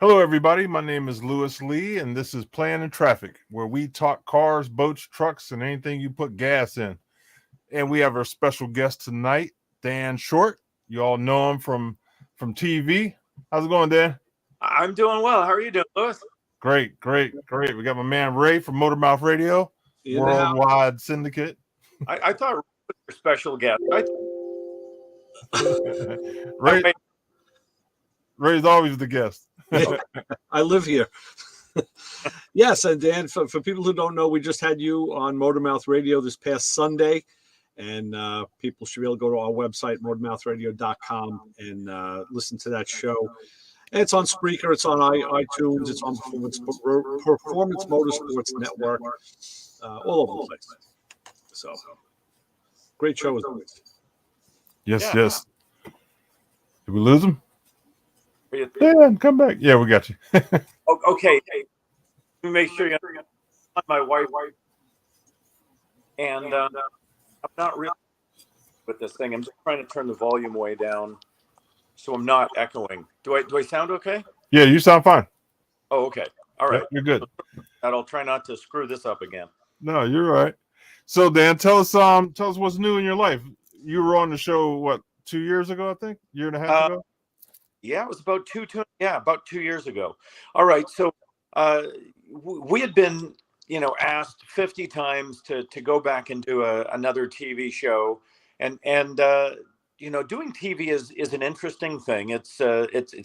Hello, everybody. My name is Lewis Lee, and this is Plan and Traffic, where we talk cars, boats, trucks, and anything you put gas in. And we have our special guest tonight, Dan Short. You all know him from TV. How's it going, Dan? I'm doing well. How are you doing, Lewis? Great. We got my man Ray from Motormouth Radio, worldwide syndicate. I thought Ray was your special guest. Ray's always the guest. I live here. Yes, and Dan, for people who don't know, we just had you on Motormouth Radio this past Sunday, and people should be able to go to our website, motormouthradio.com, and listen to that show. And it's on Spreaker, it's on iTunes, it's on Performance Motorsports Network, all over the place. So, great show as always. Yes. Did we lose him? Dan, come back. Yeah, we got you. Okay. Let me make sure you're on my wife. And I'm not really with this thing. I'm just trying to turn the volume way down so I'm not echoing. Do I sound okay? Yeah, you sound fine. Oh, okay. All right. You're good. I'll try not to screw this up again. No, you're right. So, Dan, tell us what's new in your life. You were on the show, 2 years ago, I think? Year and a half ago? Yeah, it was about about 2 years ago. All right. So we had been, asked 50 times to go back and do another TV show. And doing TV is an interesting thing. It's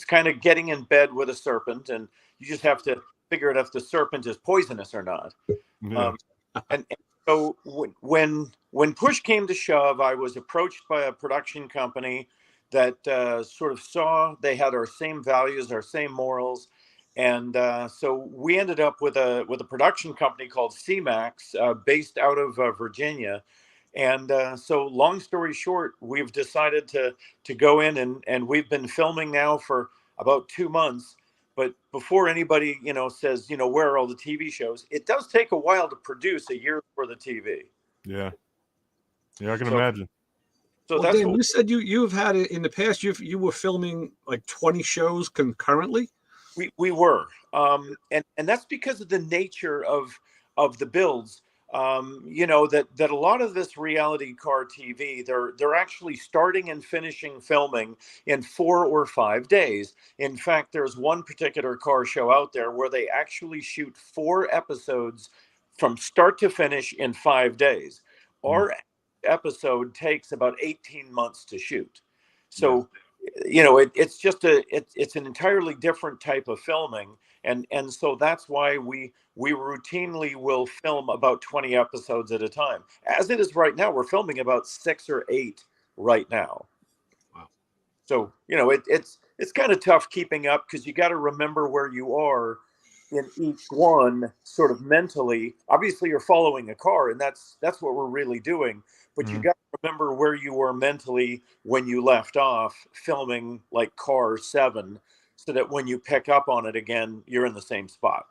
kind of getting in bed with a serpent, and you just have to figure out if the serpent is poisonous or not. Yeah. And so when push came to shove, I was approached by a production company that sort of saw they had our same values, our same morals. And so we ended up with a production company called C-Max based out of Virginia. And so long story short, we've decided to go in and we've been filming now for about 2 months. But before anybody, says, where are all the TV shows? It does take a while to produce a year for the TV. Yeah, I can imagine. So well, Dan, you said you've had it in the past. You were filming like 20 shows concurrently. We were, and that's because of the nature of the builds. That a lot of this reality car TV, they're actually starting and finishing filming in 4 or 5 days. In fact, there's one particular car show out there where they actually shoot 4 episodes from start to finish in 5 days. Our episode takes about 18 months to shoot. So, it's an entirely different type of filming. And so that's why we routinely will film about 20 episodes at a time. As it is right now, we're filming about 6 or 8 right now. Wow. So, it's kind of tough keeping up because you got to remember where you are in each one sort of mentally. Obviously you're following a car, and that's what we're really doing, but you got to remember where you were mentally when you left off filming like car 7, so that when you pick up on it again, you're in the same spot.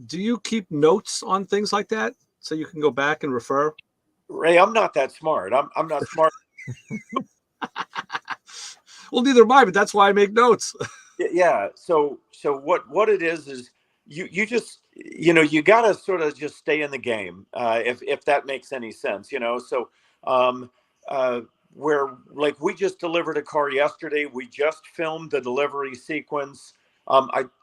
Do you keep notes on things like that so you can go back and refer? Ray, I'm not that smart. I'm not smart. Well, neither am I, but that's why I make notes. Yeah. So what it is you just, you got to sort of just stay in the game. If that makes any sense, so, where like we just delivered a car yesterday. We just filmed the delivery sequence.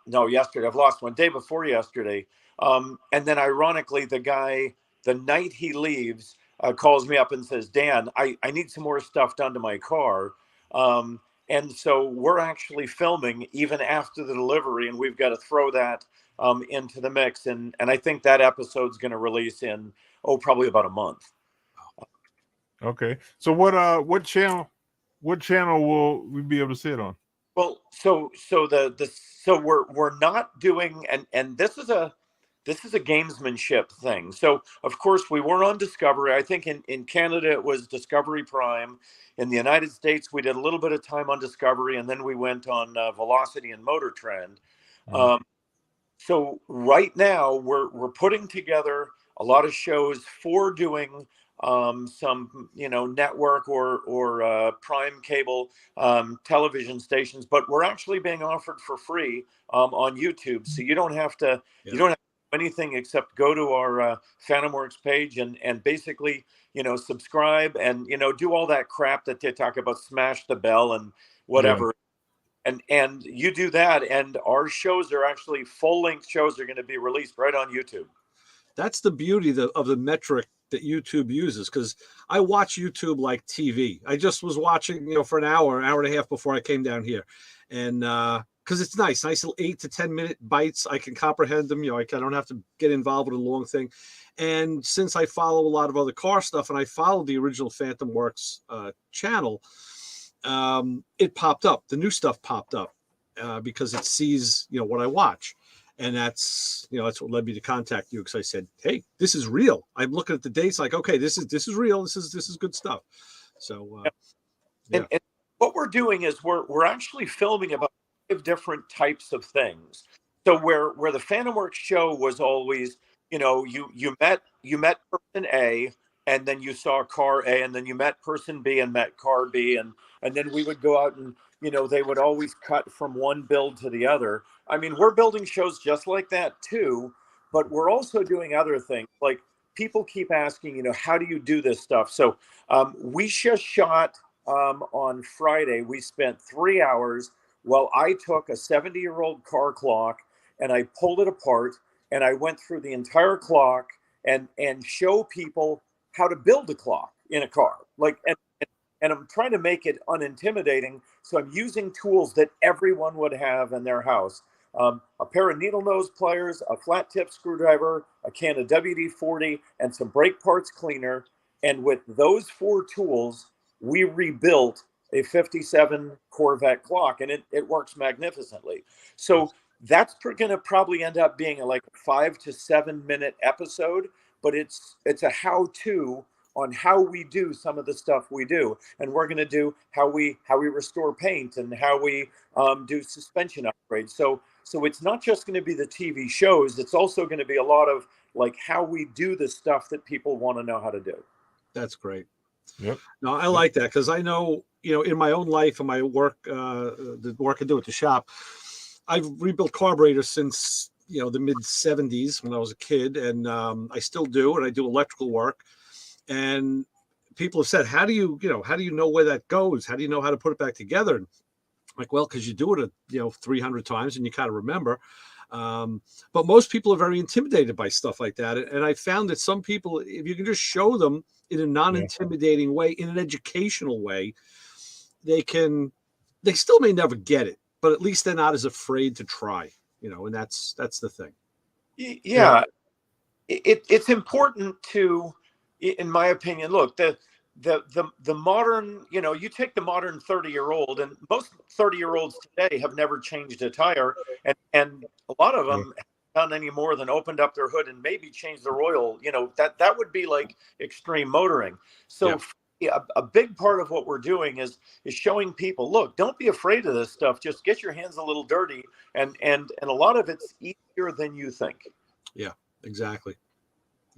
Yesterday, I've lost one. Day before yesterday. And then ironically, the guy, the night he leaves, calls me up and says, Dan, I need some more stuff done to my car. And so we're actually filming even after the delivery, and we've got to throw that into the mix. And I think that episode's going to release in, probably about a month. Okay. So what channel will we be able to see it on? Well, so we're not doing, and this is a gamesmanship thing. So of course we were on Discovery. I think in Canada it was Discovery Prime. In the United States we did a little bit of time on Discovery, and then we went on Velocity and Motor Trend. So right now we're putting together a lot of shows for doing some network or prime cable television stations, but we're actually being offered for free on YouTube. So you don't have to do anything except go to our Fantom Works page and basically subscribe and do all that crap that they talk about, smash the bell and whatever. And you do that, and our shows are actually full-length shows are going to be released right on YouTube. That's the beauty of the metric that YouTube uses, because I watch YouTube like TV. I just was watching, for an hour and a half before I came down here, and because it's nice little 8 to 10 minute bites. I can comprehend them. I don't have to get involved with a long thing. And since I follow a lot of other car stuff, and I follow the original Fantom Works channel, it popped up. The new stuff popped up because it sees, what I watch. And that's what led me to contact you, because I said, hey, this is real. I'm looking at the dates like, okay, this is real. This is good stuff. So, and what we're doing is we're actually filming about 5 different types of things. So where the Fantom Works show was always, you met person A, and then you saw car A, and then you met person B and met car B, and then we would go out and they would always cut from one build to the other. I mean, we're building shows just like that too, but we're also doing other things. Like, people keep asking, how do you do this stuff? So we just shot on Friday. We spent 3 hours while I took a 70-year-old car clock and I pulled it apart, and I went through the entire clock and show people how to build a clock in a car. And I'm trying to make it unintimidating. So I'm using tools that everyone would have in their house. A pair of needle nose pliers, a flat tip screwdriver, a can of WD-40, and some brake parts cleaner. And with those 4 tools, we rebuilt a 57 Corvette clock, and it works magnificently. So that's going to probably end up being like a 5 to 7 minute episode, but it's a how-to on how we do some of the stuff we do. And we're going to do how we restore paint and how we do suspension upgrades. So it's not just going to be the TV shows. It's also going to be a lot of like how we do the stuff that people want to know how to do. That's great. Yep. No, I like that, because I know, in my own life and my work, the work I do at the shop, I've rebuilt carburetors since, the mid 70s when I was a kid. And I still do. And I do electrical work. And people have said, how do you know where that goes? How do you know how to put it back together? And like, well, because you do it, 300 times and you kind of remember. But most people are very intimidated by stuff like that. And I found that some people, if you can just show them in a non-intimidating way, in an educational way, they still may never get it, but at least they're not as afraid to try, and that's the thing. Yeah. It's important to, in my opinion, look, the modern, you take the modern 30-year-old, and most 30-year-olds today have never changed a tire, and a lot of them haven't done any more than opened up their hood and maybe changed their oil. That would be like extreme motoring. So a big part of what we're doing is showing people, look, don't be afraid of this stuff. Just get your hands a little dirty, and a lot of it's easier than you think. Yeah, exactly.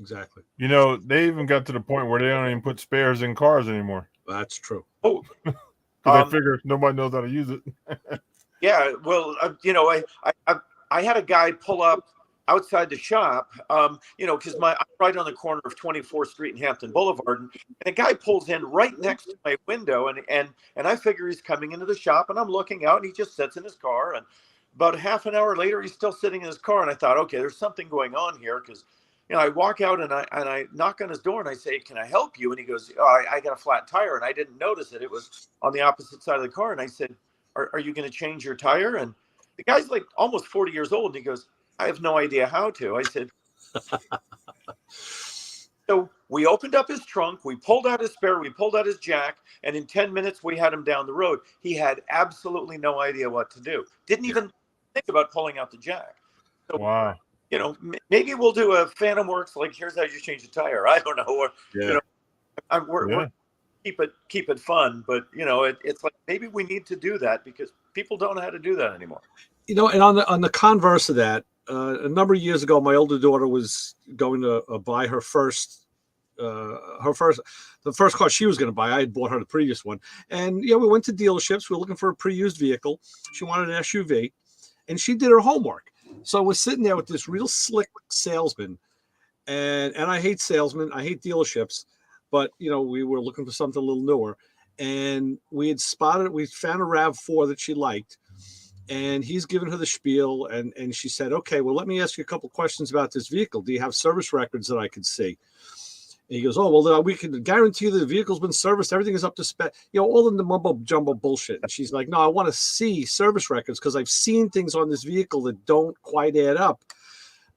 They even got to the point where they don't even put spares in cars anymore. That's true. Oh, because I figure nobody knows how to use it. Yeah, well, I had a guy pull up outside the shop, because I'm right on the corner of 24th Street and Hampton Boulevard, and a guy pulls in right next to my window, and I figure he's coming into the shop, and I'm looking out, and he just sits in his car, and about a half an hour later, he's still sitting in his car, and I thought, okay, there's something going on here, because I walk out and I knock on his door and I say, can I help you? And he goes, oh, I got a flat tire. And I didn't notice it. It was on the opposite side of the car. And I said, are you going to change your tire? And the guy's like almost 40 years old. And he goes, I have no idea how to. I said, so we opened up his trunk. We pulled out his spare. We pulled out his jack. And in 10 minutes, we had him down the road. He had absolutely no idea what to do. Didn't even think about pulling out the jack. So, wow. Maybe we'll do a Fantom Works, like, here's how you change a tire. I don't know. Or, we're keep it fun, but it's like, maybe we need to do that because people don't know how to do that anymore. And on the converse of that, a number of years ago, my older daughter was going to buy her first the first car she was going to buy. I had bought her the previous one, and we went to dealerships. We were looking for a pre-used vehicle. She wanted an SUV, and she did her homework. So we're sitting there with this real slick salesman, and I hate salesmen. I hate dealerships, but we were looking for something a little newer, and we found a RAV4 that she liked. And he's given her the spiel, and she said, okay, well, let me ask you a couple questions about this vehicle. Do you have service records that I could see? And he goes, oh, well, we can guarantee that the vehicle's been serviced. Everything is up to spec. All of the mumbo jumbo bullshit. And she's like, no, I want to see service records because I've seen things on this vehicle that don't quite add up.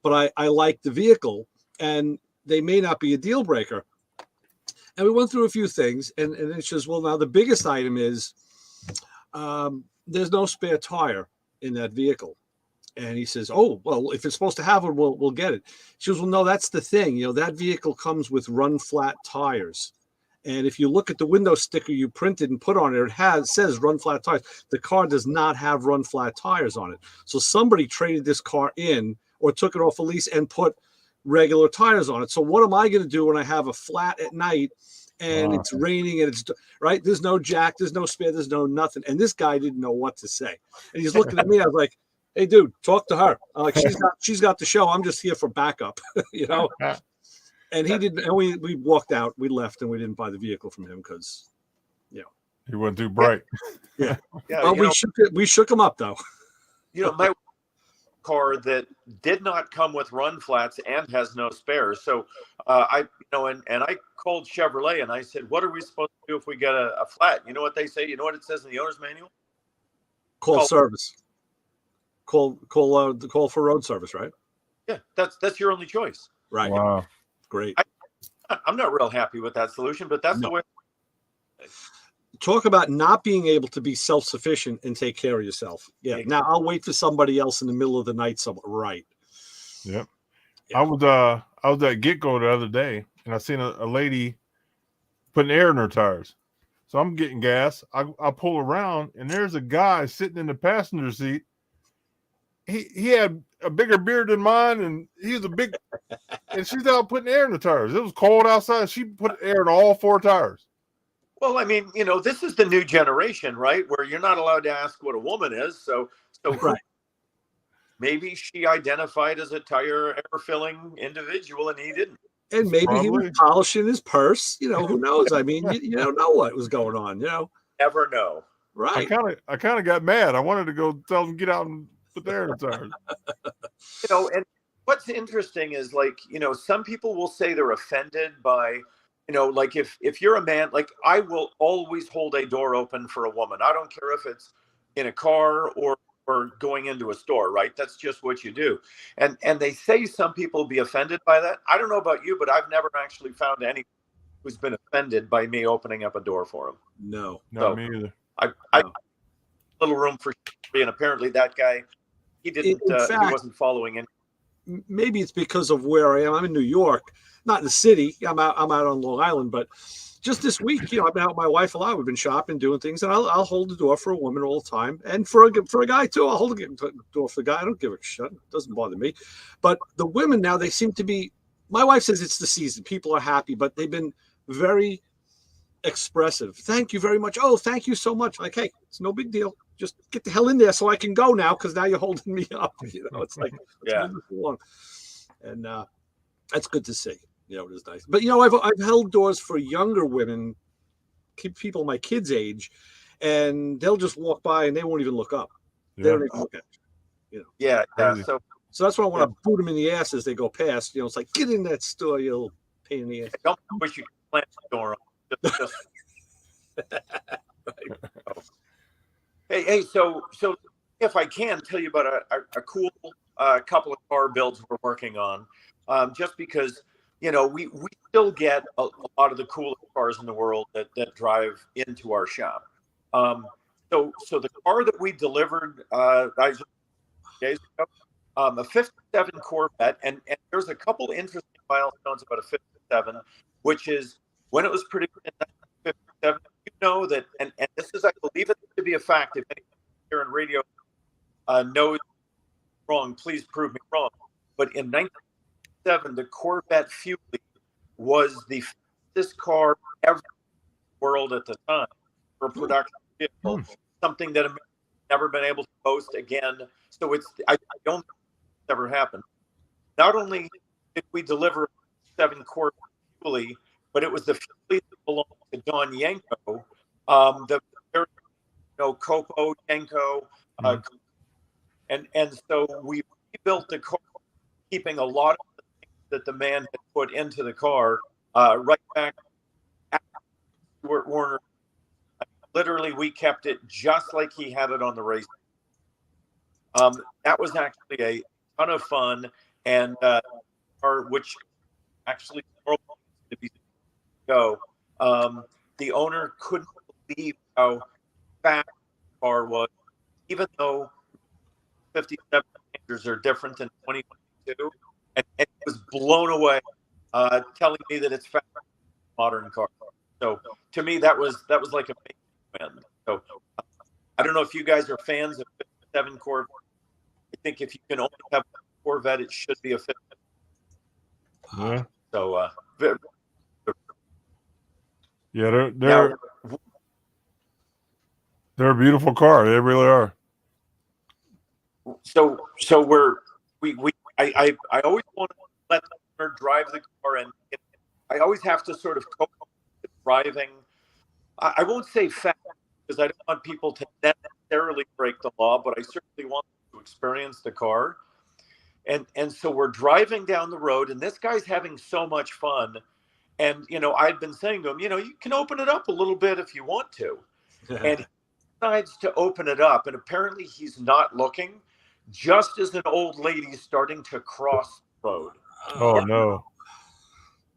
But I like the vehicle, and they may not be a deal breaker. And we went through a few things, and then she says, well, now the biggest item is there's no spare tire in that vehicle. And he says, oh, well, if it's supposed to have it, we'll get it. She goes, well, no, that's the thing. That vehicle comes with run flat tires. And if you look at the window sticker you printed and put on it, it says run flat tires. The car does not have run flat tires on it. So somebody traded this car in or took it off a lease and put regular tires on it. So what am I going to do when I have a flat at night and it's raining and it's right? There's no jack, there's no spare, there's no nothing. And this guy didn't know what to say. And he's looking at me. I was like, hey, dude, talk to her. I'm like, she's got the show. I'm just here for backup, And he didn't. And we walked out. We left, and we didn't buy the vehicle from him because, he wasn't too bright. Yeah. Well, we shook him up though. My car that did not come with run flats and has no spares. So I called Chevrolet and I said, what are we supposed to do if we get a flat? You know what they say? You know what it says in the owner's manual? Call service. Call for road service, right? Yeah, that's your only choice. Right. Wow. Great. I'm not real happy with that solution, but that's the way. Talk about not being able to be self-sufficient and take care of yourself. Yeah. Exactly. Now I'll wait for somebody else in the middle of the night somewhere. Right. Yep. Yeah. I was at Get-Go the other day, and I seen a lady putting air in her tires. So I'm getting gas. I pull around, and there's a guy sitting in the passenger seat. He had a bigger beard than mine, and he was and she's out putting air in the tires. It was cold outside. She put air in all 4 tires. Well, I mean, this is the new generation, right? Where you're not allowed to ask what a woman is. So right. Maybe she identified as a tire air filling individual, and he didn't. And maybe he was polishing his purse. Who knows? I mean, you don't know what was going on. Never know. Right. I kind of got mad. I wanted to go tell him get out and put the air in the tires. And what's interesting is some people will say they're offended by. Like if you're a man, like I will always hold a door open for a woman. I don't care if it's in a car or going into a store, right? That's just what you do. And they say some people be offended by that. I don't know about you, but I've never actually found anyone who's been offended by me opening up a door for him. No, me either. I little room for, and apparently that guy, he didn't. In fact, he wasn't following in. Maybe it's because of where I am. I'm in New York. Not in the city. I'm out on Long Island, but just this week, I've been out with my wife a lot. We've been shopping, doing things, and I'll hold the door for a woman all the time, and for a guy too. I'll hold the door for the guy. I don't give a shit. It doesn't bother me. But the women now, they seem to be. My wife says it's the season. People are happy, but they've been very expressive. Thank you very much. Oh, thank you so much. Like, hey, it's no big deal. Just get the hell in there so I can go now because now you're holding me up. It's like and that's good to see. It is nice. But I've held doors for younger women, people my kids' age, and they'll just walk by and they won't even look up. Yeah. They don't even look at you. Yeah. So that's why I want to boot them in the ass as they go past. It's like, get in that store, you little pain in the ass. I don't wish you could slam the door on. Just... right. Hey. So if I can tell you about a cool couple of car builds we're working on, just because. We still get a lot of the coolest cars in the world that drive into our shop. So the car that we delivered days ago, a 57 Corvette, and there's a couple interesting milestones about a 57, which is when it was produced in 1957. That, and this is, I believe it to be a fact. If anyone here in radio knows wrong, please prove me wrong. But in 1957, the Corvette Fuelie was the fastest car ever in the world at the time for a production vehicle, something that America's never been able to boast again. So I don't think it's ever happened. Not only did we deliver 7 quarts of Fuelie, but it was the Fuelie that belonged to Don Yanko, the very, Copo Yanko, and so we rebuilt the car, keeping a lot of the things that the man had put into the car right back after Stuart Warner. Literally, we kept it just like he had it on the race. That was actually a ton of fun, and which actually to be go. The owner couldn't believe how fast the car was, even though 57 Rangers are different than 2022, and it was blown away, telling me that it's fast modern car. So to me, that was like a big win. So I don't know if you guys are fans of 57 Corvette. I think if you can only have one Corvette, it should be a 50. Yeah. So yeah, they're a beautiful car. They really are. So I always want to let the owner drive the car, and I always have to sort of cope with driving. I won't say fast because I don't want people to necessarily break the law, but I certainly want them to experience the car. And so we're driving down the road, and this guy's having so much fun. And I'd been saying to him, you can open it up a little bit if you want to. And he decides to open it up, and apparently he's not looking, just as an old lady's starting to cross the road. Oh no.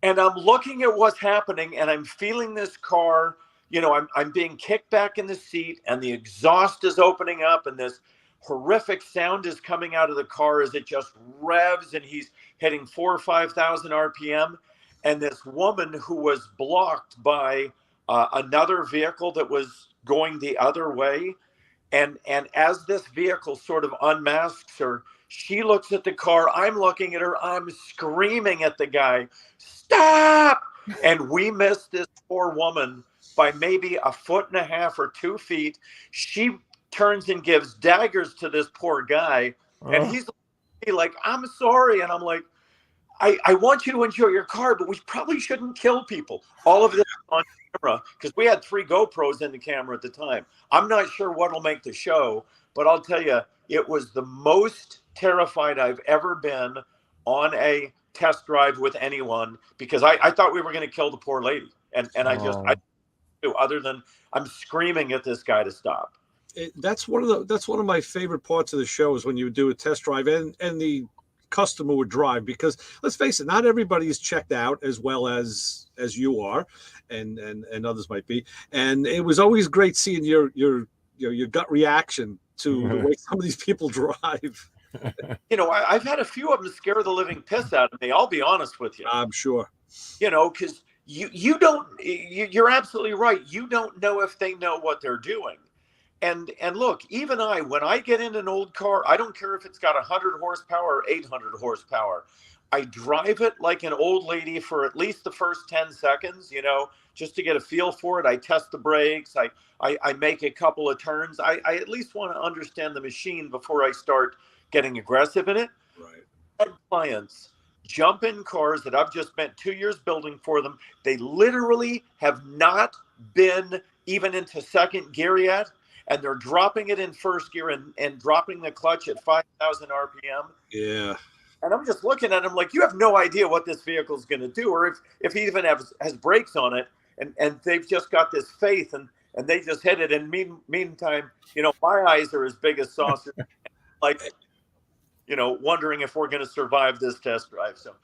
And I'm looking at what's happening, and I'm feeling this car, I'm being kicked back in the seat, and the exhaust is opening up, and this horrific sound is coming out of the car as it just revs, and he's hitting 4,000 or 5,000 RPM. And this woman who was blocked by another vehicle that was going the other way, and as this vehicle sort of unmasks her, she looks at the car, I'm looking at her, I'm screaming at the guy, stop! And we missed this poor woman by maybe 1.5 feet or 2 feet. She turns and gives daggers to this poor guy, and he's like, I'm sorry. And I'm like, I want you to enjoy your car, but we probably shouldn't kill people. All of this on camera, because we had 3 GoPros in the camera at the time. I'm not sure what'll make the show, but I'll tell you, it was the most terrified I've ever been on a test drive with anyone, because I thought we were going to kill the poor lady. And I other than I'm screaming at this guy to stop. That's one of my favorite parts of the show is when you do a test drive and the customer would drive, because let's face it, not everybody is checked out as well as you are, and others might be. And it was always great seeing your gut reaction to the way some of these people drive. I've had a few of them scare the living piss out of me. I'll be honest with you. I'm sure. Because you're absolutely right. You don't know if they know what they're doing. And look, even when I get in an old car, I don't care if it's got 100 horsepower or 800 horsepower. I drive it like an old lady for at least the first 10 seconds, just to get a feel for it. I test the brakes. I make a couple of turns. I at least want to understand the machine before I start getting aggressive in it. Right. Clients jump in cars that I've just spent 2 years building for them. They literally have not been even into second gear yet, and they're dropping it in first gear and dropping the clutch at 5,000 RPM. Yeah. And I'm just looking at them like, you have no idea what this vehicle is going to do, or if he even has brakes on it, and they've just got this faith, and they just hit it. And meantime, my eyes are as big as saucers, like, wondering if we're going to survive this test drive. So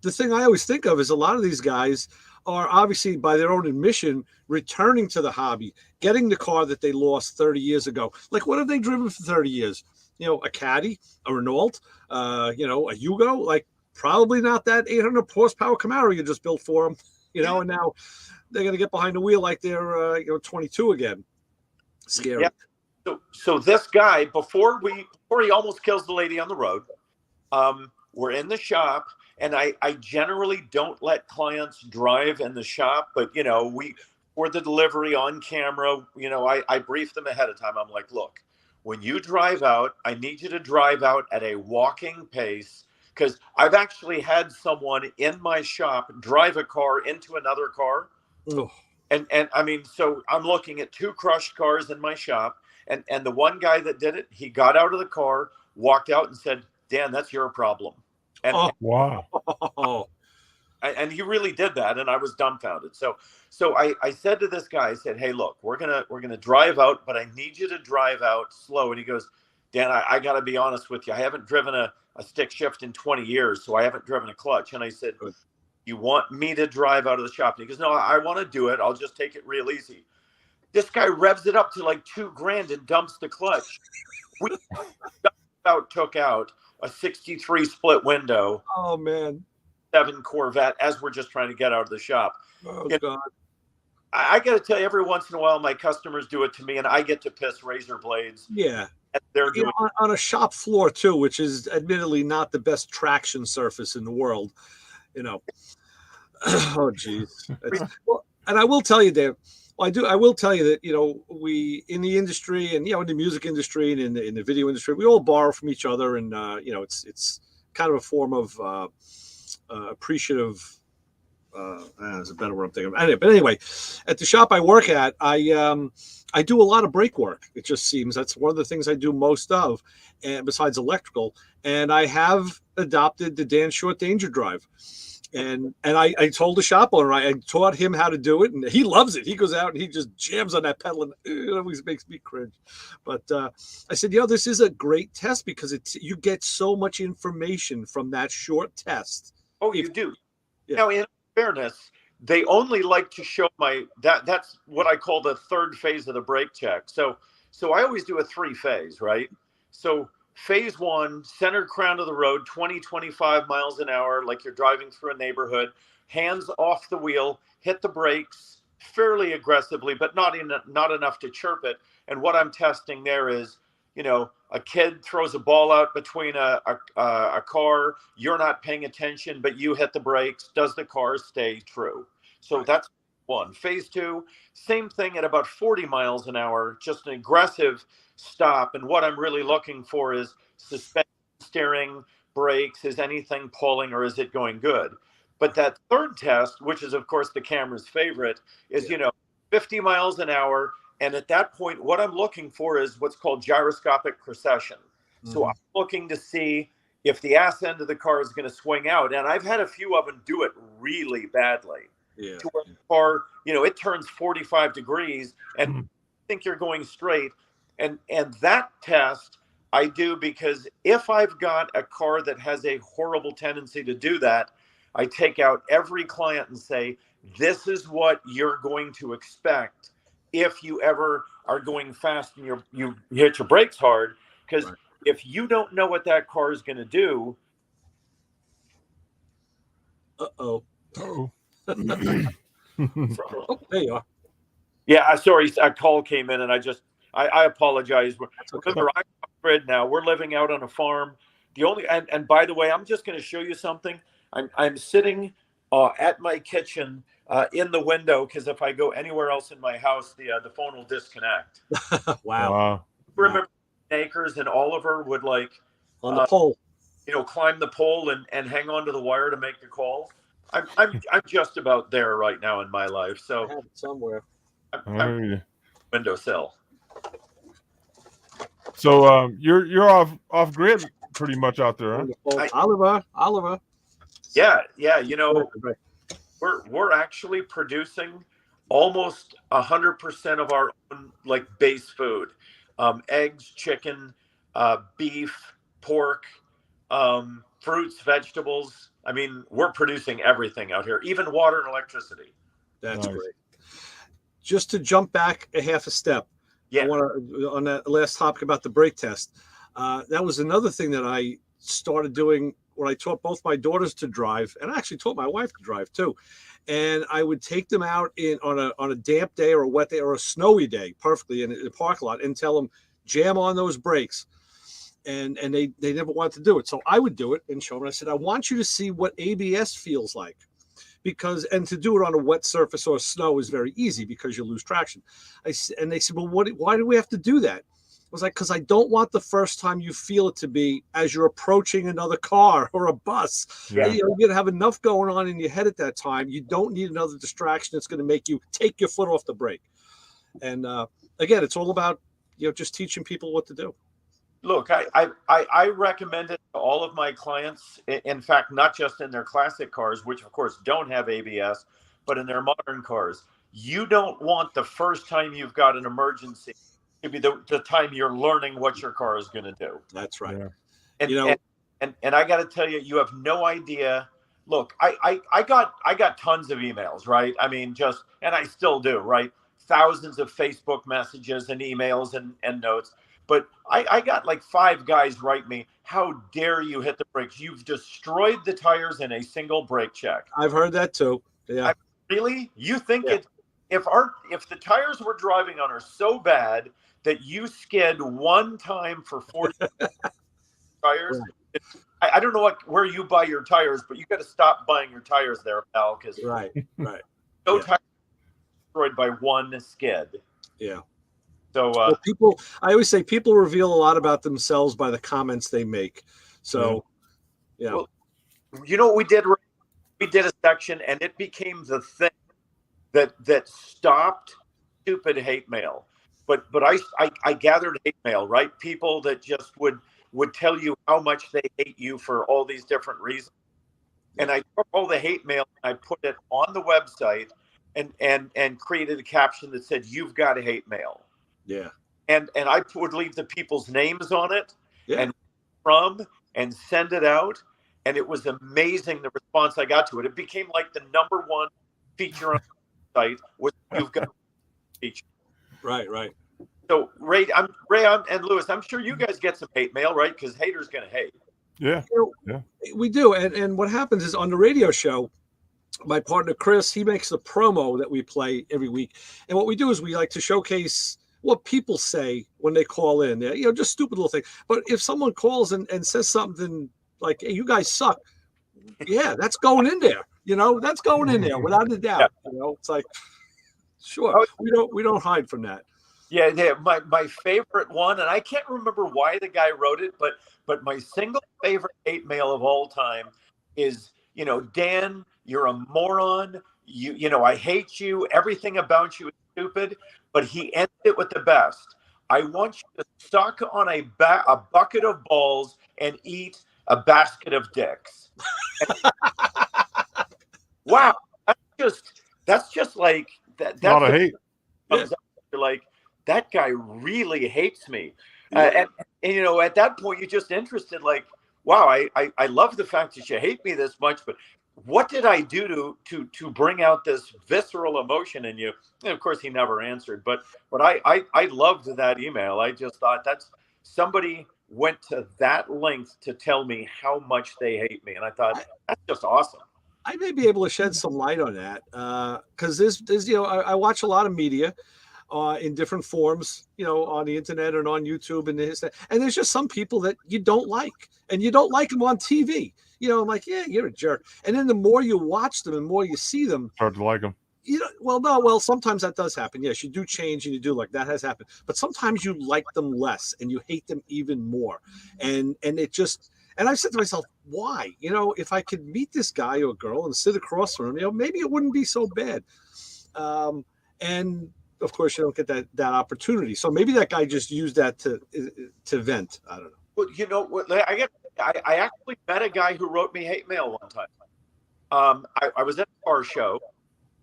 the thing I always think of is a lot of these guys are obviously, by their own admission, returning to the hobby, getting the car that they lost 30 years ago. Like, what have they driven for 30 years? A Caddy, a Renault, a Yugo, like probably not that 800 horsepower Camaro you just built for them, and now they're going to get behind the wheel like they're, 22 again. Scary. Yeah. So this guy, before he almost kills the lady on the road, we're in the shop, and I generally don't let clients drive in the shop, but for the delivery on camera, I brief them ahead of time. I'm like, look, when you drive out, I need you to drive out at a walking pace, because I've actually had someone in my shop drive a car into another car. Oh. And I mean, so I'm looking at 2 crushed cars in my shop, and the one guy that did it, he got out of the car, walked out and said, Dan, that's your problem. And Wow. and he really did that, and I was dumbfounded. So I said to this guy, I said, hey, look, we're gonna drive out, but I need you to drive out slow. And he goes, Dan, I got to be honest with you. I haven't driven a stick shift in 20 years, so I haven't driven a clutch. And I said, you want me to drive out of the shop? And he goes, no, I want to do it. I'll just take it real easy. This guy revs it up to like $2,000 and dumps the clutch. We took out a 63 split window. Oh, man. 7 Corvette as we're just trying to get out of the shop. Oh, God. I got to tell you, every once in a while, my customers do it to me, and I get to piss razor blades. Yeah. They're doing on a shop floor, too, which is admittedly not the best traction surface in the world. Oh, geez. Well, and I will tell you, Dave, I will tell you that, we in the industry and, in the music industry and in the video industry, we all borrow from each other. And, it's kind of a form of appreciative. That's a better word I'm thinking of. But anyway, at the shop I work at, I do a lot of brake work. It just seems that's one of the things I do most of, and besides electrical. And I have adopted the Dan Short Danger Drive. And I told the shop owner, I taught him how to do it, and he loves it. He goes out and he just jams on that pedal, and it always makes me cringe. But I said, this is a great test, because you get so much information from that short test. Oh, you do. Yeah. Now, in fairness, they only like to show that's what I call the third phase of the brake check. So I always do a 3-phase, right? So phase 1, center crown of the road, 20-25 miles an hour, like you're driving through a neighborhood, hands off the wheel, hit the brakes fairly aggressively, but not enough to chirp it. And what I'm testing there is, a kid throws a ball out between a car, you're not paying attention, but you hit the brakes. Does the car stay true? So that's 1. Phase 2, same thing at about 40 miles an hour, just an aggressive stop. And what I'm really looking for is suspension, steering, brakes. Is anything pulling, or is it going good? But that third test, which is of course the camera's favorite, is 50 miles an hour. And at that point, what I'm looking for is what's called gyroscopic precession. Mm-hmm. So I'm looking to see if the ass end of the car is going to swing out. And I've had a few of them do it really badly. Yeah. To where the car, it turns 45 degrees and you think you're going straight. And that test I do, because if I've got a car that has a horrible tendency to do that, I take out every client and say, this is what you're going to expect if you ever are going fast and you hit your brakes hard. Because if you don't know what that car is going to do. Oh, there you are. Yeah, sorry, a call came in, and I apologize. Okay. Remember, I'm off grid now. We're living out on a farm. And by the way, I'm just going to show you something. I'm sitting at my kitchen in the window, because if I go anywhere else in my house, the phone will disconnect. Wow. Remember, Acres and Oliver would on the pole, climb the pole and hang onto the wire to make the call. I'm just about there right now in my life. So I have it somewhere. I'm windowsill. So you're off grid pretty much out there, huh? Oliver. Yeah. We're actually producing almost 100% of our own base food, eggs, chicken, beef, pork, fruits, vegetables. I mean, we're producing everything out here, even water and electricity. That's great. Just to jump back a half a step, I want to, on that last topic about the brake test. That was another thing that I started doing when I taught both my daughters to drive, and I actually taught my wife to drive too. And I would take them out on a damp day or a wet day or a snowy day, perfectly in the parking lot, and tell them, jam on those brakes. and they never wanted to do it. So I would do it and show them. I said, I want you to see what ABS feels like, and to do it on a wet surface or snow is very easy because you lose traction. And they said, well, why do we have to do that? I was like, because I don't want the first time you feel it to be as you're approaching another car or a bus. Yeah. You're going to have enough going on in your head at that time. You don't need another distraction that's going to make you take your foot off the brake. And again, it's all about just teaching people what to do. Look, I recommend it to all of my clients. In fact, not just in their classic cars, which of course don't have ABS, but in their modern cars. You don't want the first time you've got an emergency to be the time you're learning what your car is going to do. That's right. Yeah. And I got to tell you, you have no idea. Look, I got tons of emails, right? I mean, and I still do, right? Thousands of Facebook messages and emails and notes. But I got like 5 guys write me, how dare you hit the brakes? You've destroyed the tires in a single brake check. I've heard that too. Yeah. Really? You think if the tires we're driving on are so bad that you skid one time for 40 tires? Right. I don't know where you buy your tires, but you got to stop buying your tires there, pal. Because right. No tires destroyed by one skid. Yeah. So I always say people reveal a lot about themselves by the comments they make. So, yeah. Well, you know what we did? We did a section, and it became the thing that stopped stupid hate mail. But I gathered hate mail, right? People that just would tell you how much they hate you for all these different reasons. And I took all the hate mail and I put it on the website and created a caption that said, "You've got a hate mail." Yeah. And I would leave the people's names on it and send it out. And it was amazing the response I got to it. It became like the #1 feature on the site was "You've got a feature." Right. So Ray, and Lewis, I'm sure you guys get some hate mail, right? Because haters gonna hate. Yeah. We do. And what happens is on the radio show, my partner Chris, he makes the promo that we play every week. And what we do is we like to showcase what people say when they call in. Just stupid little thing. But if someone calls and says something like, "Hey, you guys suck," yeah, that's going in there. That's going in there without a doubt. It's like, sure, we don't hide from that. Yeah. My favorite one, and I can't remember why the guy wrote it, but my single favorite hate mail of all time is, Dan, you're a moron. I hate you. Everything about you is stupid. But he ended it with the best. I want you to suck on a bucket of balls and eat a basket of dicks. Wow, that's just like that. A lot of hate. You're like, that guy really hates me. And at that point, you're just interested, like, wow, I love the fact that you hate me this much, but what did I do to bring out this visceral emotion in you? And of course, he never answered, but I loved that email. I just thought somebody went to that length to tell me how much they hate me. And I thought, that's just awesome. I may be able to shed some light on that because there's I watch a lot of media in different forms, on the internet and on YouTube and there's just some people that you don't like, and you don't like them on TV. I'm like, yeah, you're a jerk. And then the more you watch them and more you see them, start to like them. Sometimes that does happen. Yes, you do change and you do, like, that has happened. But sometimes you like them less and you hate them even more. And it just, and I've said to myself, why? If I could meet this guy or girl and sit across from him, maybe it wouldn't be so bad. And of course, you don't get that opportunity. So maybe that guy just used that to vent. I don't know. Well, I actually met a guy who wrote me hate mail one time. I was at a car show,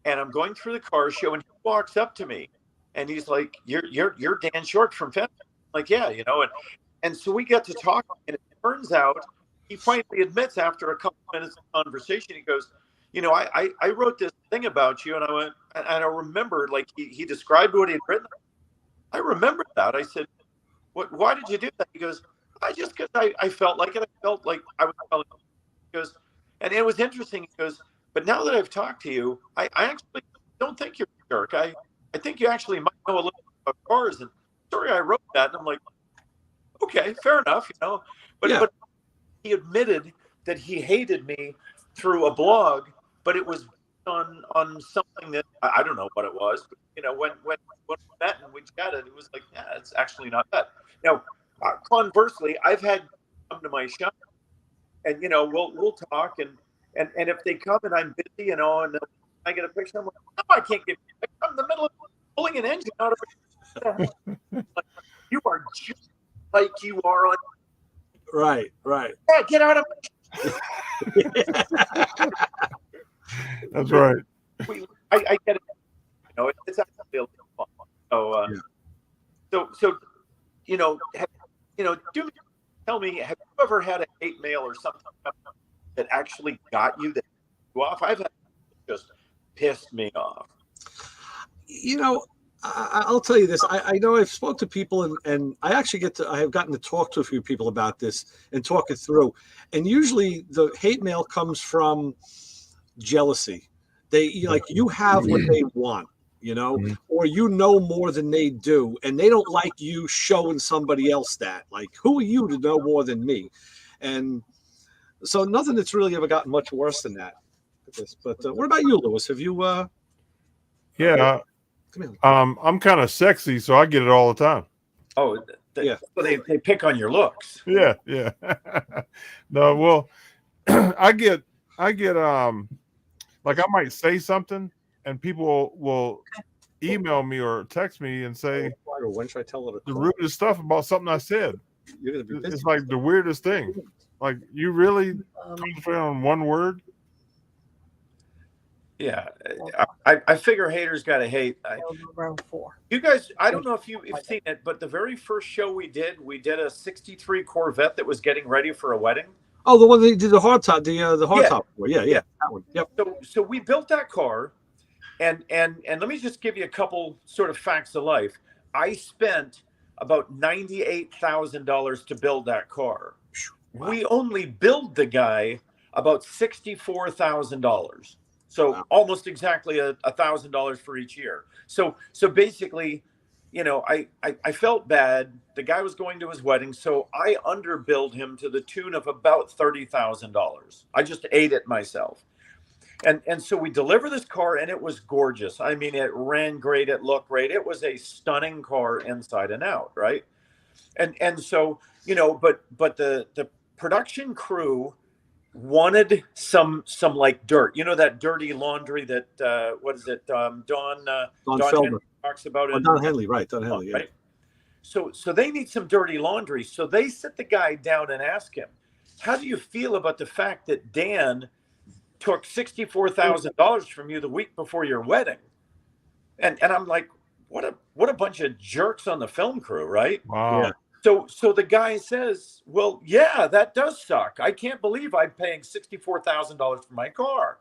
and I'm going through the car show, and he walks up to me, and he's like, "You're Dan Short from Fantom." I'm like, yeah, and so we get to talk, and it turns out he finally admits after a couple minutes of conversation, he goes, I wrote this thing about you, and I went, and I remember, like, he described what he'd written. I remembered that. I said, why did you do that? He goes, because I felt like it. I felt like I was telling him. He goes, and it was interesting. He goes, but now that I've talked to you, I actually don't think you're a jerk. I think you actually might know a little bit about cars. And sorry, I wrote that. And I'm like, okay, fair enough, but Yeah. but he admitted that he hated me through a blog, but it was on something that I don't know what it was. But, when we met and we chatted, it was like, yeah, it's actually not bad. Now, conversely, I've had come to my shop, and we'll talk, and if they come and I'm busy, and I get a picture, I'm like, no, I can't get. I'm in the middle of pulling an engine out of it. Like, you are just like you are on. Right. Right. Yeah, get out of. That's right. I get it. It's actually a little fun. So, Yeah. so tell me, have you ever had a hate mail or something that actually got you off? I've had just pissed me off. I'll tell you this. I know I've spoke to people, and I actually I have gotten to talk to a few people about this and talk it through. And usually the hate mail comes from jealousy. They like you have what they want, or more than they do, and they don't like you showing somebody else that. Like, who are you to know more than me? And so nothing that's really ever gotten much worse than that. But what about you, Lewis? Have you? Yeah. Come here. I'm kind of sexy, so I get it all the time. Oh, yeah. So they pick on your looks. Yeah. No, well, I get like I might say something, and people will email me or text me and say, when should I tell her the rudest stuff about something I said. You're gonna be busy. It's like the weirdest thing. Like, you really concentrate on one word? Yeah, I figure haters got to hate. Round 4. You guys, I don't know if you've seen it, but the very first show we did a 63 Corvette that was getting ready for a wedding. Oh, the one that did the hardtop, the hardtop. Yeah, that one. Yep. So we built that car, and let me just give you a couple sort of facts of life. I spent about $98,000 to build that car. Wow. We only billed the guy about $64,000. So wow. Almost exactly $1,000 for each year. So basically, I felt bad. The guy was going to his wedding, so I underbilled him to the tune of about $30,000. I just ate it myself. And so we deliver this car, and it was gorgeous. I mean, it ran great. It looked great. It was a stunning car inside and out, right? And so, but the production crew wanted some like dirt, that dirty laundry that what is it, Don Henley talks about it. Don Henley, right? Don Henley, right? So they need some dirty laundry. So they sit the guy down and ask him, how do you feel about the fact that Dan took $64,000 from you the week before your wedding? And I'm like, what a bunch of jerks on the film crew, right? Wow. Yeah. So the guy says, well, yeah, that does suck. I can't believe I'm paying $64,000 for my car.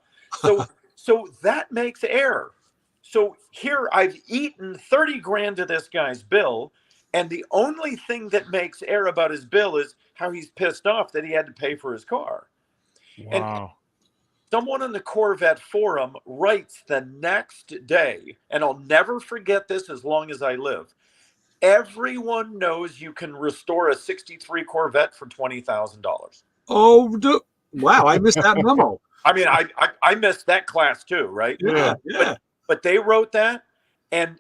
So that makes air. So here I've eaten 30 grand of this guy's bill, and the only thing that makes air about his bill is how he's pissed off that he had to pay for his car. Wow. And someone on the Corvette forum writes the next day, and I'll never forget this as long as I live. Everyone knows you can restore a 63 Corvette for $20,000. Oh, wow. I missed that memo. I mean, I missed that class too, right? Yeah. But they wrote that, and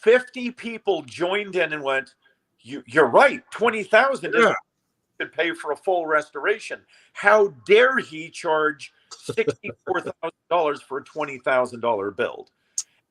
50 people joined in and went, you're right. 20,000 could pay for a full restoration. How dare he charge $64,000 for a $20,000 build?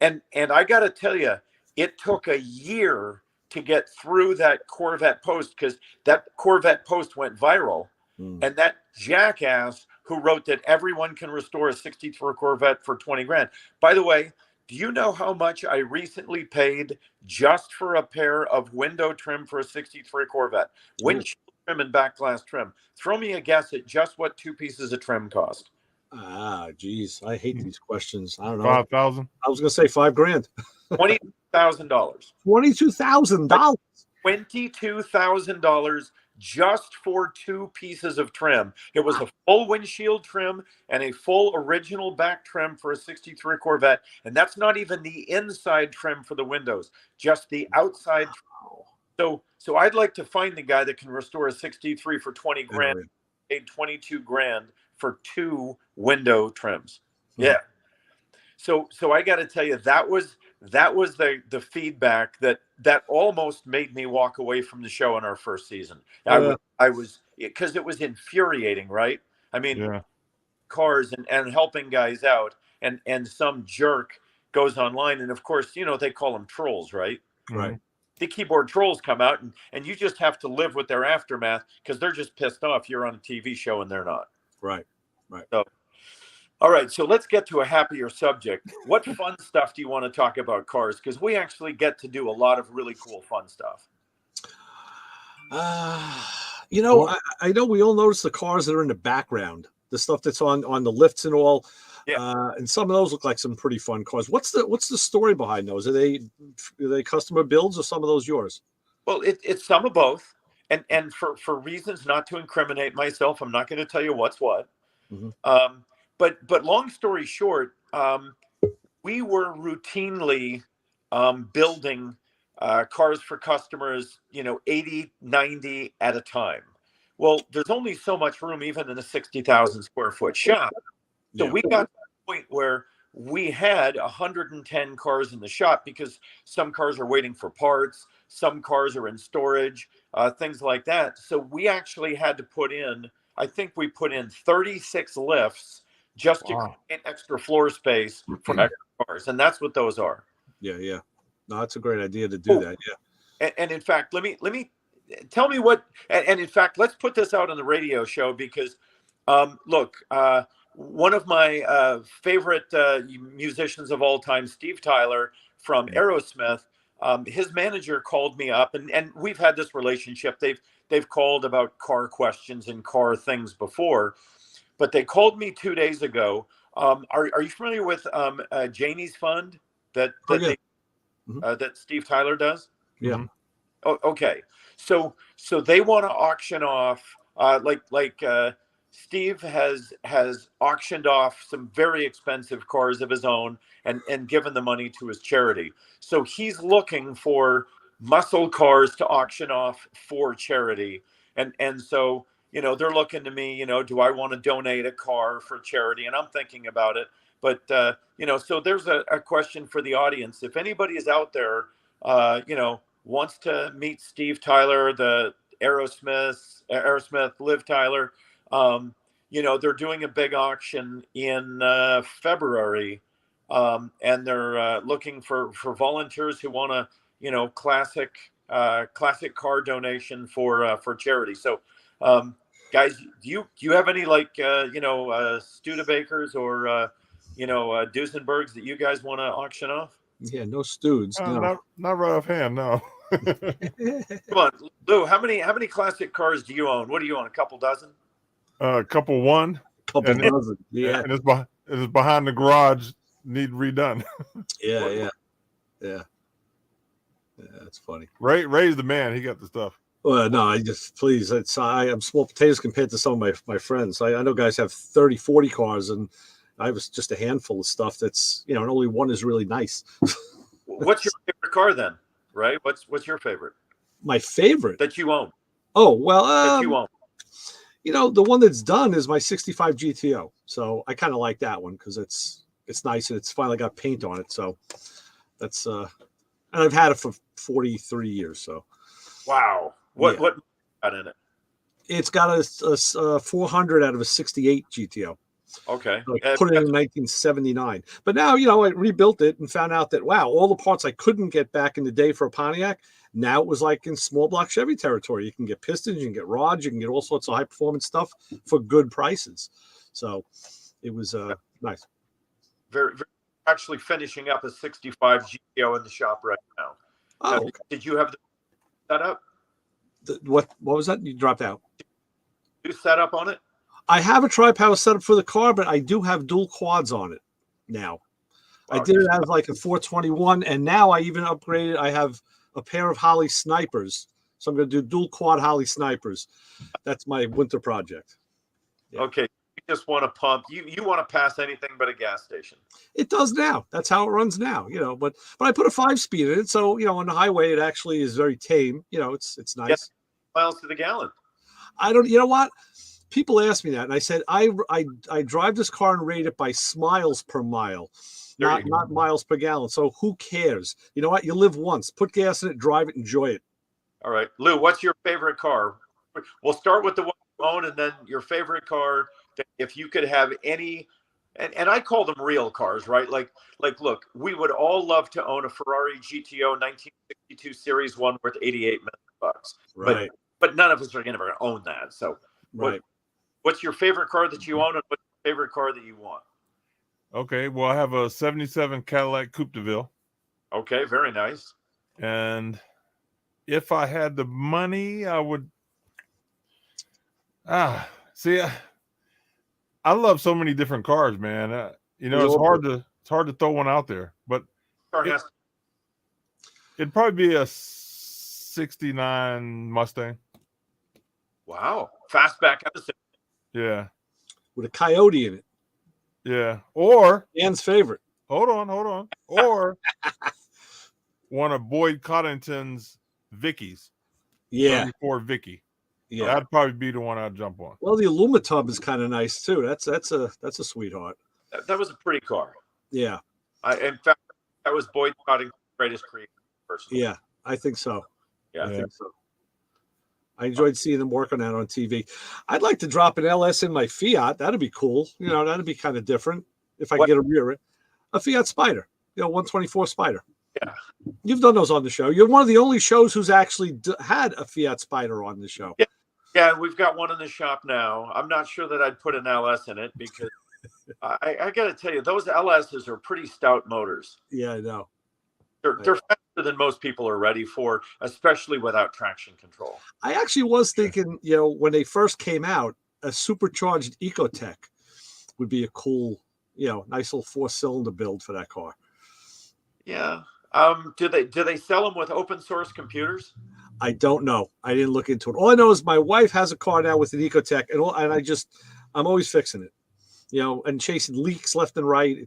And I got to tell you, it took a year to get through that Corvette post, because that Corvette post went viral. And that jackass who wrote that everyone can restore a 63 Corvette for 20 grand. By the way, do you know how much I recently paid just for a pair of window trim for a 63 Corvette? Windshield trim and back glass trim. Throw me a guess at just what 2 pieces of trim cost. Geez, I hate these questions. I don't know. 5,000. I was gonna say $5,000. $22,000. $22,000. $22,000 just for 2 pieces of trim. It was a full windshield trim and a full original back trim for a 63 Corvette. And that's not even the inside trim for the windows, just the outside. So I'd like to find the guy that can restore a 63 for 20 grand, paid 22 grand for 2 window trims. Yeah. So I got to tell you, that was the feedback that almost made me walk away from the show in our first season. I was because it was infuriating, right? I mean, cars and helping guys out, and some jerk goes online, and of course, they call them trolls, right? Right. The keyboard trolls come out, and you just have to live with their aftermath because they're just pissed off you're on a TV show and they're not. Right. So, all right, so let's get to a happier subject. What fun stuff do you want to talk about cars? Because we actually get to do a lot of really cool, fun stuff. I know we all notice the cars that are in the background, the stuff that's on the lifts and all. Yeah. And some of those look like some pretty fun cars. What's the story behind those? Are they customer builds or some of those yours? Well, it's some of both. And for reasons not to incriminate myself, I'm not going to tell you what's what. Mm-hmm. But long story short, we were routinely building cars for customers, 80, 90 at a time. Well, there's only so much room even in a 60,000 square foot shop. So we got to the point where we had 110 cars in the shop because some cars are waiting for parts, some cars are in storage, things like that. So we actually had to I think we put in 36 lifts just to create extra floor space for extra cars. And that's what those are. Yeah. No, that's a great idea to do that. Yeah. And in fact, let me tell me what, and in fact, let's put this out on the radio show because, look, one of my favorite musicians of all time, Steve Tyler from Aerosmith, his manager called me up, and we've had this relationship. They've called about car questions and car things before, but they called me 2 days ago. Are you familiar with Janie's Fund that Steve Tyler does? Yeah. Oh, okay. So they want to auction off Steve has auctioned off some very expensive cars of his own and given the money to his charity. So he's looking for muscle cars to auction off for charity. And so, they're looking to me, do I want to donate a car for charity? And I'm thinking about it. But, so there's a question for the audience. If anybody is out there, wants to meet Steve Tyler, the Aerosmith, Liv Tyler, they're doing a big auction in February, and they're looking for volunteers who want to, classic car donation for charity. So, guys, do you have any Studebakers or Duesenbergs that you guys want to auction off? Yeah, no Studes. No. Not right offhand. No. Come on, Lou. How many classic cars do you own? What do you own? A couple dozen? A couple dozen. Yeah. And it's behind the garage. Need redone. Yeah. That's funny. Ray's the man. He got the stuff. Well, no, I'm small potatoes compared to some of my friends. I know guys have 30, 40 cars, and I have just a handful of stuff that's, and only one is really nice. What's your favorite car then? Right? What's your favorite? My favorite that you own? Oh, well, that you own. The one that's done is my 65 GTO. So I kind of like that one because it's nice and it's finally got paint on it. So that's and I've had it for 43 years. So wow, what got in it? It's got a 400 out of a 68 GTO. Okay. I put it in 1979. But now, I rebuilt it and found out that, wow, all the parts I couldn't get back in the day for a Pontiac, now it was like in small block Chevy territory. You can get pistons, you can get rods, you can get all sorts of high performance stuff for good prices. So it was nice. Very, very actually finishing up a 65 GTO in the shop right now. Oh, okay. Did you have the setup? What was that? You dropped out. You set up on it? I have a tri-power setup for the car, but I do have dual quads on it now. I did it as like a 421, and now I even upgraded. I have a pair of Holly snipers, so I'm going to do dual quad Holly snipers. That's my winter project. Yeah. Okay, just want to pump. You want to pass anything but a gas station. It does now. That's how it runs now, but I put a 5-speed in it. So, on the highway, it actually is very tame. It's nice. Yeah, miles to the gallon. You know what? People ask me that. And I said, I drive this car and rate it by miles per mile, not miles per gallon. So who cares? You know what? You live once. Put gas in it, drive it, enjoy it. All right. Lou, what's your favorite car? We'll start with the one you own and then your favorite car. If you could have any, and I call them real cars, right? Like, look, we would all love to own a Ferrari GTO 1962 Series 1 worth $88 million. Right. But none of us are going to own that. So right. What's your favorite car that you own and what's your favorite car that you want? Okay. Well, I have a 77 Cadillac Coupe de Ville. Okay. Very nice. And if I had the money, I would. See, I love so many different cars, man. It's hard to throw one out there, but it'd probably be a 69 Mustang. Wow. Fastback episode. Yeah. With a coyote in it. Yeah. Or Dan's favorite. Hold on. Or one of Boyd Coddington's Vickies. Yeah. 34 Vicky. Yeah. So that'd probably be the one I'd jump on. Well, the Alumatub is kind of nice too. That's a sweetheart. That was a pretty car. Yeah. In fact, that was Boyd Coddington's greatest creation, personally. Yeah, I think so. Yeah. I think so. I enjoyed seeing them work on that on TV. I'd like to drop an LS in my Fiat. That'd be cool. That'd be kind of different if I get a Fiat Spider, 124 Spider. Yeah. You've done those on the show. You're one of the only shows who's actually had a Fiat Spider on the show. Yeah, we've got one in the shop now. I'm not sure that I'd put an LS in it because I got to tell you, those LSs are pretty stout motors. Yeah, I know. They're faster than most people are ready for, especially without traction control. I actually was thinking, when they first came out, a supercharged Ecotec would be a cool, nice little 4-cylinder build for that car. Yeah. Do they sell them with open source computers? I don't know. I didn't look into it. All I know is my wife has a car now with an Ecotec, and I'm always fixing it, and chasing leaks left and right.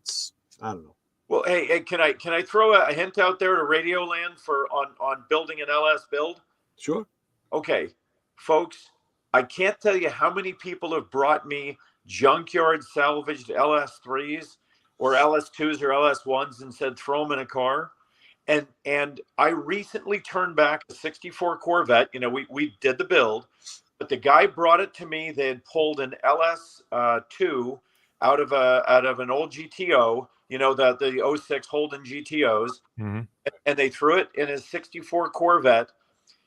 I don't know. Well, hey, can I throw a hint out there to Radio Land on building an LS build? Sure. Okay, folks, I can't tell you how many people have brought me junkyard salvaged LS3s or LS2s or LS1s and said throw them in a car. And I recently turned back a 64 Corvette. We did the build, but the guy brought it to me. They had pulled an LS2 out of an old GTO, the 06 Holden GTOs, mm-hmm. and they threw it in his 64 Corvette.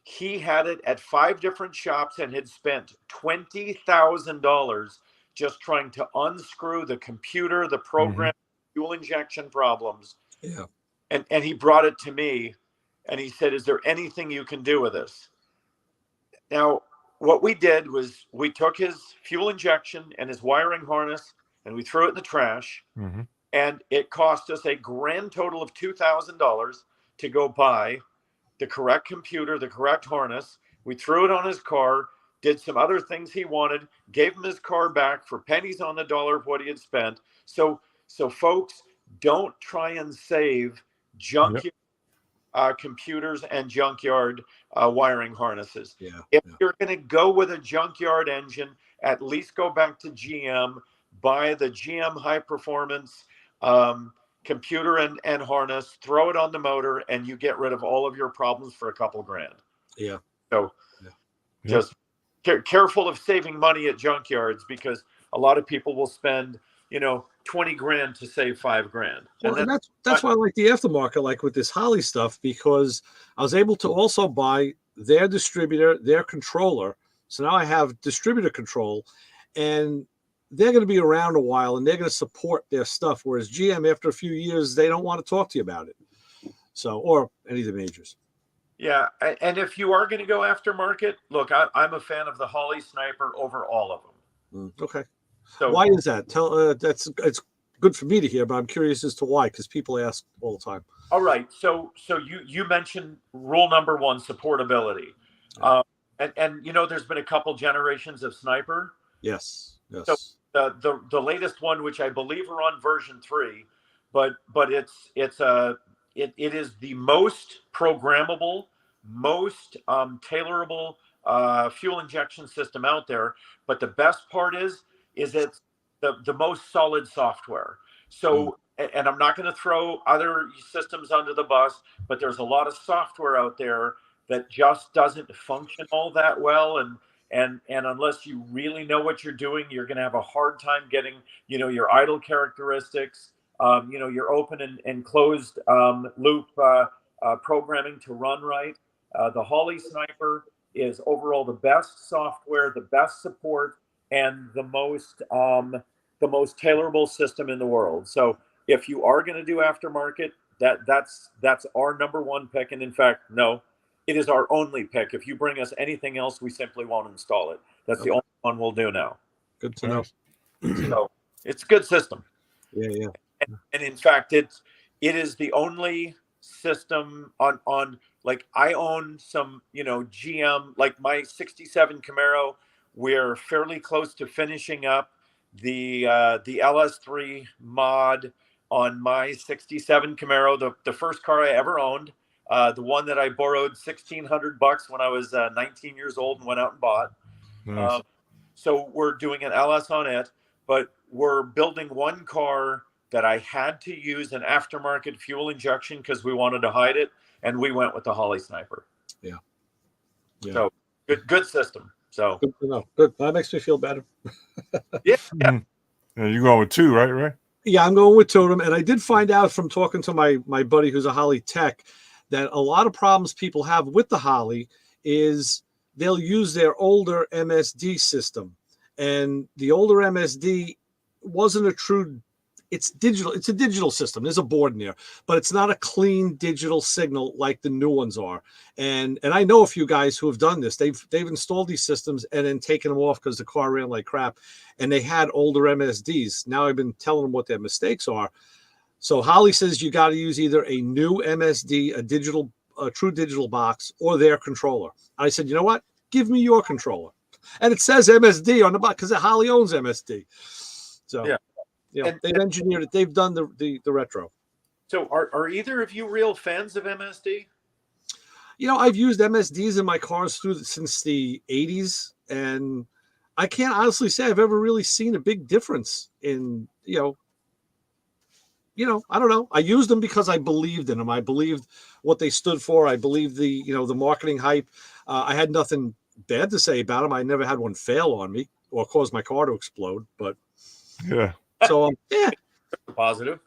He had it at 5 different shops and had spent $20,000 just trying to unscrew the computer, the program, mm-hmm. fuel injection problems. Yeah. And he brought it to me and he said, is there anything you can do with this? Now, what we did was we took his fuel injection and his wiring harness and we threw it in the trash. Mm-hmm. And it cost us a grand total of $2,000 to go buy the correct computer, the correct harness. We threw it on his car, did some other things he wanted, gave him his car back for pennies on the dollar of what he had spent. So folks, don't try and save junkyard computers and junkyard wiring harnesses. Yeah. If you're going to go with a junkyard engine, at least go back to GM, buy the GM high performance computer and harness, throw it on the motor, and you get rid of all of your problems for a couple grand. Yeah. So just careful of saving money at junkyards because a lot of people will spend, 20 grand to save 5 grand. Well, and that's why I like the aftermarket, like with this Holly stuff, because I was able to also buy their distributor, their controller. So now I have distributor control, and they're going to be around a while and they're going to support their stuff. Whereas GM, after a few years, they don't want to talk to you about it. So, or any of the majors. Yeah. And if you are going to go aftermarket, look, I'm a fan of the Holly Sniper over all of them. Okay. So why is that? It's good for me to hear, but I'm curious as to why, because people ask all the time. All right. So you mentioned rule number 1, supportability. Yeah. And there's been a couple generations of Sniper. Yes. So the latest one, which I believe are on version 3, but it is the most programmable, most tailorable fuel injection system out there. But the best part is it's the most solid software. So, and I'm not going to throw other systems under the bus, but there's a lot of software out there that just doesn't function all that well, and unless you really know what you're doing, you're going to have a hard time getting, your idle characteristics, your open and closed loop programming to run right. The Holly Sniper is overall the best software, the best support, and the most tailorable system in the world. So if you are going to do aftermarket, that's our number one pick. And in fact, no, it is our only pick. If you bring us anything else, we simply won't install it. That's the only one we'll do now. Good to know. So it's a good system. Yeah. And in fact, it is the only system on like, I own some, GM, like my 67 Camaro. We're fairly close to finishing up the LS3 mod on my 67 Camaro, the first car I ever owned, the one that I borrowed $1,600 when I was 19 years old and went out and bought. Nice. So we're doing an LS on it, but we're building one car that I had to use an aftermarket fuel injection because we wanted to hide it, and we went with the Holly Sniper. Yeah. So good system. So good to know. Good. That makes me feel better. Yeah. Yeah, you're going with 2, right? Right. Yeah, I'm going with Totem, and I did find out from talking to my buddy who's a Holly tech that a lot of problems people have with the Holly is they'll use their older MSD system, and the older MSD wasn't a true. It's digital. It's a digital system. There's a board in there, but it's not a clean digital signal like the new ones are. And I know a few guys who have done this. They've installed these systems and then taken them off because the car ran like crap, and they had older MSDs. Now I've been telling them what their mistakes are. So Holly says you got to use either a new MSD, a true digital box, or their controller. I said, you know what? Give me your controller. And it says MSD on the box because Holly owns MSD. So yeah. They've engineered it. They've done the retro. So are either of you real fans of MSD? I've used MSDs in my cars since the 80s, and I can't honestly say I've ever really seen a big difference in, I don't know. I used them because I believed in them. I believed what they stood for. I believed the marketing hype. I had nothing bad to say about them. I never had one fail on me or cause my car to explode, but yeah. So positive.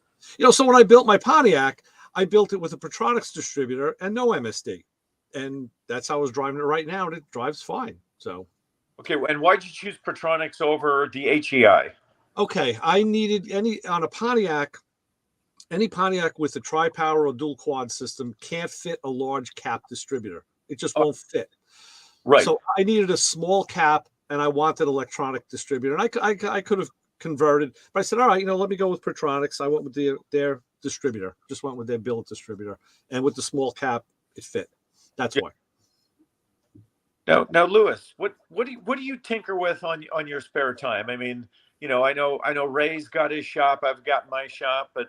So when I built my Pontiac, I built it with a Petronics distributor and no MSD, and that's how I was driving it right now, and it drives fine. So, okay, and why'd you choose Petronics over the HEI? Okay, I needed any Pontiac with a tri-power or dual quad system can't fit a large cap distributor. It just won't fit. Right. So I needed a small cap, and I wanted electronic distributor, and I could have converted, but I said, all right, let me go with Petronics. I went with their distributor, just went with their billet distributor, and with the small cap, it fit. That's why. Now, Lewis, what do you tinker with on your spare time? I mean, I know Ray's got his shop, I've got my shop, but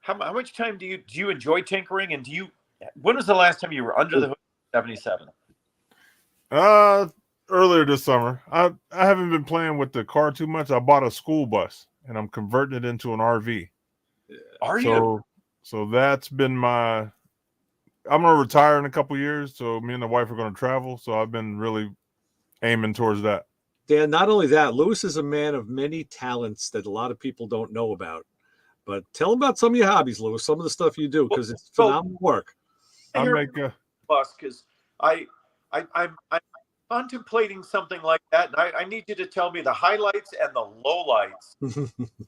how much time do you enjoy tinkering, and when was the last time you were under the hood of 77? Earlier this summer. I haven't been playing with the car too much. I bought a school bus and I'm converting it into an RV. Are you? So that's been I'm gonna retire in a couple years. So me and the wife are gonna travel. So I've been really aiming towards that. Dan, not only that, Lewis is a man of many talents that a lot of people don't know about. But tell him about some of your hobbies, Lewis. Some of the stuff you do, because it's phenomenal work. I make a bus because I'm contemplating something like that, and I need you to tell me the highlights and the lowlights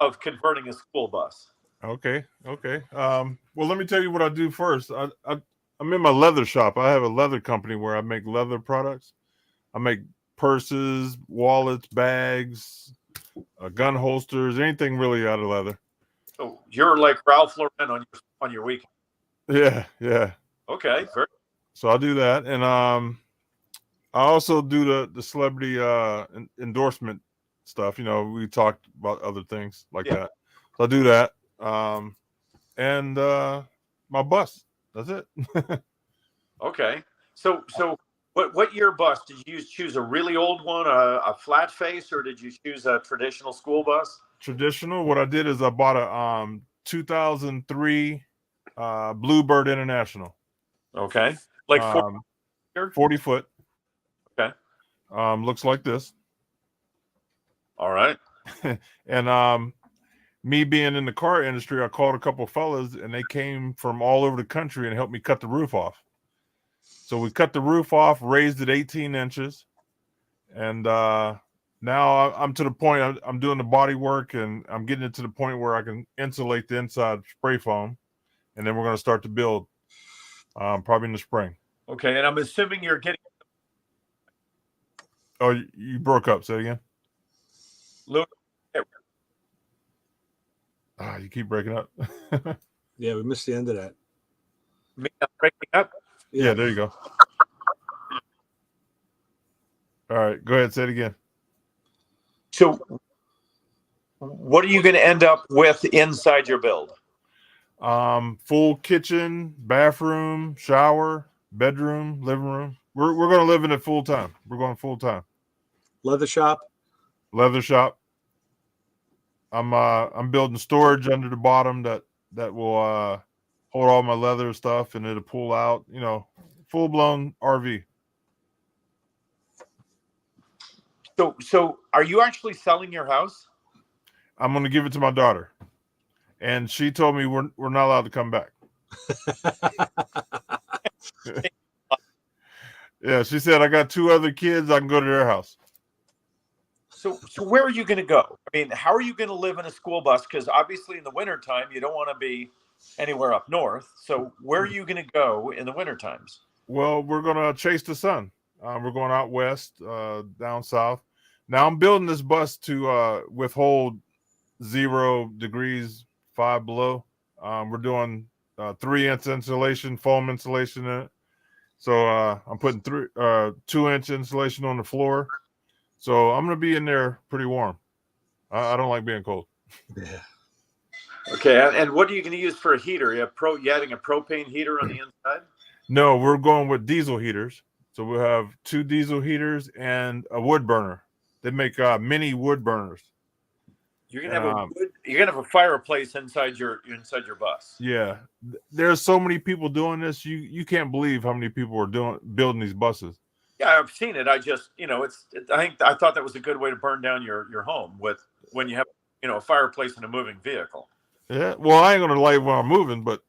of converting a school bus. Okay. Well, let me tell you what I do first. I'm in my leather shop. I have a leather company where I make leather products. I make purses, wallets, bags, gun holsters, anything really out of leather. So you're like Ralph Lauren on your weekend. Yeah. Okay. So I do that, and I also do the celebrity endorsement stuff. We talked about other things like Yeah. that. So I do that. And my bus. That's it. Okay. So what year bus did you choose? A really old one, a flat face, or did you choose a traditional school bus? Traditional. What I did is I bought a 2003 Bluebird International. Okay. Like 40 foot. Okay. Looks like this. All right. And me being in the car industry, I called a couple of fellas, and they came from all over the country and helped me cut the roof off. So we cut the roof off, raised it 18 inches, and now I'm to the point. I'm doing the body work, and I'm getting it to the point where I can insulate the inside spray foam, and then we're going to start to build probably in the spring. Okay, and I'm assuming you're getting. Oh, you broke up. Say it again. You keep breaking up. Yeah, we missed the end of that. Breaking up. Yeah, there you go. All right, go ahead. Say it again. So, what are you going to end up with inside your build? Full kitchen, bathroom, shower, bedroom, living room. We're going to live in it full time. We're going full time. Leather shop. Leather shop. I'm building storage under the bottom that will hold all my leather stuff, and it'll pull out. Full blown RV. So are you actually selling your house? I'm going to give it to my daughter, and she told me we're not allowed to come back. Yeah, she said I got 2 other kids. I can go to their house. So where are you going to go? I mean, how are you going to live in a school bus? Because obviously in the wintertime, you don't want to be anywhere up north. So where are you going to go in the winter times? Well, we're going to chase the sun. We're going out west, down south. Now I'm building this bus to withhold 0 degrees, 5 below. We're doing 3-inch insulation, foam insulation in it. So I'm putting 2-inch insulation on the floor. So I'm going to be in there pretty warm. I don't like being cold. Yeah. Okay, and what are you going to use for a heater? You adding a propane heater on the inside? No, we're going with diesel heaters. So we'll have 2 diesel heaters and a wood burner. They make mini wood burners. You're gonna have a fireplace inside your bus. Yeah, there's so many people doing this. You can't believe how many people are building these buses. Yeah, I've seen it. I just, I thought that was a good way to burn down your home when you have, a fireplace in a moving vehicle. Yeah, well, I ain't gonna light while I'm moving, but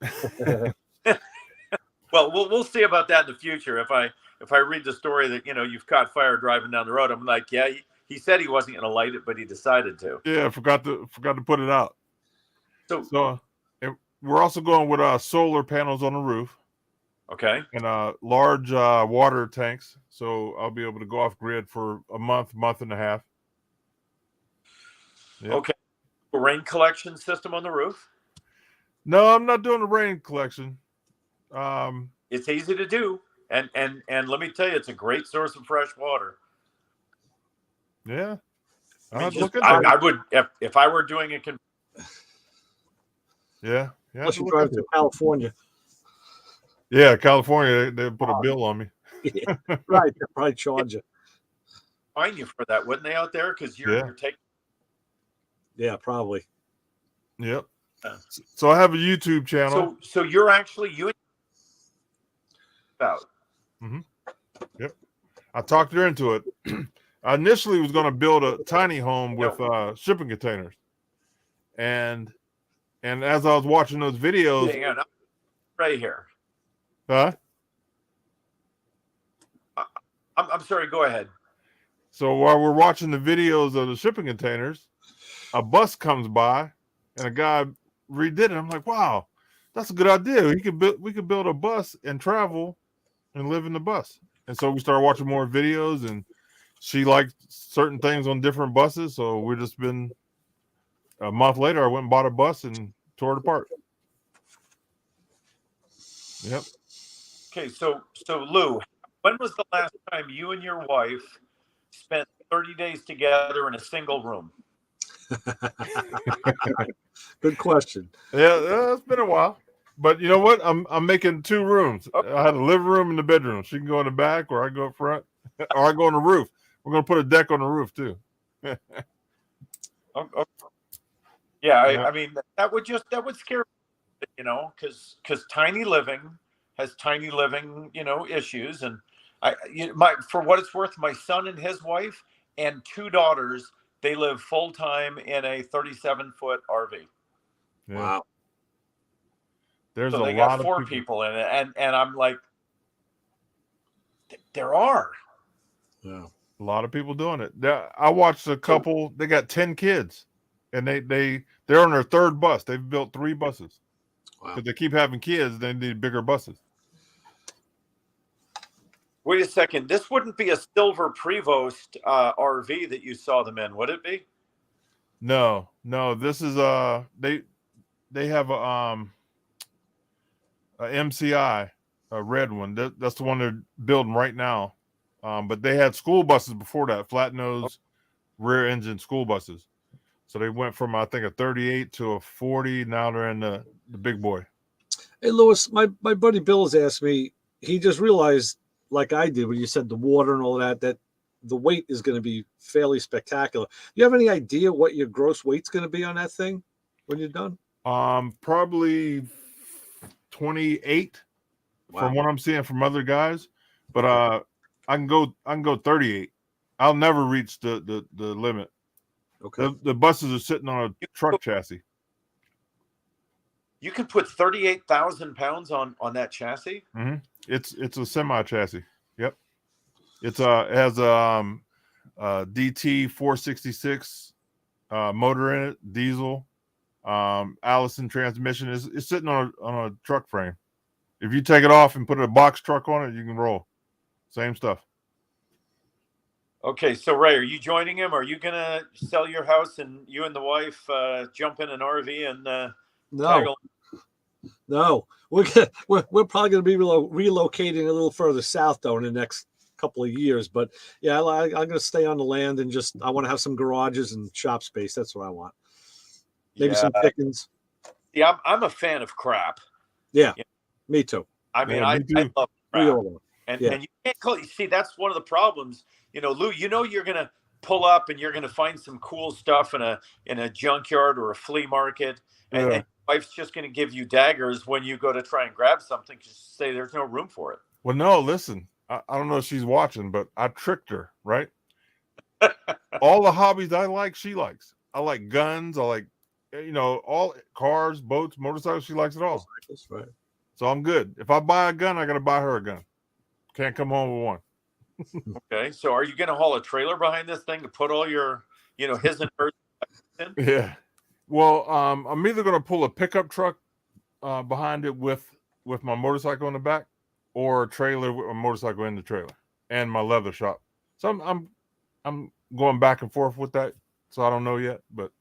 well, we'll see about that in the future. If I read the story that you've caught fire driving down the road, I'm like, yeah, he said he wasn't gonna light it, but he decided to. Yeah, I forgot to put it out. So we're also going with solar panels on the roof. Okay. And large water tanks, so I'll be able to go off grid for a month and a half. Yep. Okay. Rain collection system on the roof? No, I'm not doing the rain collection. It's easy to do, and let me tell you, it's a great source of fresh water. Yeah, I would if I were doing it. Yeah. Unless you drive to California. Yeah, California, they put a bill on me. Yeah, right, they'll probably charge you. Fine you for that, wouldn't they, out there? Because you're taking. Yeah, probably. Yep. So I have a YouTube channel. So you're actually about. Mm-hmm. Yep. I talked her into it. I initially was going to build a tiny home with shipping containers, and as I was watching those videos, hang on, right here. Huh? I'm sorry. Go ahead. So while we're watching the videos of the shipping containers, a bus comes by, and a guy redid it. I'm like, wow, that's a good idea. We could build a bus and travel, and live in the bus. And so we started watching more videos, and she liked certain things on different buses. So we've just been. A month later, I went and bought a bus and tore it apart. Yep. Okay, so Lou, when was the last time you and your wife spent 30 days together in a single room? Good question. Yeah, it's been a while. But you know what? I'm making 2 rooms. Okay. I had a living room and the bedroom. She can go in the back, or I go up front, or I go on the roof. We're gonna put a deck on the roof too. Okay. Yeah, Yeah. I mean that would scare me, because tiny living has tiny living, issues. And for what it's worth, my son and his wife and 2 daughters, they live full time in a 37-foot RV. Yeah. Wow. There's So a they lot got 4 of people in it, and I'm like, there are. Yeah. A lot of people doing it. I watched a couple. They got 10 kids, and they're on their 3rd bus. They've built 3 buses Wow. because they keep having kids. They need bigger buses. Wait a second. This wouldn't be a silver Prevost RV that you saw them in, would it be? No. This is they have a MCI, a red one. That's the one they're building right now. But they had school buses before that, flat nose, rear engine school buses. So they went from, I think, a 38 to a 40. Now they're in the big boy. Hey, Louis, my buddy Bill has asked me, he just realized, like I did when you said the water and all that the weight is going to be fairly spectacular. Do you have any idea what your gross weight's going to be on that thing when you're done? Probably 28 from what I'm seeing from other guys. But I can go 38. I'll never reach the limit. Okay. The buses are sitting on a truck chassis. You can put 38,000 pounds on that chassis. Mm-hmm. It's a semi chassis. Yep. It has a DT 466 motor in it, diesel, Allison transmission. It's sitting on a truck frame. If you take it off and put a box truck on it, you can roll. Same stuff. Okay, so Ray, are you joining him? Are you gonna sell your house and you and the wife jump in an RV and tag along? No, we're probably going to be relocating a little further south though in the next couple of years. But yeah, I'm going to stay on the land and I want to have some garages and shop space. That's what I want. Maybe some chickens. Yeah, I'm a fan of crap. Yeah, me too. I mean, Yeah, I love crap. And you can't see, that's one of the problems. Lou, you're going to pull up and you're going to find some cool stuff in a junkyard or a flea market, and your wife's just going to give you daggers when you go to try and grab something. Just say there's no room for it. Well, no, listen, I don't know if she's watching, but I tricked her, right? All the hobbies I like, she likes. I like guns. I like, all cars, boats, motorcycles. She likes it all. That's right. So I'm good. If I buy a gun, I got to buy her a gun. Can't come home with one. Okay, so are you going to haul a trailer behind this thing to put all your, his and hers in? Yeah. Well, I'm either going to pull a pickup truck behind it with my motorcycle in the back, or a trailer with a motorcycle in the trailer and my leather shop. So I'm going back and forth with that. So I don't know yet, but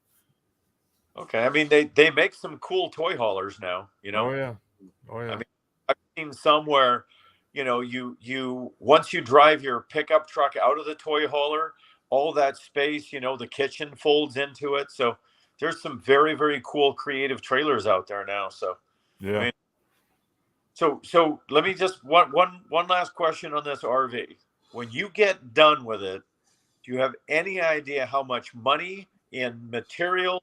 okay. I mean, they make some cool toy haulers now. Oh yeah. I mean, I've seen some where, you once you drive your pickup truck out of the toy hauler, all that space, the kitchen folds into it. So there's some very, very cool creative trailers out there now. So yeah. I mean, so let me just one last question on this RV. When you get done with it, do you have any idea how much money in material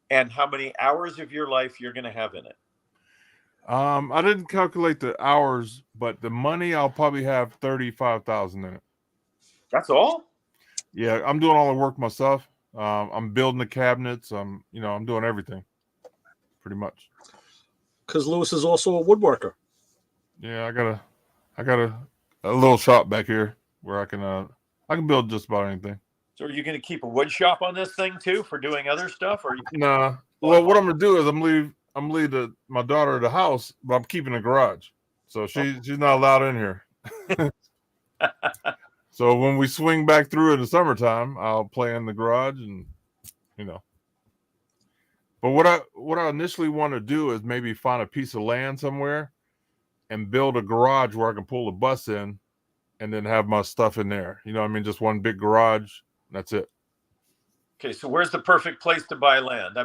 and how many hours of your life you're going to have in it? I didn't calculate the hours, but the money I'll probably have 35,000 in it. That's all? Yeah, I'm doing all the work myself. I'm building the cabinets. I'm doing everything, pretty much. Because Louis is also a woodworker. Yeah, I got a little shop back here where I can build just about anything. So are you going to keep a wood shop on this thing too for doing other stuff? Or Nah. Well, what I'm gonna do is I'm leaving my daughter at the house, but I'm keeping the garage, so she's not allowed in here. So when we swing back through in the summertime, I'll play in the garage, and But what I initially want to do is maybe find a piece of land somewhere and build a garage where I can pull the bus in, and then have my stuff in there. Just one big garage, That's it. Okay, so where's the perfect place to buy land?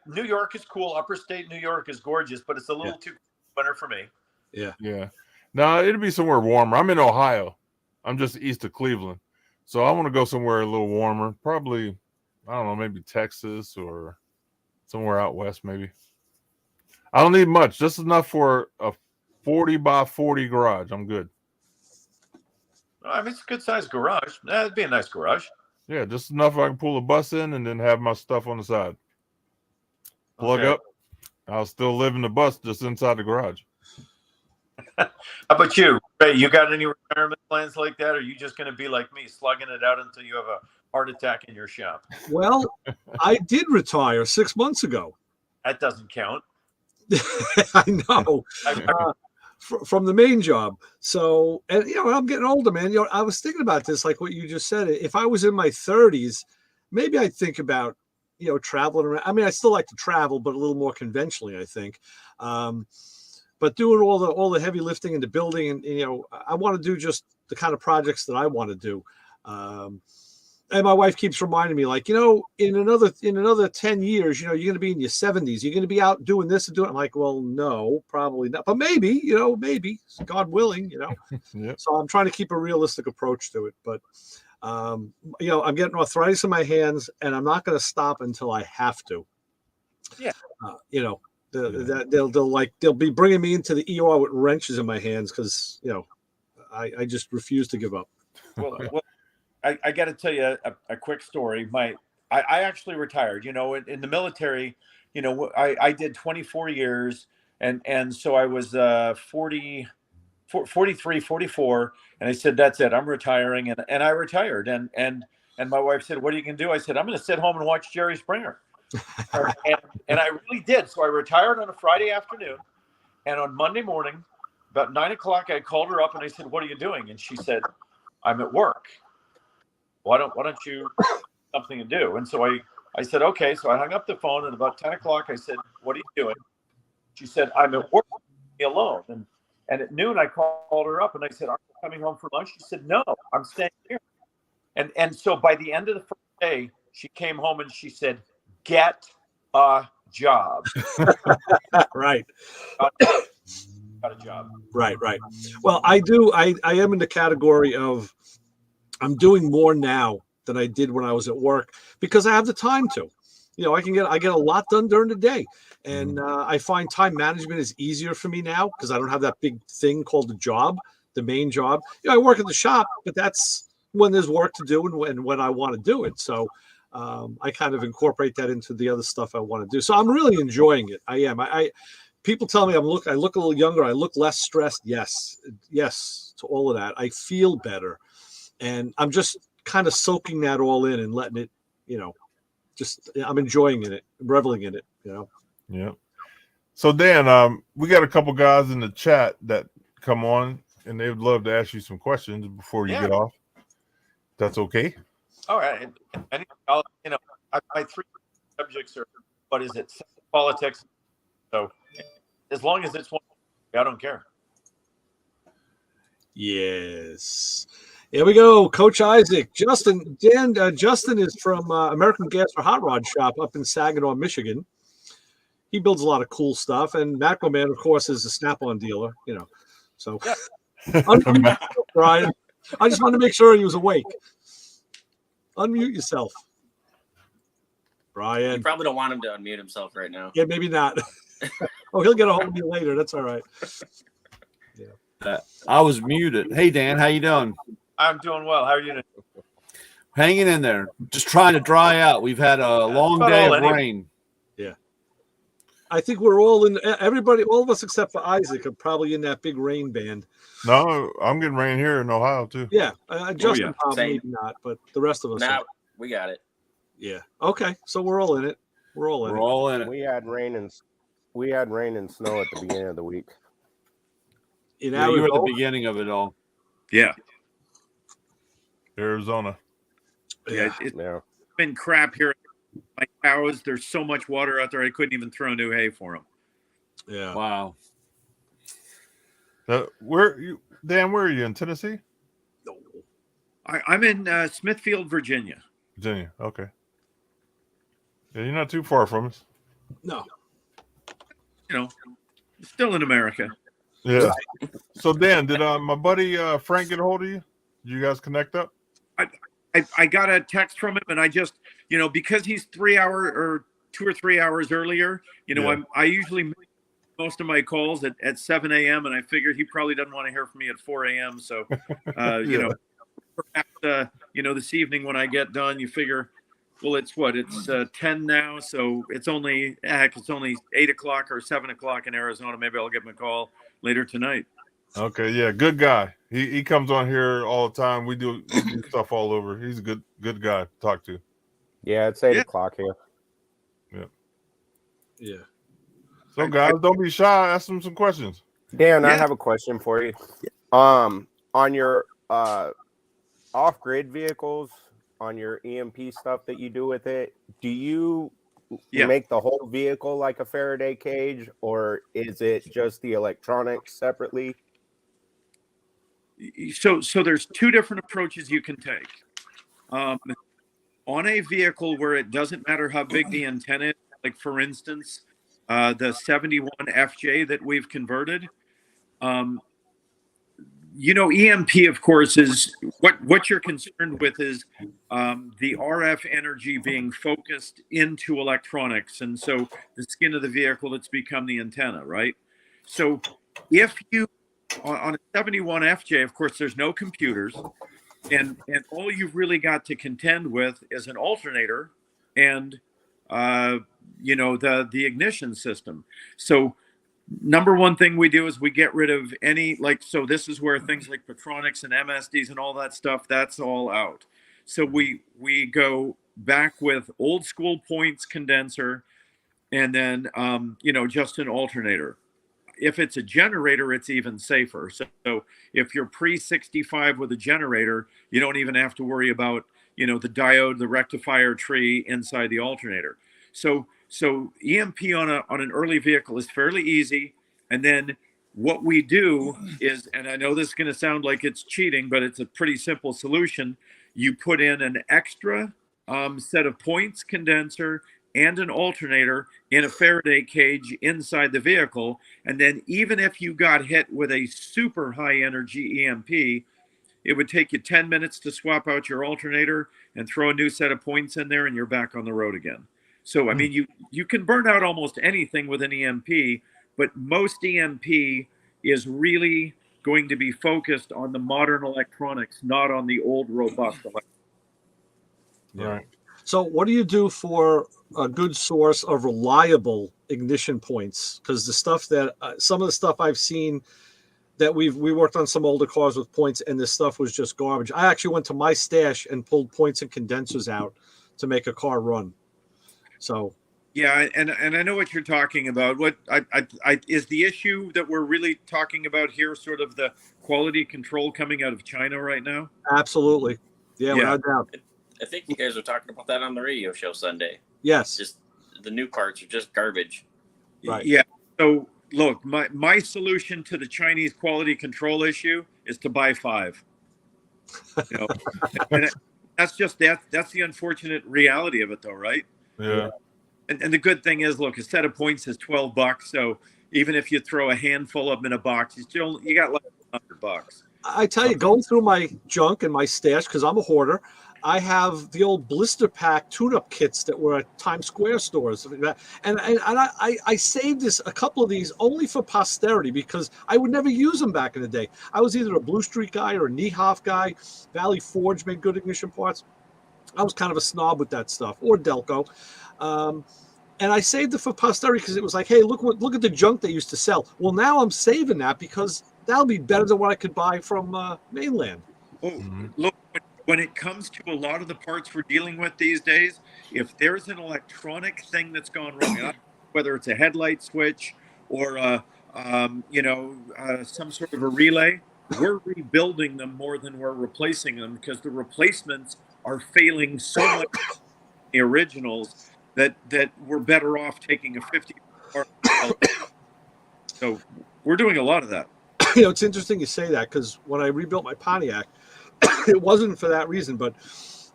New York is cool. Upper state New York is gorgeous, but it's a little too winter for me. Yeah. Yeah. No, it'll be somewhere warmer. I'm in Ohio. I'm just east of Cleveland. So I want to go somewhere a little warmer. Probably, I don't know, maybe Texas or somewhere out west, maybe. I don't need much. Just enough for a 40 by 40 garage. I'm good. I mean, it's a good sized garage. That'd be a nice garage. Yeah, just enough I can pull a bus in and then have my stuff on the side. Plug up. I'll still live in the bus just inside the garage. How about you? Ray, you got any retirement plans like that? Or are you just going to be like me, slugging it out until you have a heart attack in your shop? Well, I did retire 6 months ago. That doesn't count. I know. From the main job. So, and I'm getting older, man. I was thinking about this, like what you just said. If I was in my 30s, maybe I'd think about, traveling around. I mean, I still like to travel, but a little more conventionally, I think. But doing all the heavy lifting in the building, and I want to do just the kind of projects that I want to do. And my wife keeps reminding me, like, in another 10 years, you're going to be in your 70s. You're going to be out doing this and doing it. I'm like, well, no, probably not. But maybe, maybe, God willing, Yep. So I'm trying to keep a realistic approach to it. But, I'm getting arthritis in my hands, and I'm not going to stop until I have to. Yeah. They'll be bringing me into the ER with wrenches in my hands because, I just refuse to give up. Well, I got to tell you a quick story. I actually retired, in the military, I did 24 years and so I was 43, 44. And I said, that's it. I'm retiring. And I retired. And my wife said, what are you going to do? I said, I'm going to sit home and watch Jerry Springer. and I really did. So I retired on a Friday afternoon. And on Monday morning, about 9 o'clock, I called her up and I said, what are you doing? And she said, I'm at work. Why don't you something to do? And so I said, okay. So I hung up the phone, and about 10 o'clock, I said, what are you doing? She said, I'm at work, leave me alone. And at noon, I called her up and I said, aren't you coming home for lunch? She said, no, I'm staying here. And so by the end of the first day, she came home and she said, get a job. Right. Got a job. Right. Well, I am in the category of I'm doing more now than I did when I was at work because I have the time to. I get a lot done during the day, and I find time management is easier for me now because I don't have that big thing called the job, the main job. I work at the shop, but that's when there's work to do and when I want to do it. So I kind of incorporate that into the other stuff I want to do. So I'm really enjoying it. I am. People tell me I look a little younger. I look less stressed. Yes, to all of that. I feel better. And I'm just kind of soaking that all in and letting it, I'm enjoying it, reveling in it, Yeah. So Dan, we got a couple guys in the chat that come on and they would love to ask you some questions before you get off. That's okay. All right. And my three subjects are, what is it? Politics. So as long as it's one, I don't care. Yes. Here we go, Coach Isaac. Justin is from American Gas or Hot Rod Shop up in Saginaw, Michigan. He builds a lot of cool stuff. And Macroman, of course, is a Snap-on dealer, So, Brian, I just wanted to make sure he was awake. Unmute yourself. Brian. You probably don't want him to unmute himself right now. Yeah, maybe not. Oh, he'll get a hold of me later. That's all right. Yeah. I was muted. Hey, Dan, how you doing? I'm doing well. How are you doing? Hanging in there. Just trying to dry out. We've had a long day of rain. Yeah. I think we're all in. Everybody, all of us except for Isaac, are probably in that big rain band. No, I'm getting rain here in Ohio too. Yeah, Justin probably Same. maybe not, but the rest of us. Now we got it. Yeah. Okay, so we're all in it. We're all in it. We had rain and snow at the beginning of the week. In Yeah, you were at Arizona? the beginning of it all. Yeah. Arizona. Yeah. It's been crap here. My cows, there's so much water out there, I couldn't even throw new hay for them. Yeah. Wow. Dan, where are you in Tennessee? No. I'm in Smithfield, Virginia. Virginia. Okay. Yeah, you're not too far from us. No. You know, still in America. Yeah. So Dan, did my buddy Frank get a hold of you? Did you guys connect up? I got a text from him, and I just, because he's 2 or 3 hours earlier, I usually make most of my calls at 7 a.m. and I figured he probably doesn't want to hear from me at 4 a.m. So, perhaps, this evening when I get done, you figure, well, it's 10 now. So it's only 8 o'clock or 7 o'clock in Arizona. Maybe I'll give him a call later tonight. Okay, yeah, good guy. He comes on here all the time. We do stuff all over. He's a good guy to talk to. Yeah, it's 8 o'clock here. Yeah. So guys, don't be shy. Ask him some questions. Dan, I have a question for you. On your off-grid vehicles, on your EMP stuff that you do with it, do you make the whole vehicle like a Faraday cage, or is it just the electronics separately? So there's two different approaches you can take. On a vehicle where it doesn't matter how big the antenna is, like for instance, the 71 FJ that we've converted, EMP, of course, is what you're concerned with is the RF energy being focused into electronics. And so the skin of the vehicle that's become the antenna, right? So if you, on a 71 FJ, of course, there's no computers. And all you've really got to contend with is an alternator and, the ignition system. So number one thing we do is we get rid of so this is where things like Patronics and MSDs and all that stuff, that's all out. So we go back with old school points condenser and then, just an alternator. If it's a generator, it's even safer. So if you're pre-65 with a generator, you don't even have to worry about, the diode, the rectifier tree inside the alternator. So EMP on an early vehicle is fairly easy. And then what we do is, and I know this is going to sound like it's cheating, but it's a pretty simple solution. You put in an extra set of points condenser and an alternator in a Faraday cage inside the vehicle. And then even if you got hit with a super high energy EMP, it would take you 10 minutes to swap out your alternator and throw a new set of points in there and you're back on the road again. So, I mean, you can burn out almost anything with an EMP, but most EMP is really going to be focused on the modern electronics, not on the old robust electronics. Right. So what do you do for a good source of reliable ignition points? Because the stuff that some of the stuff I've seen that we worked on some older cars with points, and this stuff was just garbage. I actually went to my stash and pulled points and condensers out to make a car run. So yeah, and I know what you're talking about. What I is the issue that we're really talking about here, sort of the quality control coming out of China right now? Absolutely, yeah. Without doubt. I think you guys were talking about that on the radio show Sunday. Yes. Just the new parts are just garbage. Right. Yeah. So look, my solution to the Chinese quality control issue is to buy 5. And that's the unfortunate reality of it, though, right? Yeah. And the good thing is, look, a set of points is $12. So even if you throw a handful of them in a box, you got like $100. I tell you, going through my junk and my stash, because I'm a hoarder, I have the old blister pack tune-up kits that were at Times Square stores, and I saved a couple of these only for posterity because I would never use them back in the day. I was either a Blue Street guy or a Niehoff guy. Valley Forge made good ignition parts. I was kind of a snob with that stuff, or Delco, and I saved it for posterity because it was like, hey, look at the junk they used to sell. Well, now I'm saving that because that'll be better than what I could buy from mainland. Oh, look. When it comes to a lot of the parts we're dealing with these days, if there's an electronic thing that's gone wrong, whether it's a headlight switch or some sort of a relay, we're rebuilding them more than we're replacing them because the replacements are failing so much the originals that we're better off taking a 50 part. So we're doing a lot of that. It's interesting you say that because when I rebuilt my Pontiac, it wasn't for that reason, but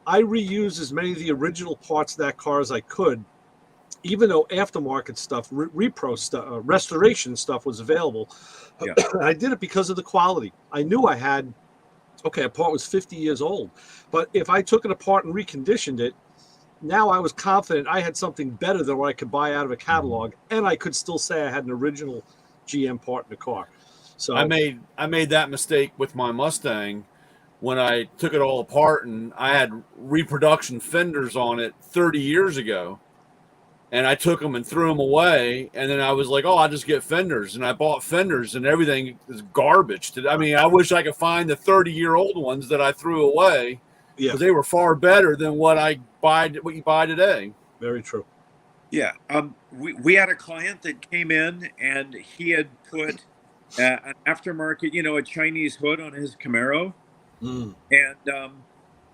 I reused as many of the original parts of that car as I could, even though aftermarket stuff, repro stuff, restoration stuff was available. Yeah. I did it because of the quality. I knew I had, a part was 50 years old, but if I took it apart and reconditioned it, now I was confident I had something better than what I could buy out of a catalog, and I could still say I had an original GM part in the car. So I made that mistake with my Mustang when I took it all apart, and I had reproduction fenders on it 30 years ago, and I took them and threw them away, and then I was like, oh, I'll just get fenders, and I bought fenders, and everything is garbage. I mean, I wish I could find the 30-year-old ones that I threw away, because they were far better than what you buy today. Very true. Yeah. We had a client that came in, and he had put an aftermarket, a Chinese hood on his Camaro. And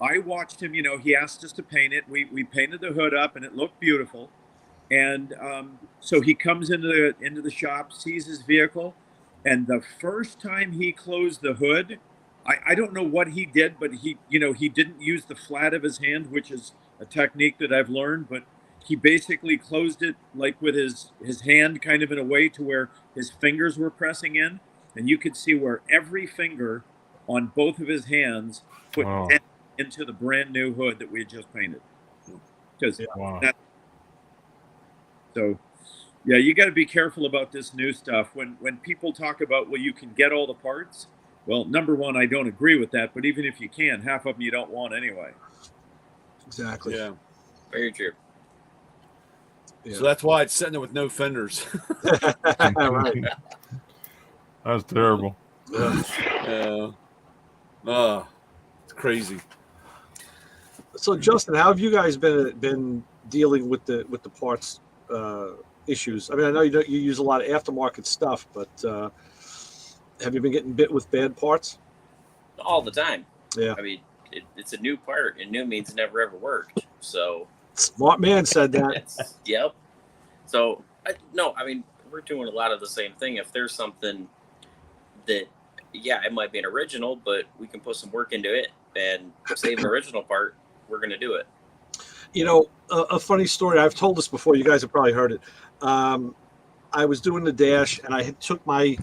I watched him, he asked us to paint it. We painted the hood up, and it looked beautiful. And so he comes into the shop, sees his vehicle, and the first time he closed the hood, I don't know what he did, but he didn't use the flat of his hand, which is a technique that I've learned, but he basically closed it like with his hand kind of in a way to where his fingers were pressing in, and you could see where every finger on both of his hands put dent into the brand new hood that we had just painted. So, yeah, you got to be careful about this new stuff. When people talk about, well, you can get all the parts. Well, number one, I don't agree with that. But even if you can, half of them you don't want anyway. Exactly. Yeah. Very true. Yeah. So that's why it's sitting there with no fenders. Right. That's terrible. Yeah. It's crazy. So, Justin, how have you guys been dealing with the parts issues? I mean, I know you use a lot of aftermarket stuff, but have you been getting bit with bad parts? All the time. Yeah. I mean, it's a new part, and new means never ever worked. So smart man said that. Yep. So I mean, we're doing a lot of the same thing. If there's something that, it might be an original, but we can put some work into it and save an original part, we're going to do it. A funny story. I've told this before. You guys have probably heard it. I was doing the dash, and I took my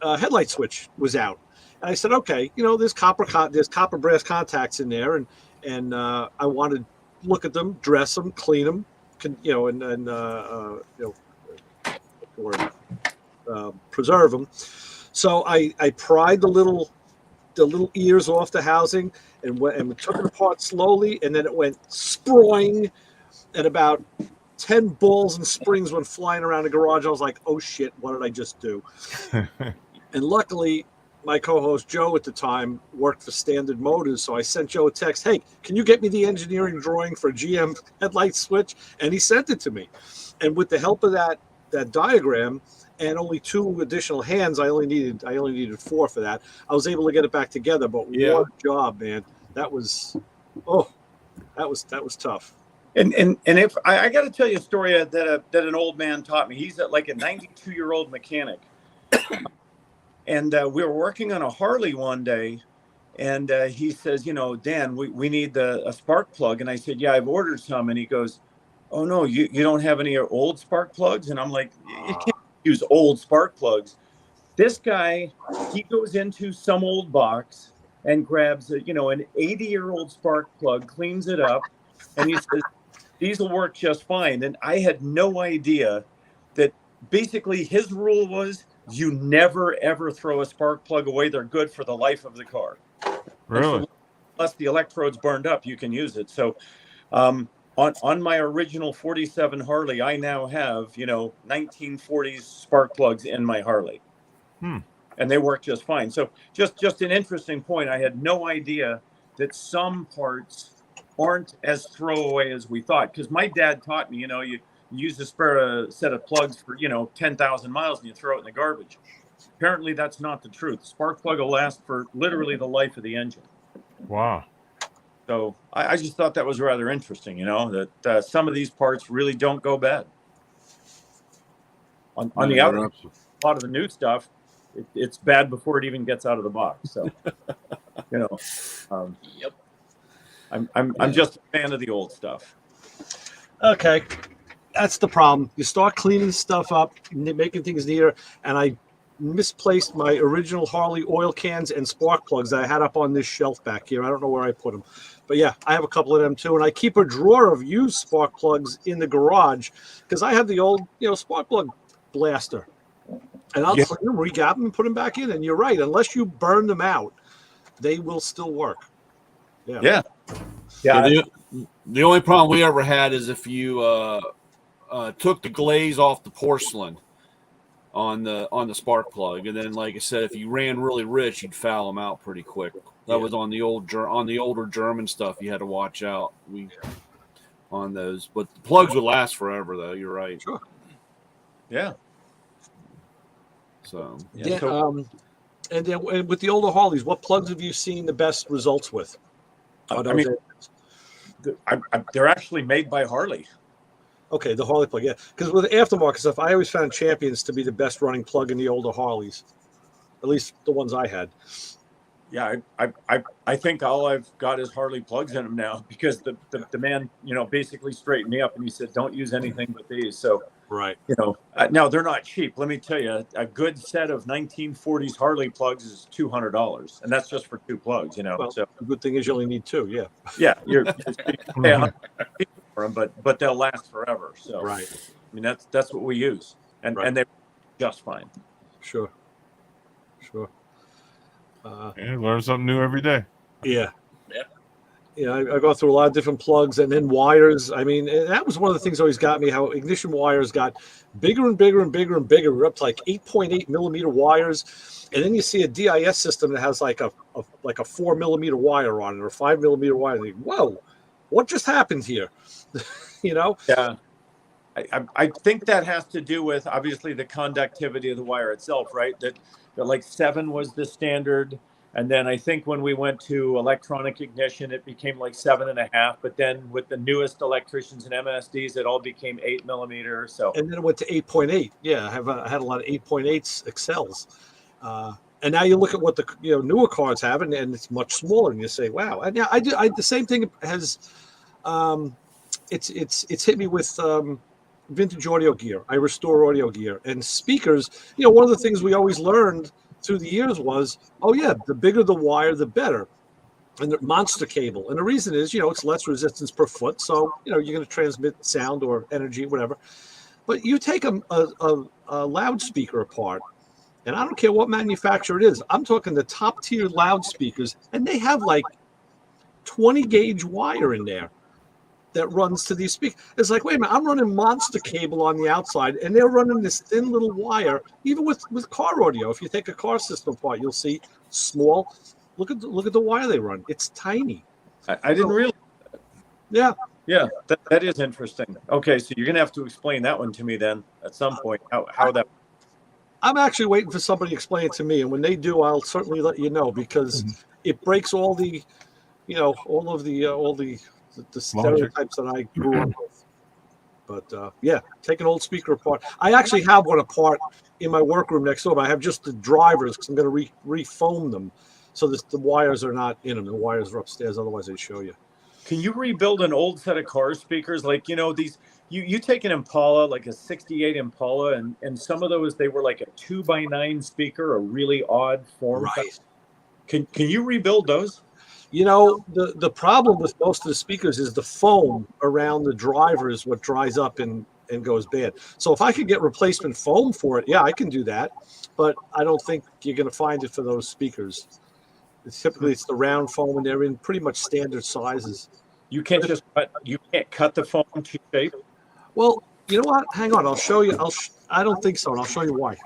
headlight switch was out, and I said, "Okay, there's copper brass contacts in there, and I wanted to look at them, dress them, clean them, preserve them." So I pried the little ears off the housing and took it apart slowly, and then it went sproing, and about 10 balls and springs went flying around the garage. I was like, oh shit, what did I just do? And luckily my co-host Joe at the time worked for Standard Motors, so I sent Joe a text, hey, can you get me the engineering drawing for a GM headlight switch? And he sent it to me, and with the help of that diagram and only 2 additional hands, I only needed 4 for that, I was able to get it back together. But what a job, man. That was tough. And if I got to tell you a story that an old man taught me. He's like a 92-year-old mechanic, and we were working on a Harley one day, and he says, Dan, we need a spark plug. And I said, yeah, I've ordered some. And he goes, oh no, you don't have any old spark plugs? And I'm like, you can't use old spark plugs. This guy, he goes into some old box and grabs an 80-year-old spark plug, cleans it up, and he says, these will work just fine. And I had no idea that basically his rule was you never, ever throw a spark plug away. They're good for the life of the car. Really? So, unless the electrode's burned up, you can use it. So on my original 47 Harley, I now have, 1940s spark plugs in my Harley. And they work just fine. So just an interesting point. I had no idea that some parts aren't as throwaway as we thought. Because my dad taught me, you use a spare set of plugs for, 10,000 miles and you throw it in the garbage. Apparently, that's not the truth. Spark plug will last for literally the life of the engine. Wow. So I just thought that was rather interesting, that some of these parts really don't go bad. On the other, a lot of the new stuff, it's bad before it even gets out of the box. So, Yep. I'm just a fan of the old stuff. Okay. That's the problem. You start cleaning stuff up, making things neater, and I misplaced my original Harley oil cans and spark plugs that I had up on this shelf back here. I don't know where I put them. But yeah, I have a couple of them too. And I keep a drawer of used spark plugs in the garage because I have the old, spark plug blaster. And I'll clean them, recap them, and put them back in. And you're right. Unless you burn them out, they will still work. Yeah. The only problem we ever had is if you took the glaze off the porcelain on the spark plug, and then, like I said, if you ran really rich, you'd foul them out pretty quick. That was on the older German stuff. You had to watch out on those, but the plugs would last forever, though. You're right. Sure. Yeah. So and then with the older Harleys, what plugs have you seen the best results with? They're actually made by Harley. Okay, the Harley plug, yeah. Because with aftermarket stuff, I always found Champions to be the best running plug in the older Harleys, at least the ones I had. Yeah, I think all I've got is Harley plugs in them now because the man, basically straightened me up and he said, don't use anything but these. So, right. Now they're not cheap. Let me tell you, a good set of 1940s Harley plugs is $200, and that's just for 2 plugs. Well, so the good thing is you only need 2. Yeah. Yeah, you're pay $100 for them, but they'll last forever. So right. I mean that's what we use, and they're just fine. Sure. Learn something new every day. Yeah. I go through a lot of different plugs and then wires. I mean, and that was one of the things that always got me, how ignition wires got bigger and bigger and bigger and bigger. We're up to like 8.8 millimeter wires. And then you see a DIS system that has like a 4 millimeter wire on it or a 5 millimeter wire. And you go, whoa, what just happened here? Yeah. I think that has to do with obviously the conductivity of the wire itself, right? That like 7 was the standard. And then I think when we went to electronic ignition, it became like 7.5. But then with the newest electricians and MSDs, it all became 8 millimeter. So and then it went to 8.8. Yeah, I had a lot of 8.8s Excels. And now you look at what the newer cars have, and it's much smaller. And you say, wow. And yeah, I the same thing has. It's hit me with vintage audio gear. I restore audio gear and speakers. One of the things we always learned through the years was, the bigger the wire, the better. And the monster cable. And the reason is, it's less resistance per foot. So, you're going to transmit sound or energy, whatever. But you take a loudspeaker apart, and I don't care what manufacturer it is. I'm talking the top tier loudspeakers, and they have like 20 gauge wire in there that runs to these speakers. It's like, wait a minute, I'm running monster cable on the outside, and they're running this thin little wire. Even with car audio, if you take a car system apart, you'll see small. Look at the wire they run. It's tiny. I didn't realize that. Yeah, that is interesting. Okay, so you're gonna have to explain that one to me then at some point. How that. I'm actually waiting for somebody to explain it to me, and when they do, I'll certainly let you know because it breaks all the, all of the stereotypes that I grew up with. But take an old speaker apart. I actually have one apart in my workroom next door, but I have just the drivers because I'm going to re-foam them so that the wires are not in them. The wires are upstairs. Otherwise, I'd show you. Can you rebuild an old set of car speakers? Like, these, you take an Impala, like a 68 Impala, and some of those, they were like a 2x9 speaker, a really odd form. Right. Can you rebuild those? The problem with most of the speakers is the foam around the driver is what dries up and goes bad. So if I could get replacement foam for it, I can do that. But I don't think you're going to find it for those speakers. Typically, it's the round foam, and they're in pretty much standard sizes. You can't cut the foam to shape? Well, you know what? Hang on. I'll show you. I don't think so, and I'll show you why.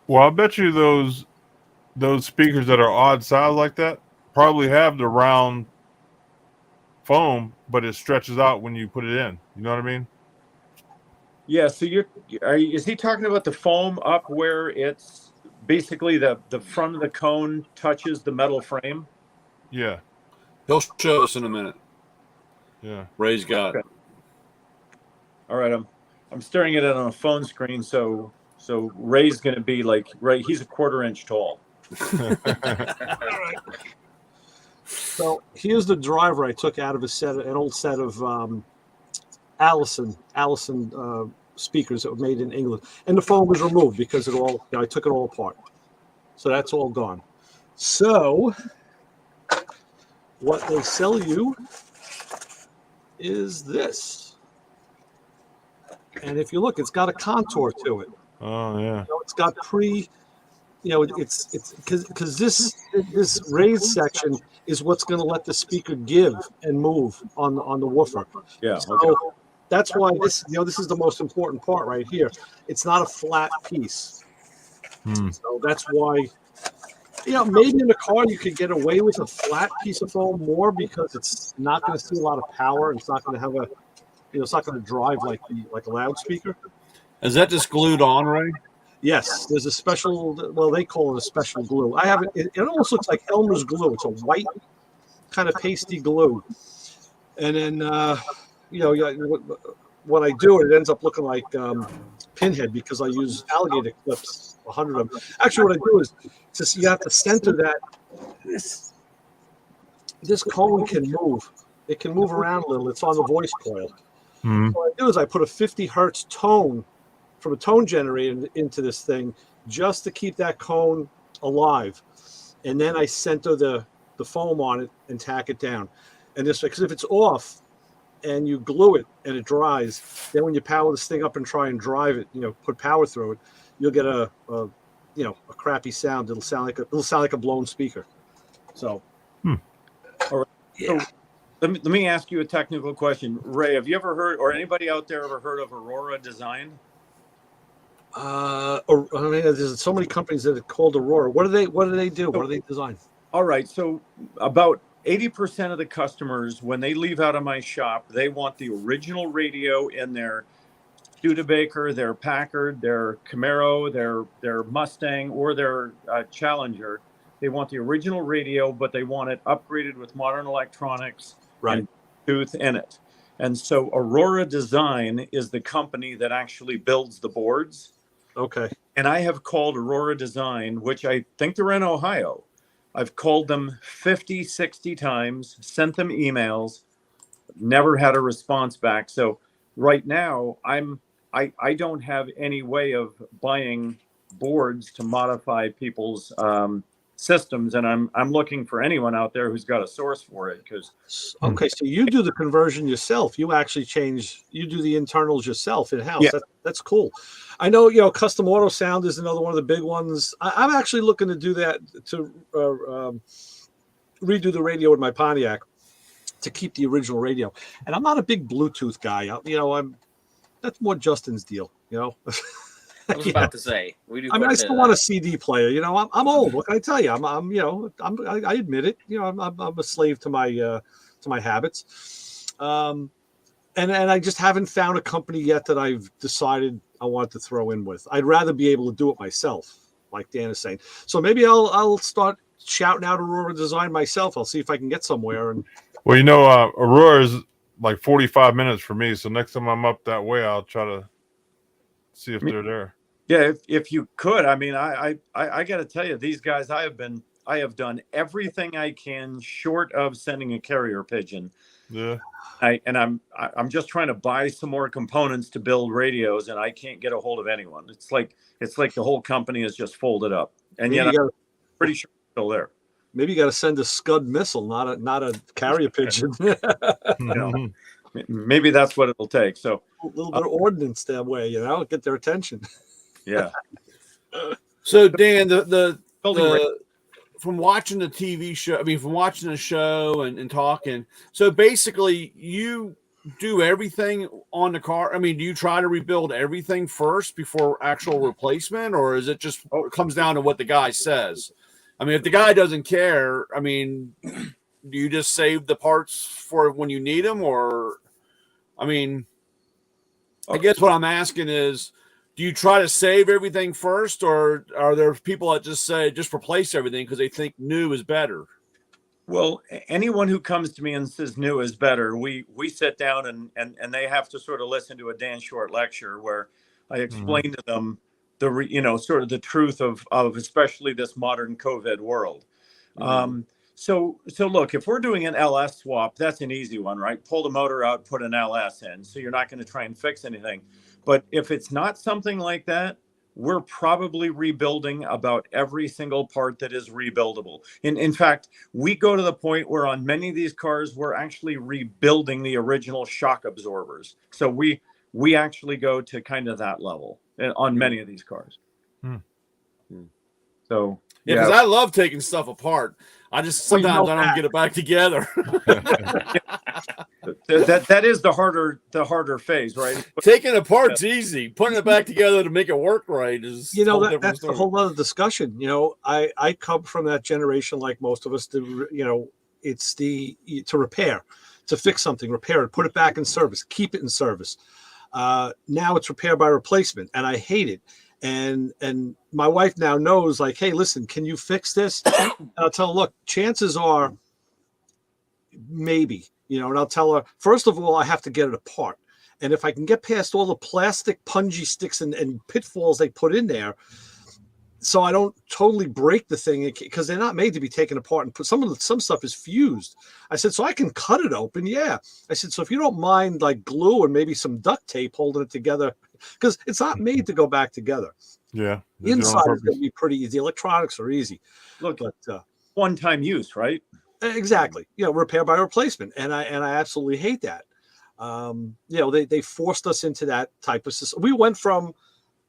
Well, I'll bet you those speakers that are odd size like that probably have the round foam, but it stretches out when you put it in. You know what I mean? Yeah. So is he talking about the foam up where it's basically the front of the cone touches the metal frame? Yeah. He'll show us in a minute. Yeah. Ray's got it. All right. I'm staring at it on a phone screen, so So Ray's going to be like Ray. He's a 1/4 inch tall. All right. So here's the driver I took out of an old set of Allison speakers that were made in England, and the phone was removed because I took it all apart. So that's all gone. So what they sell you is this, and if you look, it's got a contour to it. Oh yeah. It's got it's because this raised section is what's going to let the speaker give and move on the woofer. Yeah. So Okay. that's why this is the most important part right here. It's not a flat piece. So that's why, maybe in the car you could get away with a flat piece of foam more because it's not going to see a lot of power. And it's not going to have it's not going to drive like a loudspeaker. Is that just glued on, Ray? Yes, there's a special. Well, they call it a special glue. I have it. It almost looks like Elmer's glue. It's a white kind of pasty glue, and then when I do it, it ends up looking like pinhead because I use alligator clips, 100 of them. Actually, what I do is you have to center that. This cone can move. It can move around a little. It's on the voice coil. So what I do is I put a 50 hertz tone from a tone generator into this thing just to keep that cone alive. And then I center the foam on it and tack it down. And this, because if it's off and you glue it and it dries, then when you power this thing up and try and drive it, put power through it, you'll get a crappy sound. It'll sound like a blown speaker. So, All right. Yeah. So let me ask you a technical question. Ray, have you ever heard, or anybody out there ever heard of Aurora Design? There's so many companies that are called Aurora. What do they do? What do they design? All right. So about 80% of the customers, when they leave out of my shop, they want the original radio in their Studebaker, their Packard, their Camaro, their Mustang, or their Challenger. They want the original radio, but they want it upgraded with modern electronics and Bluetooth in it. And so Aurora Design is the company that actually builds the boards. Okay. And I have called Aurora Design, which I think they're in Ohio. I've called them 50, 60 times, sent them emails, never had a response back. So right now I don't have any way of buying boards to modify people's systems, and I'm looking for anyone out there who's got a source for it. Because okay, so you do the conversion yourself. You actually you do the internals yourself in house. Yeah. That's cool. I know custom auto sound is another one of the big ones. I'm actually looking to do that to redo the radio with my Pontiac to keep the original radio. And I'm not a big Bluetooth guy. That's more Justin's deal. I was about to say we do. I still want a CD player. I'm old. What can I tell you? I admit it. I'm a slave to my habits. And I just haven't found a company yet that I've decided I want to throw in with. I'd rather be able to do it myself, like Dan is saying. So maybe I'll start shouting out Aurora Design myself. I'll see if I can get somewhere. And well, Aurora is like 45 minutes for me. So next time I'm up that way, I'll try to see if they're there. Yeah, if you could, I got to tell you, these guys, I have done everything I can short of sending a carrier pigeon. Yeah. I'm just trying to buy some more components to build radios, and I can't get a hold of anyone. It's like the whole company is just folded up, and yet I'm pretty sure it's still there. Maybe you got to send a Scud missile, not a carrier pigeon. Maybe that's what it'll take. So a little bit of ordnance that way, get their attention. Yeah. So Dan, the from watching the TV show, from watching the show and talking, so basically you do everything on the car. Do you try to rebuild everything first before actual replacement, or is it just comes down to what the guy says? If the guy doesn't care, do you just save the parts for when you need them, or I guess what I'm asking is, do you try to save everything first, or are there people that just say just replace everything because they think new is better? Well, anyone who comes to me and says new is better, we sit down and they have to sort of listen to a Dan Short lecture where I explain to them sort of the truth of especially this modern COVID world. So look, if we're doing an LS swap, that's an easy one, right? Pull the motor out, put an LS in. So you're not going to try and fix anything. But if it's not something like that, we're probably rebuilding about every single part that is rebuildable. In fact, we go to the point where on many of these cars, we're actually rebuilding the original shock absorbers. So we actually go to kind of that level on many of these cars. So yeah, because I love taking stuff apart. I just sometimes I don't get it back together. that is the harder phase, right? Taking it apart's easy. Putting it back together to make it work right is that's a whole other discussion. I come from that generation, like most of us do. It's to repair, to fix something, repair it, put it back in service, keep it in service. Now it's repair by replacement, and I hate it. And my wife now knows, like, hey, listen, can you fix this? And I'll tell her, look, chances are maybe, and I'll tell her, first of all, I have to get it apart. And if I can get past all the plastic punji sticks and pitfalls they put in there, so I don't totally break the thing, because they're not made to be taken apart and put. Some stuff is fused. I said, so I can cut it open. Yeah. I said, so if you don't mind, like glue and maybe some duct tape holding it together, because it's not made to go back together. Yeah. The inside is going to be pretty easy. Electronics are easy. Look, but one-time use, right? Exactly. Repair by replacement, and I absolutely hate that. They forced us into that type of system. We went from,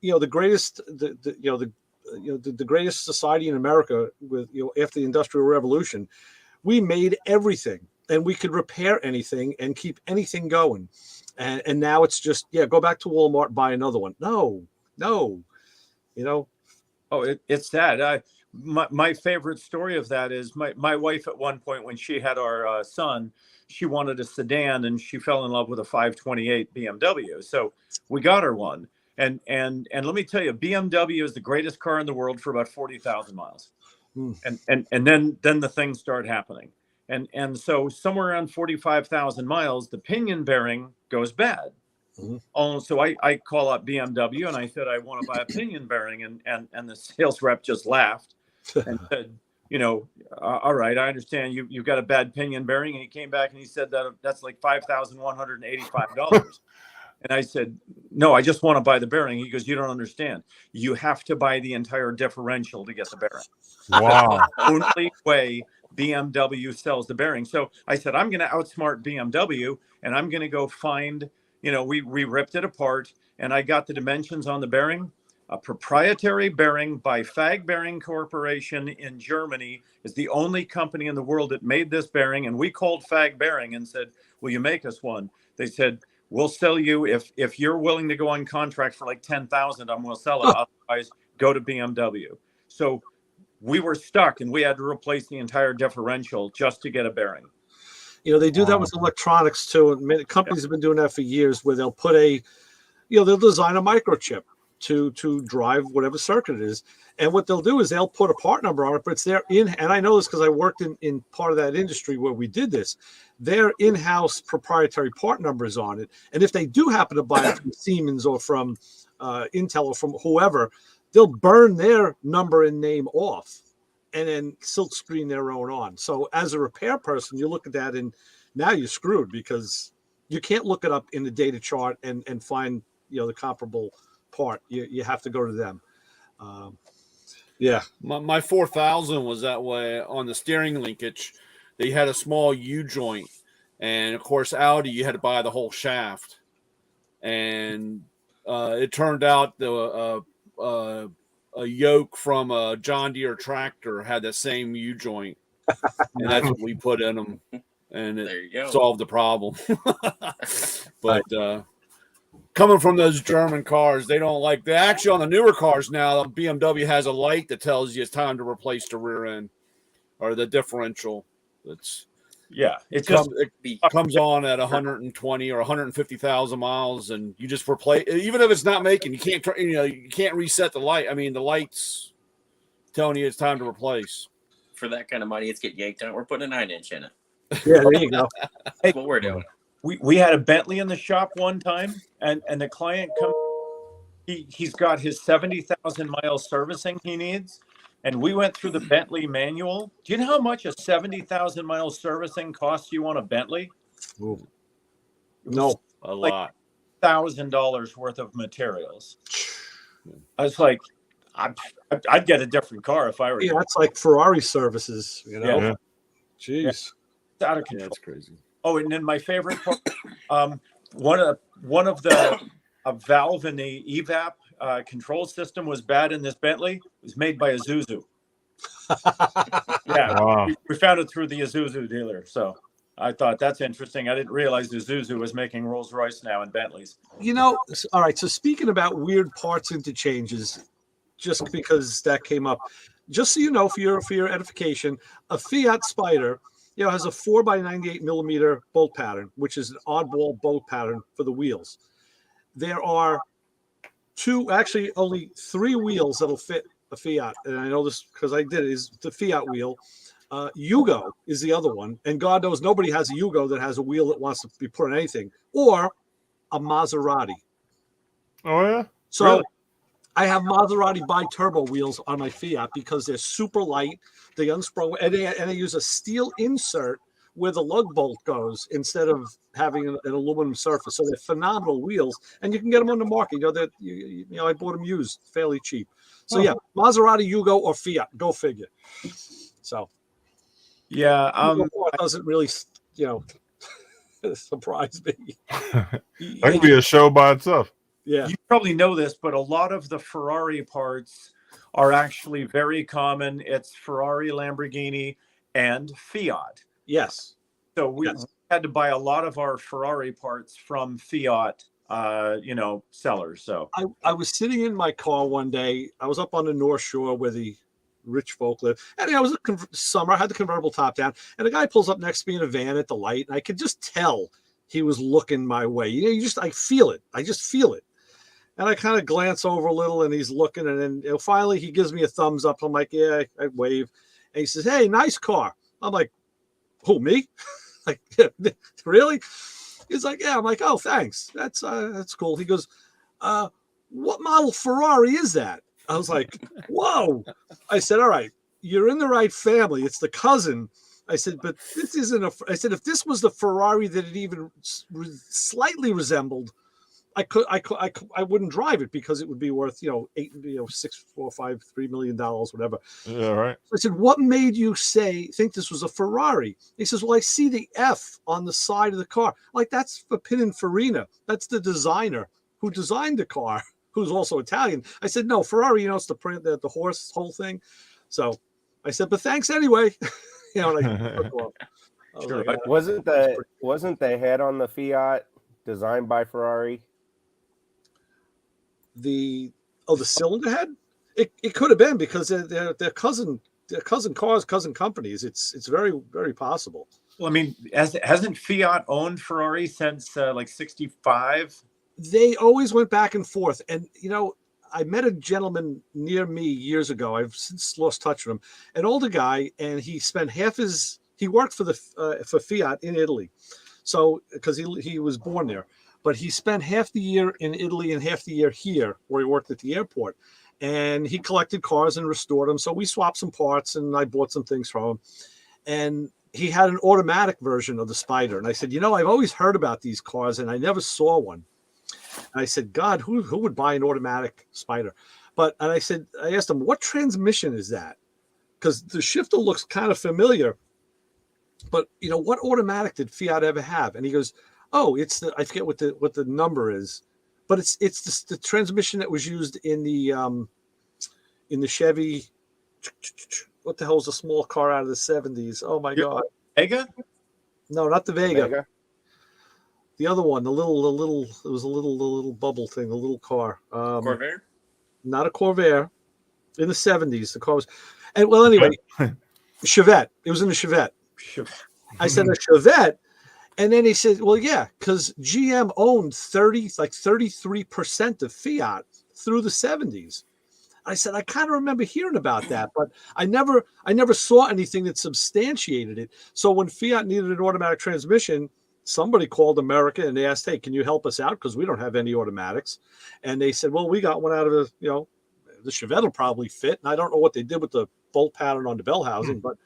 the greatest, the greatest society in America with, after the Industrial Revolution, we made everything and we could repair anything and keep anything going. And now it's just, go back to Walmart, buy another one. No. Oh, it's sad. My favorite story of that is my wife at one point, when she had our son, she wanted a sedan and she fell in love with a 528 BMW. So we got her one. And let me tell you, BMW is the greatest car in the world for about 40,000 miles. And then the things start happening. And so somewhere around 45,000 miles, the pinion bearing goes bad. So I call up BMW and I said, I want to buy a pinion bearing. And the sales rep just laughed and said, all right, I understand you've got a bad pinion bearing. And he came back and he said that's like $5,185. And I said, no, I just want to buy the bearing. He goes, you don't understand. You have to buy the entire differential to get the bearing. Wow. Only way BMW sells the bearing. So I said, I'm going to outsmart BMW and I'm going to go find, we ripped it apart and I got the dimensions on the bearing. A proprietary bearing by Fag Bearing Corporation in Germany is the only company in the world that made this bearing. And we called Fag Bearing and said, will you make us one? They said, we'll sell you if you're willing to go on contract for like 10,000, I'm going to sell it. Otherwise, go to BMW. So we were stuck and we had to replace the entire differential just to get a bearing. They do that with electronics too. And many companies have been doing that for years, where they'll put they'll design a microchip to drive whatever circuit it is. And what they'll do is they'll put a part number on it, but it's and I know this because I worked in part of that industry where we did this, their in-house proprietary part numbers on it. And if they do happen to buy it from Siemens or from Intel or from whoever, they'll burn their number and name off and then silk screen their own on. So as a repair person, you look at that and now you're screwed, because you can't look it up in the data chart and find, the comparable part. You have to go to them. My 4000 was that way on the steering linkage. They had a small U joint, and of course Audi, you had to buy the whole shaft, and it turned out a yoke from a John Deere tractor had the same U joint, and that's what we put in them, and it solved the problem. But coming from those German cars, they don't like that. Actually, on the newer cars now, BMW has a light that tells you it's time to replace the rear end or the differential. It comes on at 120 or 150,000 miles, and you just replace. Even if it's not making, you can't reset the light. I mean, the light's telling you it's time to replace. For that kind of money, it's getting yanked out. We're putting a 9-inch in it. Yeah, there you go. That's what we're doing. We had a Bentley in the shop one time, and the client comes he's got his 70,000 mile servicing he needs. And we went through the Bentley manual. Do you know how much a 70,000 mile servicing costs you on a Bentley? Ooh. No, A like lot. $1,000 worth of materials. I was like, I'd get a different car if I were yeah, you. that's like Ferrari services, you know. Yeah. Jeez. It's out of Yeah, control. that's crazy. Oh, and then my favorite part, one of the a valve in the evap control system was bad in this Bentley. It was made by Isuzu. Yeah, Wow. we found it through the Isuzu dealer. So I thought that's interesting. I didn't realize Isuzu was making Rolls Royce now and Bentleys. You know, all right. So speaking about weird parts interchanges, just because that came up, just so you know, for your edification, a Fiat Spider, you know, has a 4x98 mm bolt pattern, which is an oddball bolt pattern for the wheels. There are only 3 wheels that'll fit a Fiat, and I know this because I did it. Is the Fiat wheel. Yugo is the other one, and God knows nobody has a Yugo that has a wheel that wants to be put on anything, or a Maserati. Oh yeah. So Really? I have Maserati bi-turbo wheels on my Fiat because they're super light. They unsprung, and they use a steel insert where the lug bolt goes instead of having an aluminum surface. So they're phenomenal wheels, and you can get them on the market. You know that you know I bought them used, fairly cheap. So yeah, Maserati, Yugo, or Fiat. Go figure. So Yeah, it doesn't really, you know, surprise me. That could be a show by itself. Yeah. You probably know this, but a lot of the Ferrari parts are actually very common. It's Ferrari, Lamborghini, and Fiat. Yes. So we had to buy a lot of our Ferrari parts from Fiat, sellers. So I was sitting in my car one day. I was up on the North Shore where the rich folk live. And I was summer. I had the convertible top down. And a guy pulls up next to me in a van at the light. And I could just tell he was looking my way. You know, I feel it. I just feel it. And I kind of glance over a little and he's looking. And then finally he gives me a thumbs up. I'm like, yeah, I wave. And he says, hey, nice car. I'm like, who, me? Like, really? He's like, yeah. I'm like, oh, thanks. That's cool. He goes, what model Ferrari is that? I was like, whoa. I said, all right, you're in the right family. It's the cousin. I said, but this isn't I said, if this was the Ferrari that it even slightly resembled, I wouldn't drive it because it would be worth, $6, $4, $5, $3 million, whatever. Yeah, right. I said, what made you think this was a Ferrari? He says, well, I see the F on the side of the car. Like, that's for Pininfarina. That's the designer who designed the car, who's also Italian. I said, no, Ferrari, it's the print, the horse whole thing. So I said, but thanks anyway. Wasn't the head on the Fiat designed by Ferrari? The cylinder head? It could have been because they're cousin cars, cousin companies. It's very, very possible. Well, I mean, hasn't Fiat owned Ferrari since like 65? They always went back and forth. And, I met a gentleman near me years ago. I've since lost touch with him, an older guy, and he spent he worked for Fiat in Italy. So, because he was born there, but he spent half the year in Italy and half the year here where he worked at the airport, and he collected cars and restored them. So we swapped some parts and I bought some things from him, and he had an automatic version of the Spider. And I said, I've always heard about these cars and I never saw one. And I said, God, who would buy an automatic Spider? And I asked him, what transmission is that? Because the shifter looks kind of familiar. But what automatic did Fiat ever have? And he goes, oh, it's I forget what the number is, but it's the transmission that was used in the Chevy. What the hell is a small car out of the 70s? Oh my God. Vega? No, not the Vega. The other one, it was a little bubble thing, a little car. Corvair? Not a Corvair. In the 70s, the car was. And well, anyway, Chevette. It was in a Chevette. I said a Chevette. And then he said, well, yeah, because GM owned 33% of Fiat through the 70s. I said, I kind of remember hearing about that, but I never saw anything that substantiated it. So when Fiat needed an automatic transmission, somebody called America and they asked, hey, can you help us out? Because we don't have any automatics. And they said, well, we got one out of the Chevette will probably fit. And I don't know what they did with the bolt pattern on the bell housing, but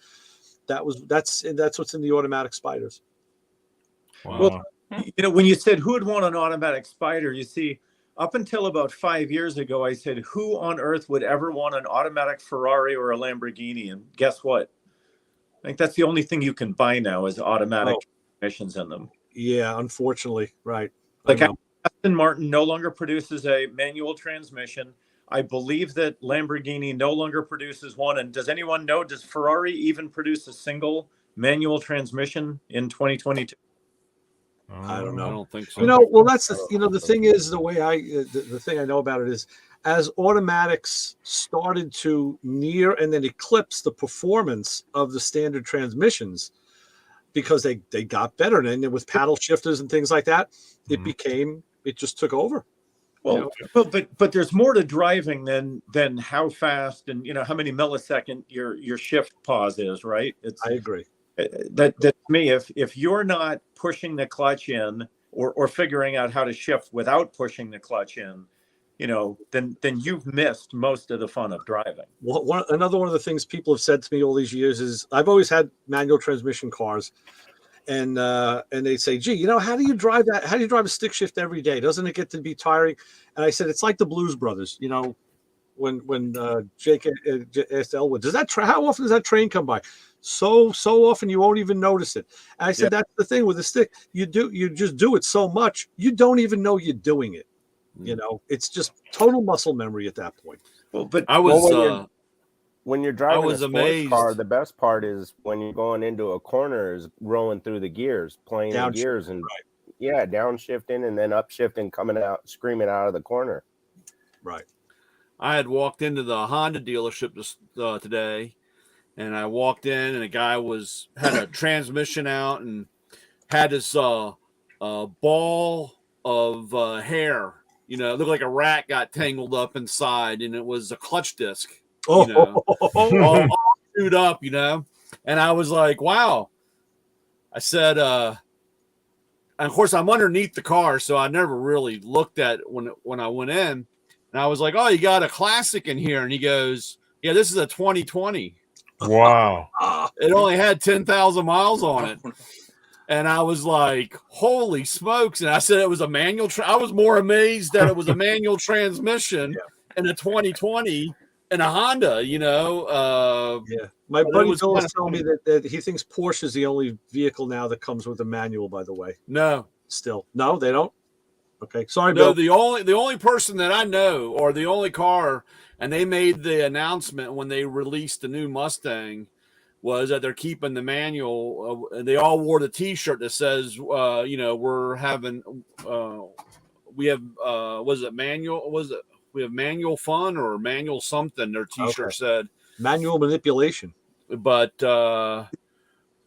that's what's in the automatic Spyders. Wow. Well, when you said who would want an automatic Spider, you see, up until about 5 years ago, I said, who on earth would ever want an automatic Ferrari or a Lamborghini? And guess what? I think that's the only thing you can buy now is automatic transmissions in them. Yeah, unfortunately, right. Like Aston Martin no longer produces a manual transmission. I believe that Lamborghini no longer produces one. And does anyone know, does Ferrari even produce a single manual transmission in 2022? I don't know. I don't think so. Well, that's the thing is the way the thing I know about it is as automatics started to near and then eclipse the performance of the standard transmissions because they got better. And then with paddle shifters and things like that, it just took over. Well, but there's more to driving than how fast and how many millisecond your shift pause is, right? I agree. That to me, if you're not pushing the clutch in or figuring out how to shift without pushing the clutch in, then you've missed most of the fun of driving. Well, another one of the things people have said to me all these years is I've always had manual transmission cars, and they say, gee, how do you drive that? How do you drive a stick shift every day? Doesn't it get to be tiring? And I said, it's like the Blues Brothers, when Jake asked Elwood, how often does that train come by? So often you won't even notice it. And I said, that's the thing with the stick. You just do it so much, you don't even know you're doing it. It's just total muscle memory at that point. Well, but I was when you're driving a sports amazed. car, the best part is when you're going into a corner is rolling through the gears, playing the gears and downshifting and then upshifting, coming out, screaming out of the corner. Right. I had walked into the Honda dealership today, and I walked in, and a guy had a transmission out and had this ball of hair. It looked like a rat got tangled up inside, and it was a clutch disc. All chewed up, and I was like, wow. I said, and of course I'm underneath the car, so I never really looked at when I went in, and I was like, oh, you got a classic in here. And he goes, yeah, this is a 2020. Wow. It only had 10,000 miles on it. And I was like, holy smokes. And I said it was a manual. I was more amazed that it was a manual transmission in a 2020 in a Honda, My buddy Bill is telling me that he thinks Porsche is the only vehicle now that comes with a manual, by the way. No. Still. No, they don't? Okay. Sorry, no, Bill. The only person that I know, or the only car, and they made the announcement when they released the new Mustang, was that they're keeping the manual. They all wore the T-shirt that says, we're having, we have, we have manual fun or manual something. Their T-shirt said manual manipulation. But the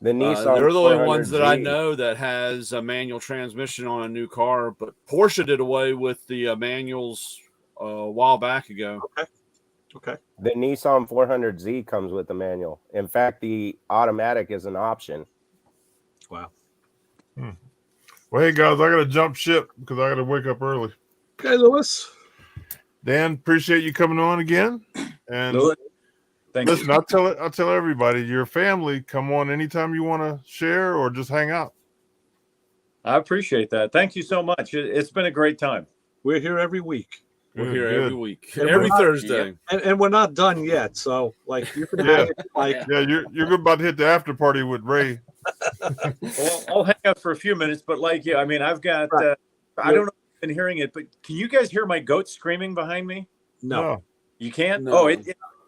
Nissan, they're the only ones that I know that has a manual transmission on a new car. But Porsche did away with the manuals a while back ago. Okay. The Nissan 400Z comes with the manual. In fact, the automatic is an option. Wow. Well, hey guys, I gotta jump ship because I gotta wake up early. Okay, Lewis. Dan, appreciate you coming on again. And Listen, I'll tell everybody, your family, come on anytime you want to share or just hang out. I appreciate that. Thank you so much. It's been a great time. We're here every week. We're here every week, and every Thursday, and we're not done yet. So, you can hang it, you're about to hit the after party with Ray. Well, I'll hang out for a few minutes, but I've got. I don't know if you've been hearing it, but can you guys hear my goat screaming behind me? No. You can't. No. Oh,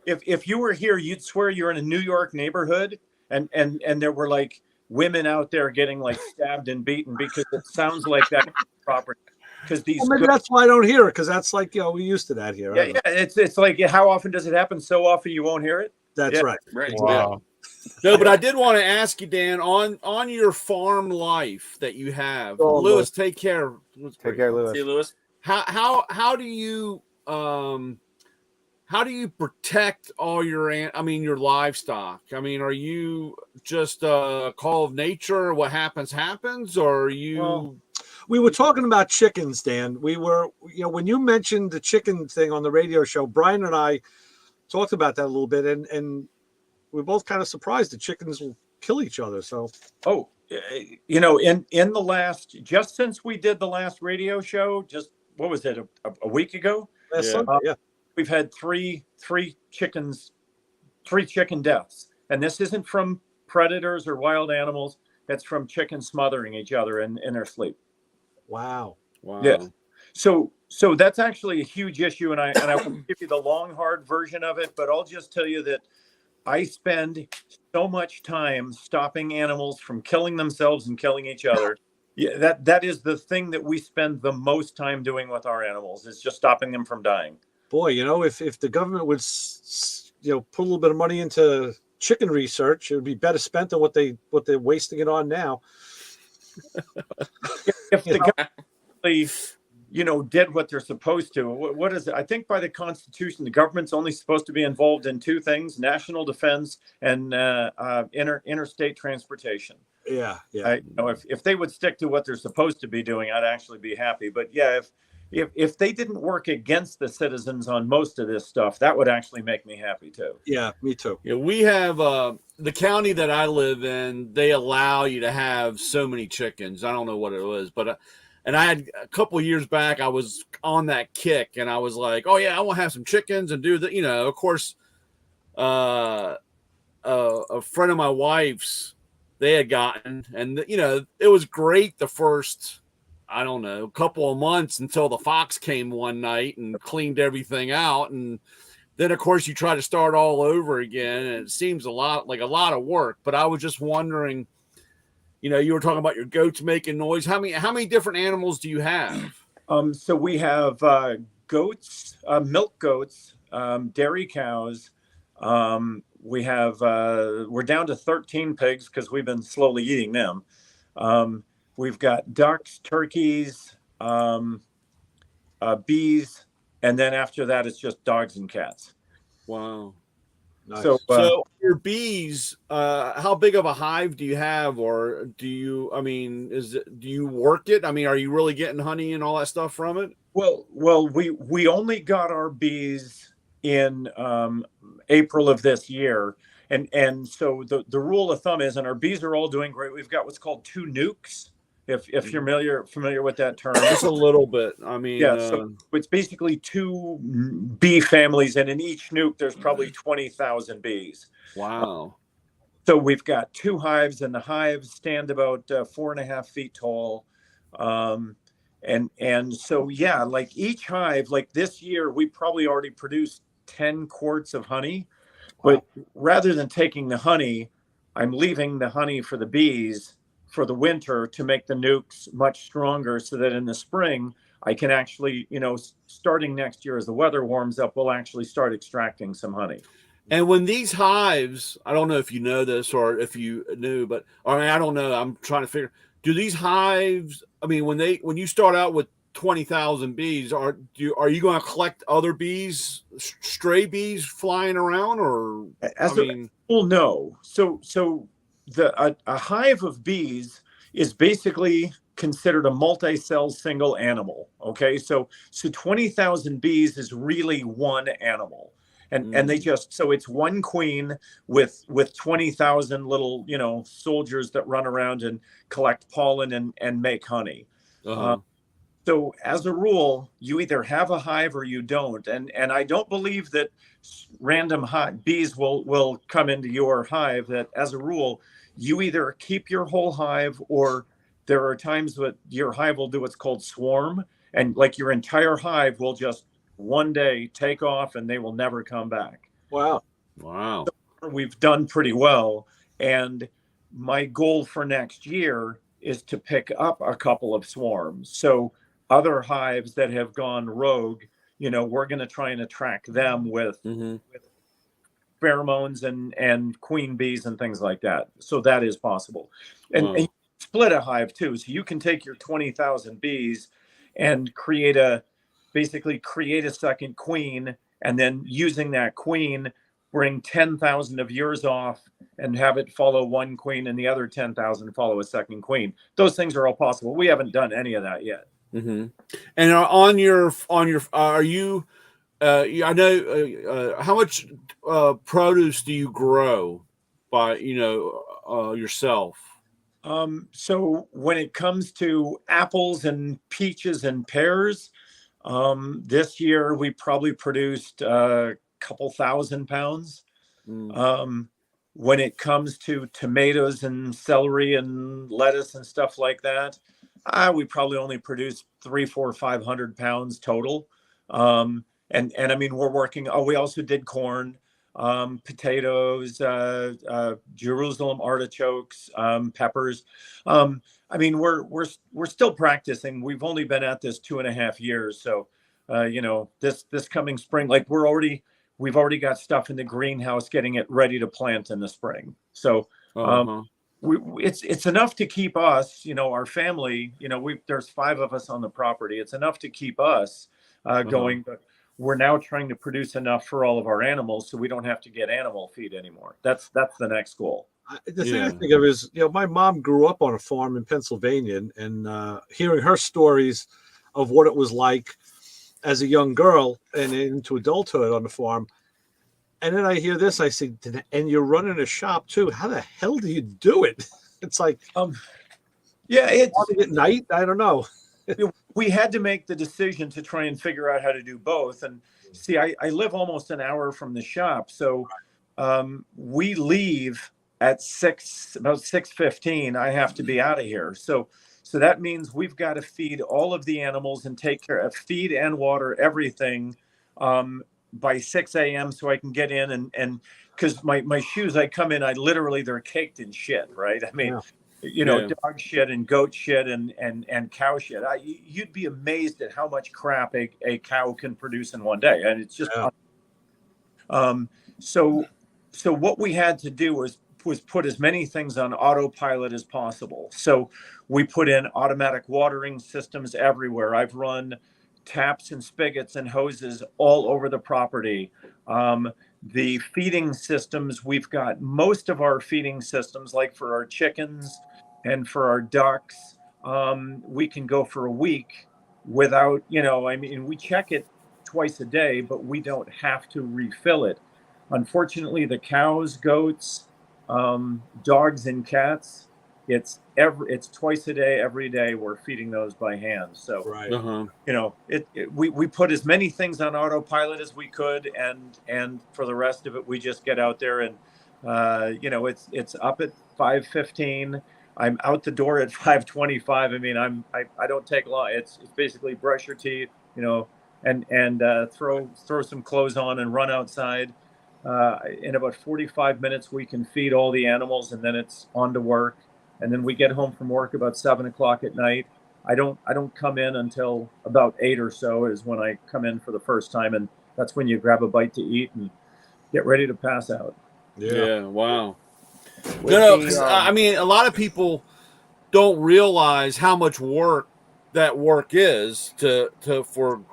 if you were here, you'd swear you're in a New York neighborhood, and there were women out there getting stabbed and beaten because it sounds like that property. Because maybe that's why I don't hear it, because that's we're used to that here. Yeah. It's like, how often does it happen? So often you won't hear it. That's right. Wow. No, but I did want to ask you, Dan, on your farm life that you have. Lewis, take care. Take care, Lewis. See you, Lewis. How do you how do you protect all your your livestock? I mean, are you just a call of nature? What happens, or are you? Well, we were talking about chickens, Dan. We were, when you mentioned the chicken thing on the radio show, Brian and I talked about that a little bit, and we're both kind of surprised that chickens will kill each other. So, in the last, just since we did the last radio show, just what was it, a week ago? last Sunday, yeah. We've had three chicken deaths, and this isn't from predators or wild animals. That's from chickens smothering each other in their sleep. Wow. Yeah. So that's actually a huge issue, and I won't give you the long, hard version of it, but I'll just tell you that I spend so much time stopping animals from killing themselves and killing each other. Yeah, that is the thing that we spend the most time doing with our animals, is just stopping them from dying. Boy, if the government would, put a little bit of money into chicken research, it would be better spent than what they're wasting it on now. If the government did what they're supposed to, what is it? I think by the Constitution, the government's only supposed to be involved in two things: national defense and interstate transportation. Yeah. If they would stick to what they're supposed to be doing, I'd actually be happy. But yeah, if they didn't work against the citizens on most of this stuff, that would actually make me happy too. Yeah, me too. Yeah, we have the county that I live in. They allow you to have so many chickens. I don't know what it was, but and I had a couple of years back, I was on that kick, and I was like, "Oh yeah, I want to have some chickens and do the." Of course, a friend of my wife's, they had gotten, and it was great the first, I don't know, couple of months until the fox came one night and cleaned everything out. And then of course you try to start all over again. And it seems like a lot of work, but I was just wondering, you were talking about your goats making noise. How many different animals do you have? So we have goats, milk goats, dairy cows. We have, we're down to 13 pigs because we've been slowly eating them. We've got ducks, turkeys, bees, and then after that, it's just dogs and cats. Wow. Nice. So your bees, how big of a hive do you have, or do you? I mean, do you work it? I mean, are you really getting honey and all that stuff from it? Well, we only got our bees in April of this year. And so the rule of thumb is, and our bees are all doing great. We've got what's called 2 nukes, if you're familiar with that term. Just a little bit. I mean, yeah. So it's basically 2 bee families, and in each nuke there's probably 20,000 bees. Wow. So we've got 2 hives, and the hives stand about 4.5 feet tall. And so yeah, like each hive, like this year we probably already produced 10 quarts of honey. But rather than taking the honey, I'm leaving the honey for the bees for the winter to make the nukes much stronger, so that in the spring I can actually, starting next year as the weather warms up, we'll actually start extracting some honey. And when these hives, I don't know if you know this or if you knew, but I don't know. I'm trying to figure. Do these hives? I mean, when you start out with 20,000 bees, are you going to collect other bees, stray bees flying around, or no. So a hive of bees is basically considered a multi-cell single animal. Okay, so 20,000 bees is really one animal, and they just, so it's one queen with 20,000 little soldiers that run around and collect pollen and make honey. So as a rule, you either have a hive or you don't. And I don't believe that random bees will come into your hive. That as a rule, you either keep your whole hive, or there are times that your hive will do what's called swarm. And like your entire hive will just one day take off and they will never come back. Wow. Wow. So we've done pretty well. And my goal for next year is to pick up a couple of swarms. So other hives that have gone rogue, we're going to try and attract them with pheromones and queen bees and things like that. So that is possible. And you split a hive too. So you can take your 20,000 bees and basically create a second queen and then using that queen, bring 10,000 of yours off and have it follow one queen and the other 10,000 follow a second queen. Those things are all possible. We haven't done any of that yet. Mm-hmm. And on your, are you, I know, how much produce do you grow by, yourself? So when it comes to apples and peaches and pears, this year we probably produced a couple thousand pounds. When it comes to tomatoes and celery and lettuce and stuff like that, we probably only produce 300-500 pounds total. And I mean, we're working. Oh, we also did corn, potatoes, Jerusalem artichokes, peppers. I mean, we're still practicing. We've only been at this 2.5 years, so this coming spring, like we've already got stuff in the greenhouse, getting it ready to plant in the spring. So it's enough to keep us, our family. There's 5 of us on the property. It's enough to keep us going, but we're now trying to produce enough for all of our animals, so we don't have to get animal feed anymore. That's the next goal. The thing I think of is, my mom grew up on a farm in Pennsylvania, and hearing her stories of what it was like as a young girl and into adulthood on the farm. And then I hear this, I say, and you're running a shop too. How the hell do you do it? It's like, it's at night. I don't know. We had to make the decision to try and figure out how to do both. And see, I live almost an hour from the shop. So we leave at about 6:15. I have to be out of here. So that means we've got to feed all of the animals and take care of feed and water, everything, by 6 a.m. so I can get in and because my shoes, I come in, they're caked in shit, right? I mean, dog shit and goat shit and cow shit. You'd be amazed at how much crap a cow can produce in one day. And it's just, so what we had to do was put as many things on autopilot as possible. So we put in automatic watering systems everywhere. I've run taps and spigots and hoses all over the property. The feeding systems, we've got most of our feeding systems, like for our chickens and for our ducks, we can go for a week without, we check it twice a day, but we don't have to refill it. Unfortunately, the cows, goats, dogs and cats, it's twice a day, every day we're feeding those by hand. So we put as many things on autopilot as we could, and for the rest of it we just get out there and it's up at 5:15. I'm out the door at 5:25. I mean, I don't take long. It's basically brush your teeth, and throw some clothes on and run outside. In about 45 minutes we can feed all the animals, and then it's on to work. And then we get home from work about 7 o'clock at night. I don't come in until about 8 or so is when I come in for the first time, and that's when you grab a bite to eat and get ready to pass out. Yeah. Wow. Because I mean, a lot of people don't realize how much work that work is for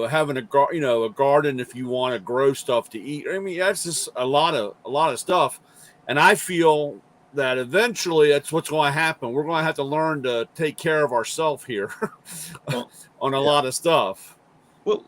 having a garden if you want to grow stuff to eat. I mean, that's just a lot of stuff, and I feel that eventually that's what's going to happen. We're going to have to learn to take care of ourselves here on a lot of stuff. Well,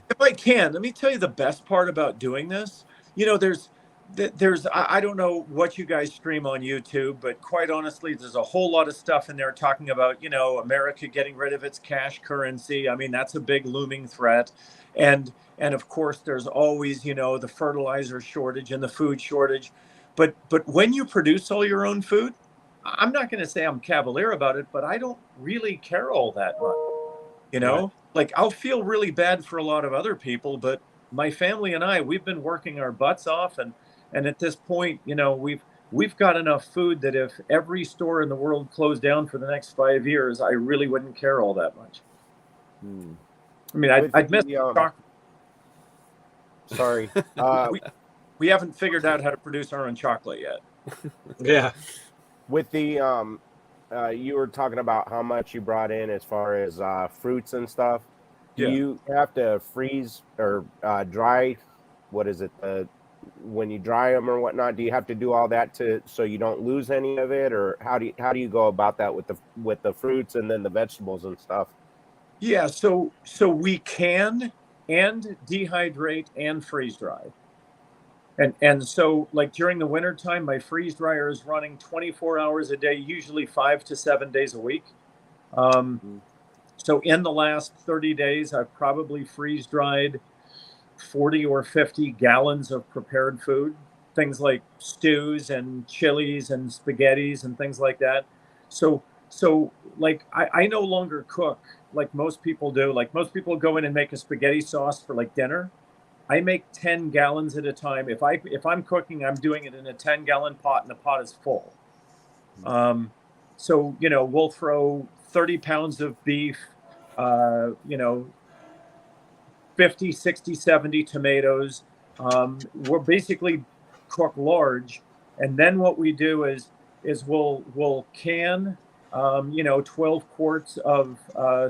if I can, let me tell you the best part about doing this. There's I don't know what you guys stream on YouTube, but quite honestly, there's a whole lot of stuff in there talking about, America getting rid of its cash currency. I mean, that's a big looming threat. And of course, there's always, the fertilizer shortage and the food shortage. But when you produce all your own food, I'm not going to say I'm cavalier about it, but I don't really care all that much. Right. Like I'll feel really bad for a lot of other people, but my family and we've been working our butts off, and at this point, we've got enough food that if every store in the world closed down for the next 5 years, I really wouldn't care all that much. I mean, I'd miss chocolate. Sorry. We haven't figured out how to produce our own chocolate yet. Yeah. With the you were talking about how much you brought in as far as fruits and stuff. Do you have to freeze or dry? What is it? When you dry them or whatnot, do you have to do all that so you don't lose any of it, or how do you go about that with the fruits and then the vegetables and stuff? Yeah, so we can and dehydrate and freeze dry. And so like during the winter time, my freeze dryer is running 24 hours a day, usually 5 to 7 days a week. So in the last 30 days, I've probably freeze dried 40 or 50 gallons of prepared food, things like stews and chilies and spaghettis and things like that. So like I no longer cook like most people do. Like most people go in and make a spaghetti sauce for like dinner. I make 10 gallons at a time. If I'm cooking, I'm doing it in a 10-gallon pot, and the pot is full. So we'll throw 30 pounds of beef, 50, 60, 70 tomatoes. We're basically cook large, and then what we do is we'll can 12 quarts of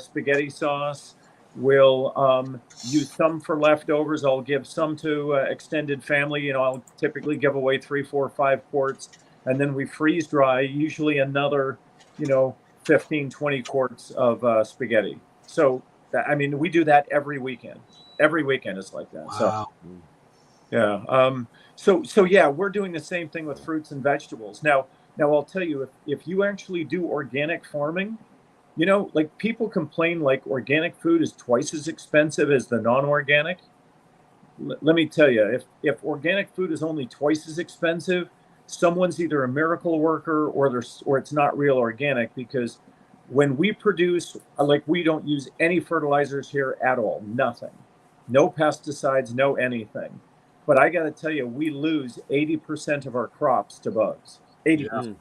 spaghetti sauce. We'll use some for leftovers. I'll give some to extended family. I'll typically give away 3, 4, 5 quarts, and then we freeze dry usually another 15, 20 quarts of spaghetti. So we do that every weekend. Every weekend is like that. Wow. So yeah. So yeah, we're doing the same thing with fruits and vegetables. Now I'll tell you, if you actually do organic farming, like people complain like organic food is twice as expensive as the non-organic. Let me tell you, if organic food is only twice as expensive, someone's either a miracle worker or it's not real organic, because when we produce, like, we don't use any fertilizers here at all, nothing, no pesticides, no anything. But I got to tell you, we lose 80% of our crops to bugs, 80%. Yeah.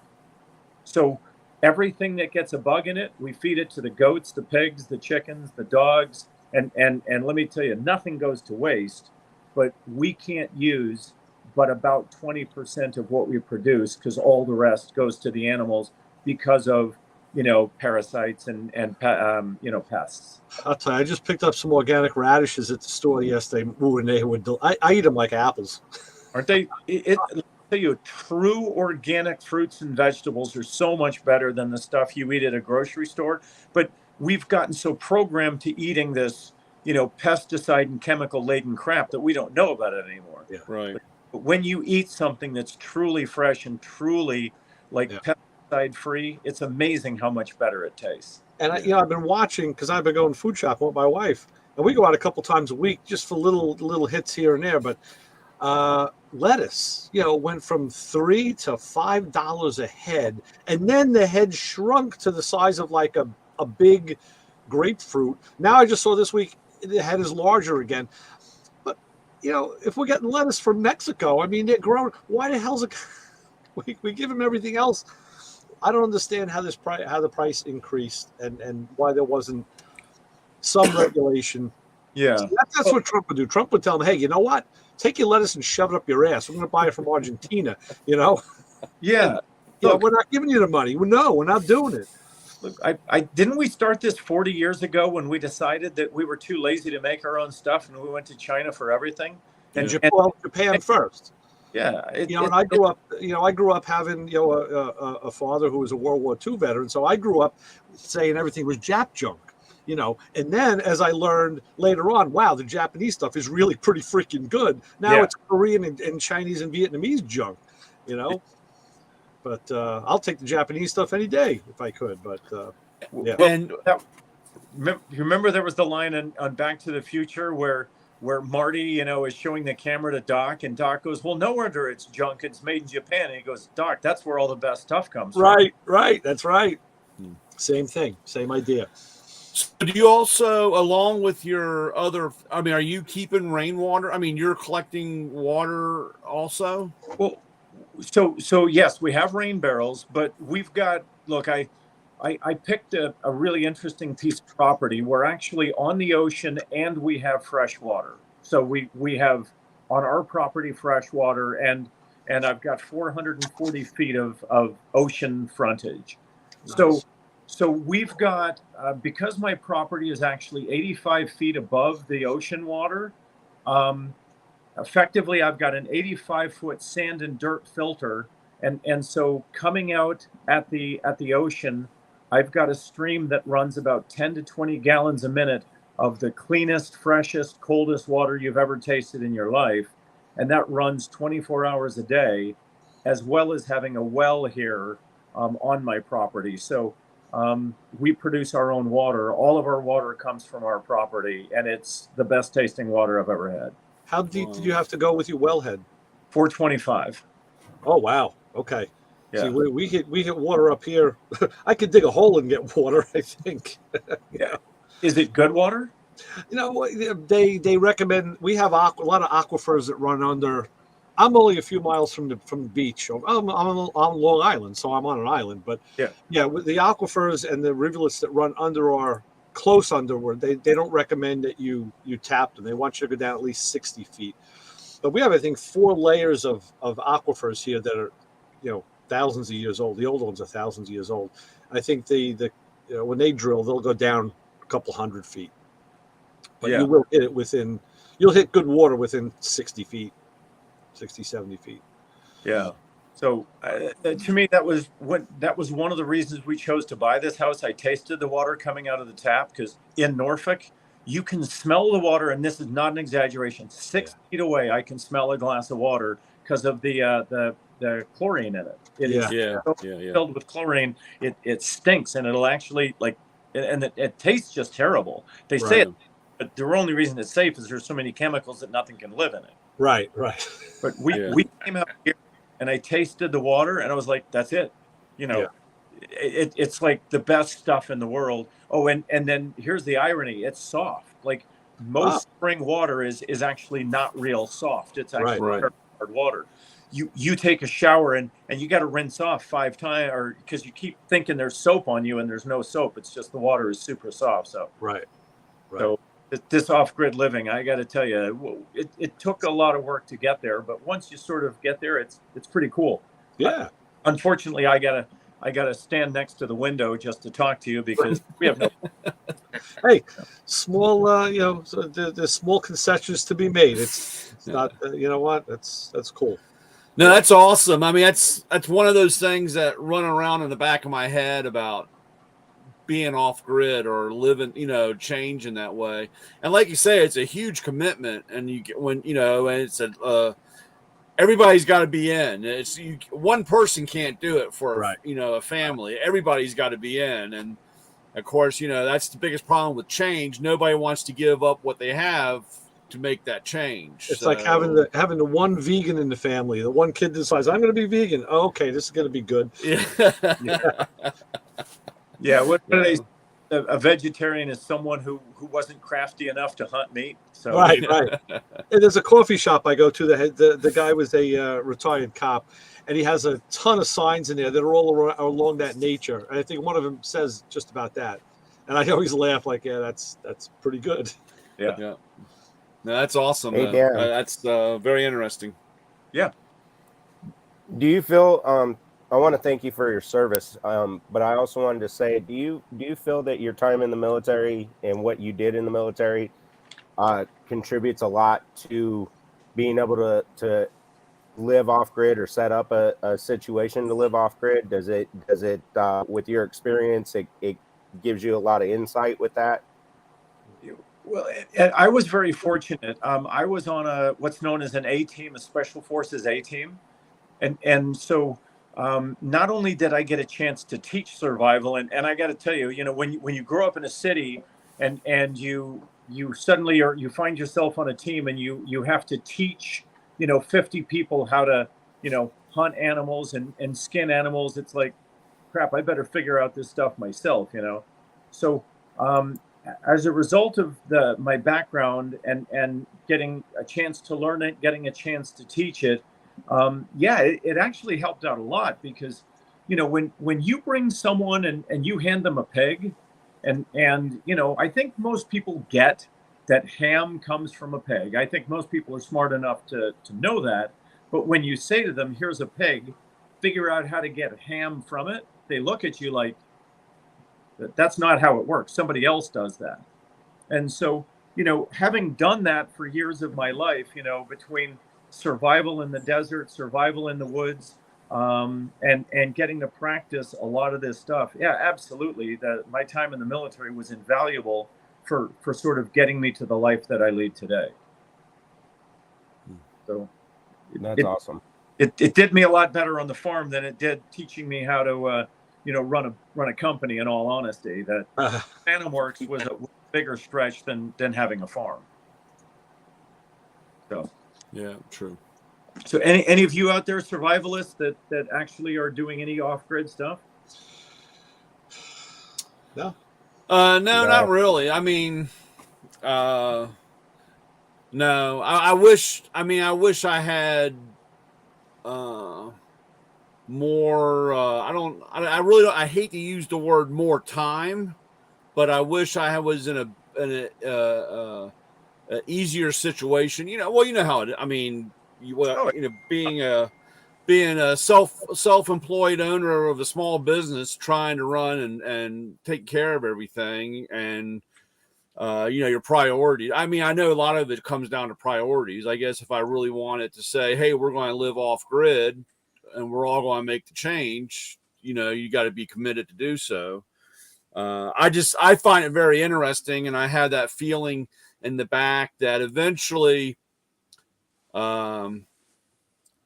So everything that gets a bug in it, we feed it to the goats, the pigs, the chickens, the dogs. And let me tell you, nothing goes to waste, but we can't use but about 20% of what we produce, because all the rest goes to the animals because of, parasites and pests. I'll tell you, I just picked up some organic radishes at the store yesterday. Ooh, and they were I eat them like apples. Aren't they? I'll tell you, true organic fruits and vegetables are so much better than the stuff you eat at a grocery store. But we've gotten so programmed to eating this, pesticide and chemical laden crap that we don't know about it anymore. Yeah. Right. But when you eat something that's truly fresh and truly pesticide free, it's amazing how much better it tastes. And I've been watching, because I've been going food shopping with my wife, and we go out a couple times a week just for little hits here and there. But lettuce, went from $3 to $5 a head, and then the head shrunk to the size of like a big grapefruit. Now I just saw this week the head is larger again. But if we're getting lettuce from Mexico, they're grown. Why the hell's it? We give them everything else. I don't understand how the price increased and why there wasn't some regulation. Yeah, so that's what Trump would do. Trump would tell them, hey, you know what? Take your lettuce and shove it up your ass. I'm going to buy it from Argentina. Yeah. We're not giving you the money. No, we're not doing it. Look, I didn't we start this 40 years ago when we decided that we were too lazy to make our own stuff and we went to China for everything? And Japan first. Yeah, and I grew up having a father who was a World War II veteran, so I grew up saying everything was Jap junk, And then as I learned later on, wow, the Japanese stuff is really pretty freaking good. Now it's Korean and Chinese and Vietnamese junk, But I'll take the Japanese stuff any day if I could. But yeah. And remember there was the line on Back to the Future where Marty, is showing the camera to Doc, and Doc goes, well, no wonder it's junk. It's made in Japan. And he goes, Doc, that's where all the best stuff comes from. Right. That's right. Same thing. Same idea. So do you also, along with your other, are you keeping rainwater? You're collecting water also? Well, so yes, we have rain barrels, but we've got, look, I picked a really interesting piece of property. We're actually on the ocean and we have fresh water. So we have on our property fresh water, and I've got 440 feet of ocean frontage. Nice. So we've got, because my property is actually 85 feet above the ocean water, effectively I've got an 85-foot sand and dirt filter. And so coming out at the ocean, I've got a stream that runs about 10 to 20 gallons a minute of the cleanest, freshest, coldest water you've ever tasted in your life. And that runs 24 hours a day, as well as having a well here on my property. So we produce our own water. All of our water comes from our property, and it's the best tasting water I've ever had. How deep did you have to go with your wellhead? 425. Oh wow. Okay. Yeah. See, we hit water up here. I could dig a hole and get water, I think. Yeah. Is it good water? You know, they recommend, we have a lot of aquifers that run under. I'm only a few miles from the beach. I'm on Long Island, so I'm on an island. But yeah, with the aquifers and the rivulets that run under our close underward, they don't recommend that you tap them. They want you to go down at least 60 feet. But we have, I think, 4 layers of aquifers here that are, thousands of years old. The older ones are thousands of years old. I think when they drill, they'll go down a couple hundred feet. But you will hit it you'll hit good water within 60 feet, 60, 70 feet. Yeah. So to me, that was one of the reasons we chose to buy this house. I tasted the water coming out of the tap, because in Norfolk, you can smell the water, and this is not an exaggeration. 6 feet away, I can smell a glass of water because of the chlorine in it. It is filled with chlorine. It stinks, and it'll actually it tastes just terrible. They say it, but the only reason it's safe is there's so many chemicals that nothing can live in it. Right. But we came out here, and I tasted the water, and I was like, that's it. It's like the best stuff in the world. Oh, and then here's the irony. It's soft. Like most spring water is actually not real soft. It's actually hard water. You take a shower and you got to rinse off 5 times, or because you keep thinking there's soap on you, and there's no soap. It's just the water is super soft. So So this off-grid living, I got to tell you, it took a lot of work to get there, but once you sort of get there, it's pretty cool. Yeah. Unfortunately, I gotta stand next to the window just to talk to you, because we have no. Hey, small, so there's small concessions to be made. It's not, you know what? That's cool. No, that's awesome. I mean, that's one of those things that run around in the back of my head about being off grid or living, change in that way. And like you say, it's a huge commitment, and and it's everybody's got to be in. One person can't do it for a family. Everybody's got to be in, and of course, that's the biggest problem with change. Nobody wants to give up what they have to make that change. It's like having the one vegan in the family. The one kid decides, I'm going to be vegan. Oh, okay, this is going to be good. Yeah. What are they? A vegetarian is someone who wasn't crafty enough to hunt meat. So right. And there's a coffee shop I go to. The guy was a retired cop, and he has a ton of signs in there that are all along that nature. And I think one of them says just about that. And I always laugh like, that's pretty good. Yeah. No, that's awesome. Hey, Dan. That's very interesting. Yeah. Do you feel? I want to thank you for your service, but I also wanted to say, do you feel that your time in the military and what you did in the military contributes a lot to being able to live off grid, or set up a situation to live off grid? Does it with your experience, it gives you a lot of insight with that? Well, I was very fortunate. I was on what's known as an A team, a Special Forces A team, and so. Not only did I get a chance to teach survival, and I got to tell you, when you grow up in a city and you suddenly you find yourself on a team, and you have to teach 50 people how to hunt animals and skin animals, it's like, crap, I better figure out this stuff myself. So as a result of my background and getting a chance to learn it, getting a chance to teach it. It actually helped out a lot, because, when you bring someone and you hand them a peg, and I think most people get that ham comes from a peg. I think most people are smart enough to know that. But when you say to them, here's a peg, figure out how to get ham from it, they look at you like, That's not how it works. Somebody else does that. And so, having done that for years of my life, between survival in the desert, survival in the woods, and getting to practice a lot of this stuff. Yeah, absolutely. My time in the military was invaluable for sort of getting me to the life that I lead today. So That's awesome. It did me a lot better on the farm than it did teaching me how to, run a company. In all honesty, that Fantom Works was a bigger stretch than having a farm. So Yeah, true. So any of you out there survivalists that actually are doing any off-grid stuff? No. No, not really. I mean, no. I wish I had more. I really don't. I hate to use the word more time, but I wish I was in a easier situation. Well, you know how it. I mean, being a self-employed owner of a small business, trying to run and take care of everything, and your priorities. I mean, I know a lot of it comes down to priorities. I guess if I really wanted to say, hey, we're going to live off grid and we're all going to make the change, you got to be committed to do so. I find it very interesting, and I had that feeling in the back that eventually,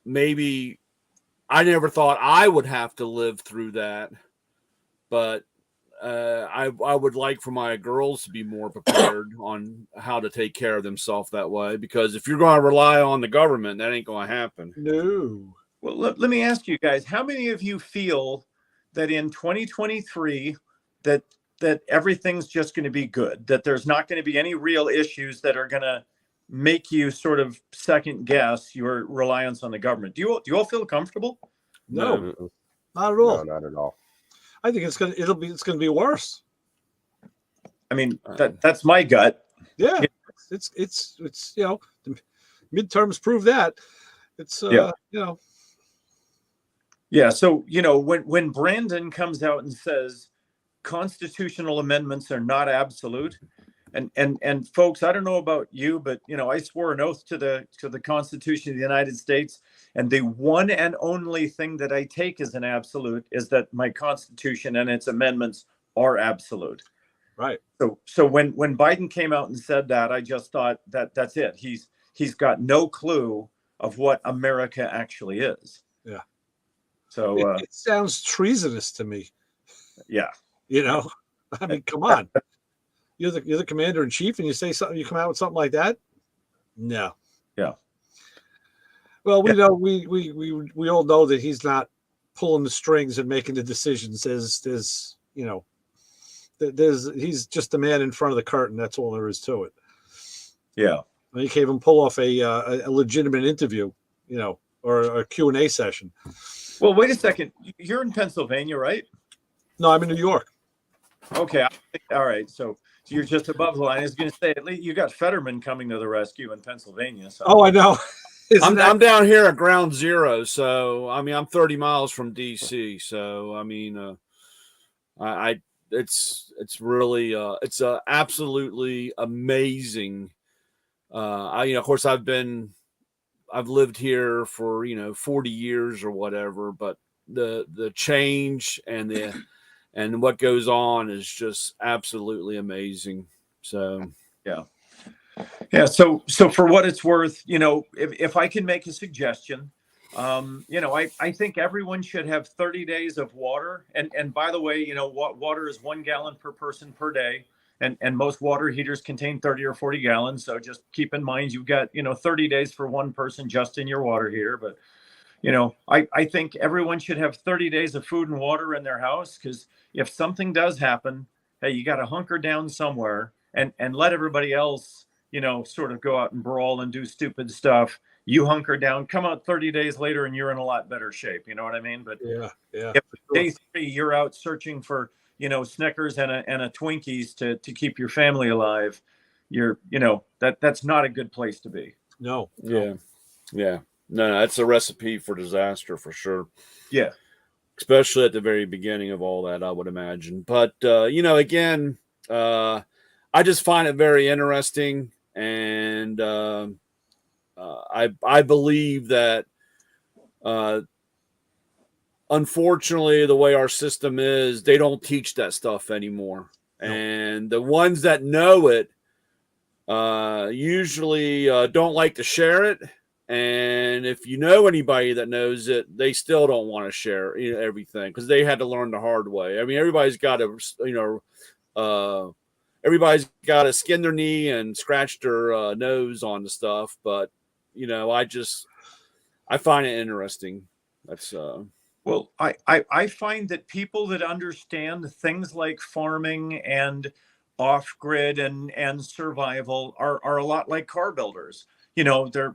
maybe I never thought I would have to live through that, but I would like for my girls to be more prepared on how to take care of themselves that way, because if you're going to rely on the government, that ain't going to happen. No. Well, let me ask you guys, how many of you feel that in 2023 that everything's just going to be good, that there's not going to be any real issues that are going to make you sort of second guess your reliance on the government? Do you all feel comfortable? No. Not at all. No, not at all. I think it's gonna be worse. I mean, that's my gut. Yeah, it's the midterms prove that. It's Yeah. So when Brandon comes out and says constitutional amendments are not absolute, and folks, I don't know about you, but I swore an oath to the Constitution of the United States, and the one and only thing that I take as an absolute is that my Constitution and its amendments are absolute. Right. So when Biden came out and said that, I just thought that's it. He's got no clue of what America actually is. Yeah. So it sounds treasonous to me. Yeah. I mean, come on. You're the commander in chief, and you say something. You come out with something like that. No. Yeah. Well, we know we all know that he's not pulling the strings and making the decisions. There's he's just the man in front of the curtain. That's all there is to it. Yeah. And he can't even pull off a legitimate interview, or a Q&A session. Well, wait a second. You're in Pennsylvania, right? No, I'm in New York. Okay. All right. So you're just above the line. I was going to say, at least you got Fetterman coming to the rescue in Pennsylvania. So. Oh, I know. I'm down here at ground zero. So, I mean, I'm 30 miles from DC. So, I mean, it's really, it's absolutely amazing. Of course I've lived here for, 40 years or whatever, but the change and what goes on is just absolutely amazing. So, yeah. So for what it's worth, if I can make a suggestion, I think everyone should have 30 days of water. And by the way, water is 1 gallon per person per day. And most water heaters contain 30 or 40 gallons. So just keep in mind, you've got, 30 days for one person just in your water heater. But, I think everyone should have 30 days of food and water in their house, because if something does happen, hey, you got to hunker down somewhere and let everybody else, sort of go out and brawl and do stupid stuff. You hunker down, come out 30 days later, and you're in a lot better shape. You know what I mean? But yeah. If day 3 you're out searching for, Snickers and a Twinkies to keep your family alive, that's not a good place to be. No. Yeah. No, that's a recipe for disaster for sure. Yeah. especially at the very beginning of all that, I would imagine. But again, I just find it very interesting, and I believe that unfortunately, the way our system is, they don't teach that stuff anymore. No. And the ones that know it usually don't like to share it. And if you know anybody that knows it, they still don't want to share everything because they had to learn the hard way. I mean, everybody's got to, everybody's got to skin their knee and scratch their nose on the stuff. But, I find it interesting. That's Well, I find that people that understand things like farming and off-grid and survival are a lot like car builders.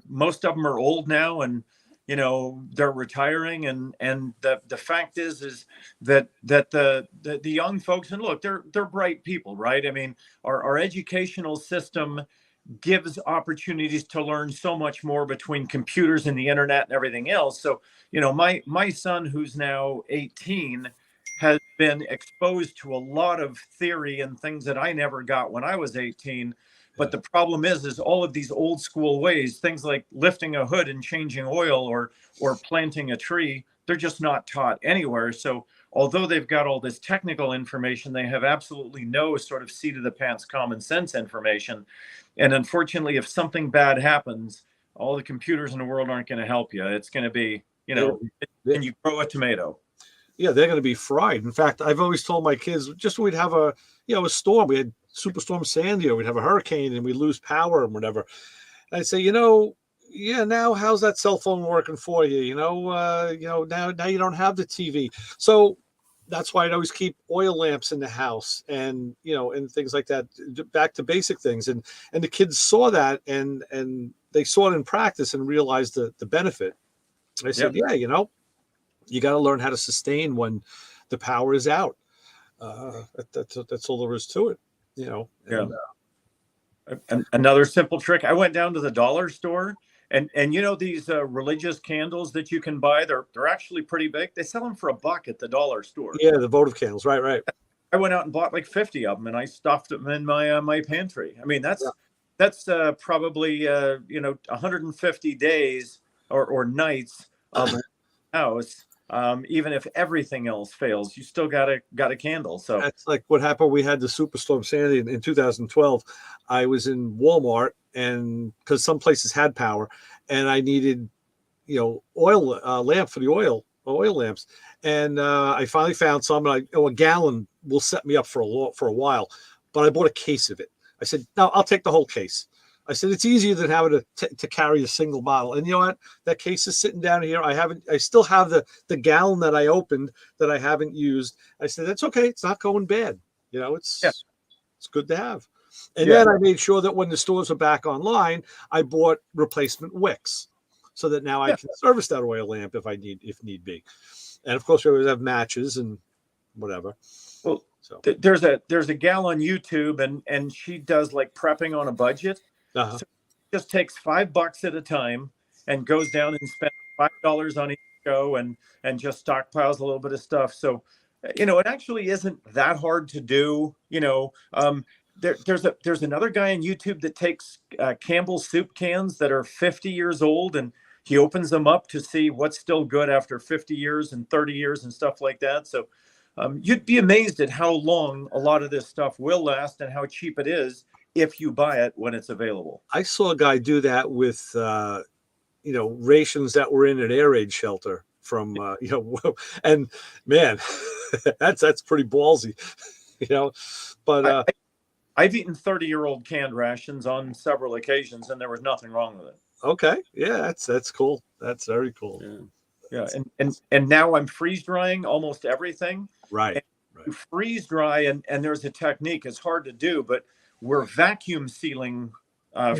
Most of them are old now, and they're retiring, and the fact is that the young folks, and look, they're bright people, right? I mean, our educational system gives opportunities to learn so much more between computers and the internet and everything else. So, my son, who's now 18, has been exposed to a lot of theory and things that I never got when I was 18. But the problem is all of these old school ways, things like lifting a hood and changing oil or planting a tree, they're just not taught anywhere. So although they've got all this technical information, they have absolutely no sort of seat of the pants common sense information. And unfortunately, if something bad happens, all the computers in the world aren't going to help you. It's going to be, can you grow a tomato? Yeah, they're going to be fried. In fact, I've always told my kids, just when we'd have a storm, we had Superstorm Sandy, or we'd have a hurricane and we lose power and whatever. And I'd say, now how's that cell phone working for you? Now you don't have the TV. So that's why I'd always keep oil lamps in the house and things like that, back to basic things. And the kids saw that and they saw it in practice and realized the benefit. I said, Yep. You got to learn how to sustain when the power is out. That's all there is to it, And another simple trick. I went down to the dollar store, and these religious candles that you can buy, they're actually pretty big. They sell them for $1 at the dollar store. Yeah, the votive candles, right. I went out and bought like 50 of them, and I stuffed them in my pantry. I mean, that's probably 150 days or nights of a house. Even if everything else fails, you still got a candle. So that's like what happened. We had the Superstorm Sandy in 2012. I was in Walmart, and because some places had power, and I needed, oil lamp for the oil lamps, and I finally found some. And a gallon will set me up for a while, but I bought a case of it. I said, no, I'll take the whole case. I said, it's easier than having to carry a single bottle. And you know what? That case is sitting down here. I still have the gallon that I opened that I haven't used. I said, that's okay. It's not going bad. It's good to have. And then I made sure that when the stores are back online, I bought replacement wicks so that now I can service that oil lamp if need be. And of course, we always have matches and whatever. Well, so there's a gal on YouTube, and she does like prepping on a budget. Uh-huh. So it just takes $5 at a time and goes down and spends $5 on each show and just stockpiles a little bit of stuff. So, it actually isn't that hard to do. There's another guy on YouTube that takes Campbell's soup cans that are 50 years old, and he opens them up to see what's still good after 50 years and 30 years and stuff like that. So you'd be amazed at how long a lot of this stuff will last and how cheap it is if you buy it when it's available. I saw a guy do that with, rations that were in an air raid shelter from, and man, that's pretty ballsy, but I've eaten 30-year-old canned rations on several occasions, and there was nothing wrong with it. Okay. Yeah, that's cool. That's very cool. Yeah. And now I'm freeze drying almost everything. Right. You freeze dry, and there's a technique. It's hard to do, but we're vacuum sealing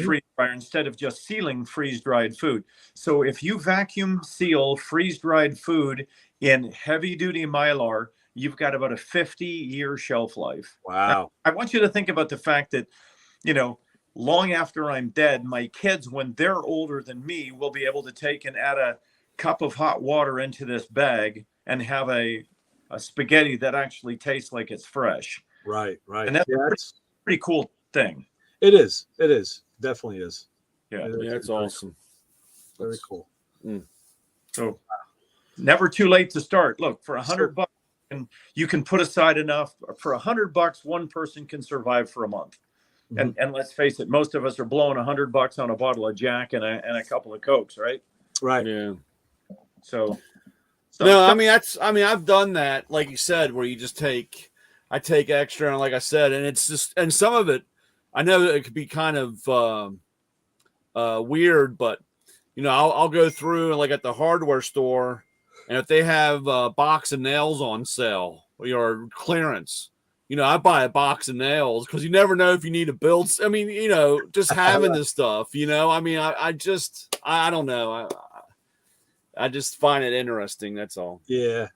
freeze dryer instead of just sealing freeze dried food. So if you vacuum seal freeze dried food in heavy duty Mylar, you've got about a 50-year shelf life. Wow. Now, I want you to think about the fact that, long after I'm dead, my kids, when they're older than me, will be able to take and add a cup of hot water into this bag and have a spaghetti that actually tastes like it's fresh. Right. And that's Yeah, a pretty cool thing. it is. It is. Definitely is. Yeah. It is. Yeah, it's awesome. Very cool. So never too late to start. Look, for $100, and you can put aside enough. For $100, one person can survive for a month. Mhm. And let's face it, most of us are blowing $100 on a bottle of Jack and a couple of Cokes, right? Right. Yeah. So No, I mean I've done that, like you said, where you just I take extra, and like I said, and it's just, and some of it, I know that it could be kind of weird, but you know, I'll go through and like at the hardware store, and if they have a box of nails on sale or clearance, you know, I buy a box of nails because you never know if you need a build. I mean, you know, just having this stuff, you know, I mean, I don't know. I just find it interesting. That's all. Yeah.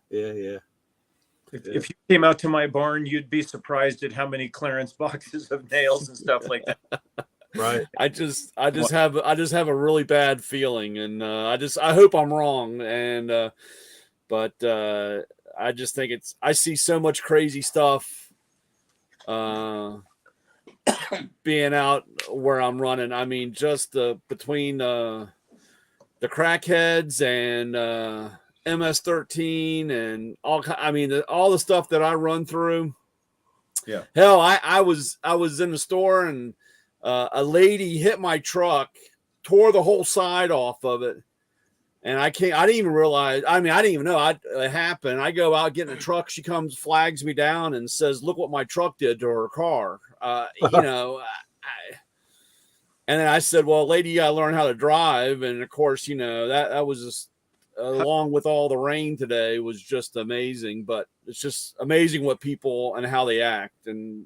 if you came out to my barn, you'd be surprised at how many clearance boxes of nails and stuff like that. Right. I just have a really bad feeling, and I hope I'm wrong, and but I just think I see so much crazy stuff being out where I'm running. I mean, just between the crackheads and MS-13 and all the stuff that I run through. Yeah. Hell, I was in the store, and a lady hit my truck, tore the whole side off of it. And I didn't even realize, I didn't even know it happened. I go out, get in the truck. She comes, flags me down and says, "Look what my truck did to her car." You know, and then I said, "Well, lady, you gotta learn how to drive." And of course, you know, that was just, along with all the rain today, was just amazing. But it's just amazing what people and how they act, and